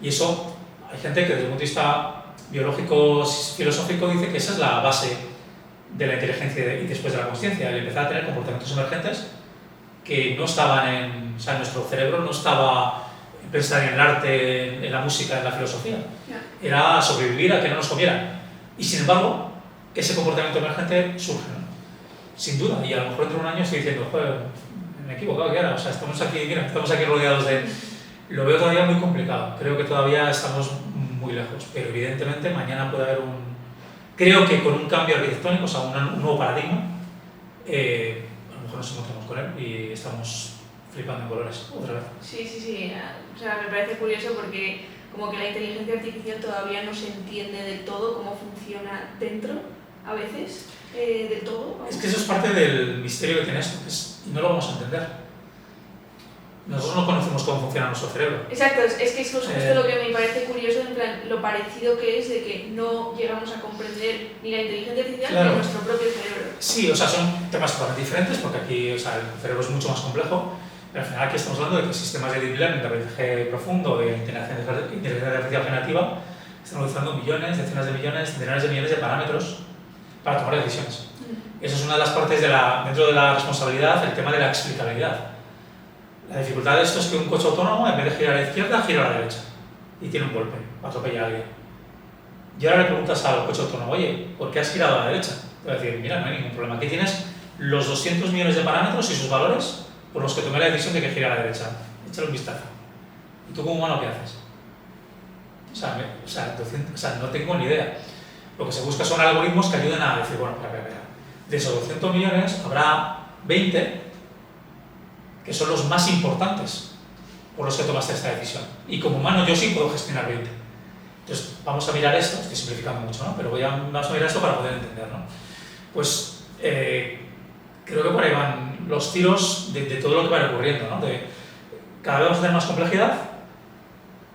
Y eso, hay gente que desde el punto de vista biológico, filosófico, dice que esa es la base de la inteligencia y después de la consciencia, el empezar a tener comportamientos emergentes que no estaban o sea, nuestro cerebro no estaba en pensar en el arte, en la música, en la filosofía. Era sobrevivir a que no nos comieran. Y sin embargo, ese comportamiento emergente surge, ¿no? Sin duda, y a lo mejor dentro de un año estoy diciendo, joder, me he equivocado, ¿qué era? O sea, estamos aquí rodeados de... Lo veo todavía muy complicado, creo que todavía estamos muy lejos, pero evidentemente mañana puede haber creo que con un cambio arquitectónico, o sea, un nuevo paradigma, a lo mejor nos encontramos con él y estamos flipando en colores otra vez. Sí. O sea, me parece curioso porque como que la inteligencia artificial todavía no se entiende del todo cómo funciona dentro, a veces, del todo. Es que eso es parte del misterio que tiene esto, y no lo vamos a entender. Nosotros no conocemos cómo funciona nuestro cerebro. Exacto, es que eso es justo lo que me parece curioso, en plan, lo parecido que es de que no llegamos a comprender ni la inteligencia artificial ni nuestro propio cerebro. Sí, o sea, son temas totalmente diferentes porque aquí, o sea, el cerebro es mucho más complejo, pero al final aquí estamos hablando de que sistemas de deep learning, de aprendizaje profundo, de inteligencia artificial generativa, están utilizando millones, decenas de millones, centenares de millones de parámetros para tomar decisiones. Eso es una de las partes dentro de la responsabilidad, el tema de la explicabilidad. La dificultad de esto es que un coche autónomo, en vez de girar a la izquierda, gira a la derecha y tiene un golpe, atropella a alguien. Y ahora le preguntas al coche autónomo, oye, ¿por qué has girado a la derecha? Te va a decir, mira, no hay ningún problema. Aquí tienes los 200 millones de parámetros y sus valores por los que tomé la decisión de que gira a la derecha. Échale un vistazo. ¿Y tú como humano qué haces? O sea, no tengo ni idea. Lo que se busca son algoritmos que ayuden a decir, bueno, espera. De esos 200 millones habrá 20 que son los más importantes por los que tomaste esta decisión. Y como humano yo sí puedo gestionar 20. Entonces, vamos a mirar esto, estoy simplificando mucho, ¿no? Pero vamos a mirar esto para poder entender, ¿no? Pues creo que por ahí van los tiros de todo lo que va ocurriendo, ¿no? Cada vez vamos a tener más complejidad,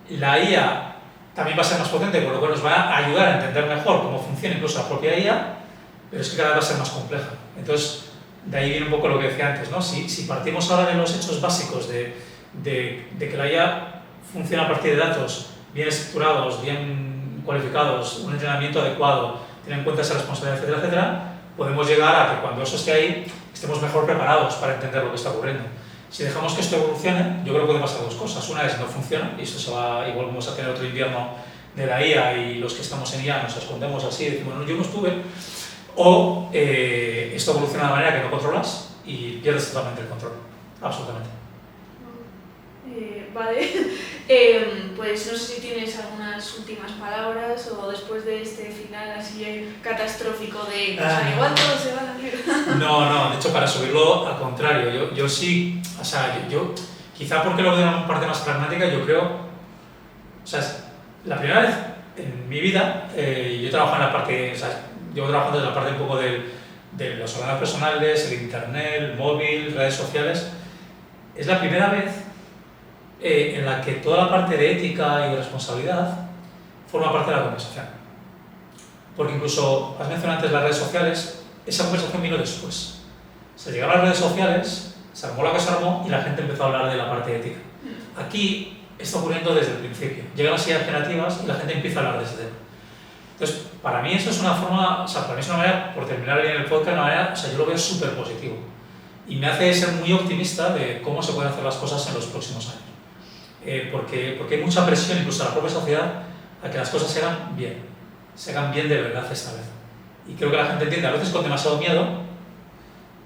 la IA también va a ser más potente, por lo cual nos va a ayudar a entender mejor cómo funciona incluso la propia IA, pero es que cada vez va a ser más compleja. Entonces, de ahí viene un poco lo que decía antes, ¿no? Si partimos ahora de los hechos básicos de que la IA funciona a partir de datos bien estructurados, bien cualificados, un entrenamiento adecuado, tener en cuenta esa responsabilidad, etcétera, podemos llegar a que cuando eso esté ahí estemos mejor preparados para entender lo que está ocurriendo. Si dejamos que esto evolucione, yo creo que pueden pasar dos cosas. Una es no funciona y esto se va, y volvemos a tener otro invierno de la IA y los que estamos en IA nos escondemos así y decimos, no, yo no estuve. O esto evoluciona de manera que no controlas y pierdes totalmente el control, absolutamente. Vale, pues no sé si tienes algunas últimas palabras o después de este final así catastrófico de pues igual todo se va a la mierda. No, de hecho para subirlo al contrario, yo sí, o sea, yo quizá porque lo veo de una parte más pragmática, yo creo, o sea, la primera vez en mi vida yo trabajo en la parte, o sea, llevo trabajando en la parte un poco del de los ordenadores personales, el internet, el móvil, redes sociales, es la primera vez en la que toda la parte de ética y de responsabilidad forma parte de la conversación. Porque incluso, has mencionado antes las redes sociales, esa conversación vino después. Se llegaron a las redes sociales, se armó la que se armó y la gente empezó a hablar de la parte ética. Aquí está ocurriendo desde el principio. Llegan las ideas generativas y la gente empieza a hablar de ese tema. Entonces, para mí eso es una forma, o sea, para mí es una manera, por terminar bien el podcast, una manera, o sea, yo lo veo súper positivo. Y me hace ser muy optimista de cómo se pueden hacer las cosas en los próximos años. Porque hay mucha presión, incluso en la propia sociedad, a que las cosas se hagan bien de verdad esta vez. Y creo que la gente entiende, a veces con demasiado miedo,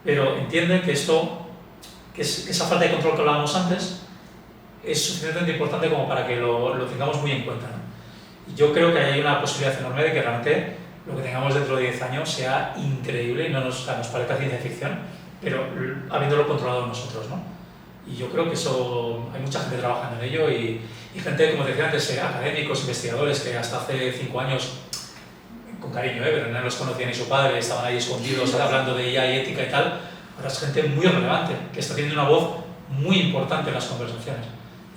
pero entiende que esto, que esa falta de control que hablábamos antes, es suficientemente importante como para que lo tengamos muy en cuenta, ¿no? Y yo creo que hay una posibilidad enorme de que realmente lo que tengamos dentro de 10 años sea increíble y no nos parezca ciencia ficción, pero habiéndolo controlado nosotros, ¿no? Y yo creo que eso, hay mucha gente trabajando en ello y gente, como te decía antes, académicos, investigadores que hasta hace 5 años, con cariño, pero no los conocía ni su padre, estaban ahí escondidos hablando de IA y ética y tal. Ahora es gente muy relevante, que está teniendo una voz muy importante en las conversaciones.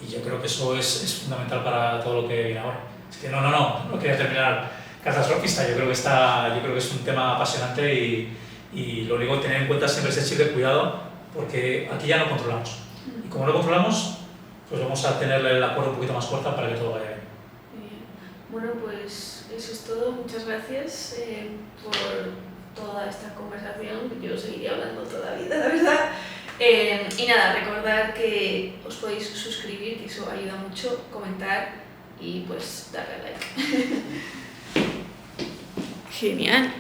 Y yo creo que eso es fundamental para todo lo que viene ahora. Es que no quería terminar catastrofista, yo creo que es un tema apasionante y lo único que tener en cuenta siempre es el chip de cuidado, porque aquí ya no controlamos. Y como no controlamos, pues vamos a tener la cuerda un poquito más corta para que todo vaya bien. Bueno, pues eso es todo. Muchas gracias por toda esta conversación. Yo seguiría hablando toda la vida, la verdad. Y nada, recordar que os podéis suscribir, que eso ayuda mucho, comentar y pues darle a like. Genial.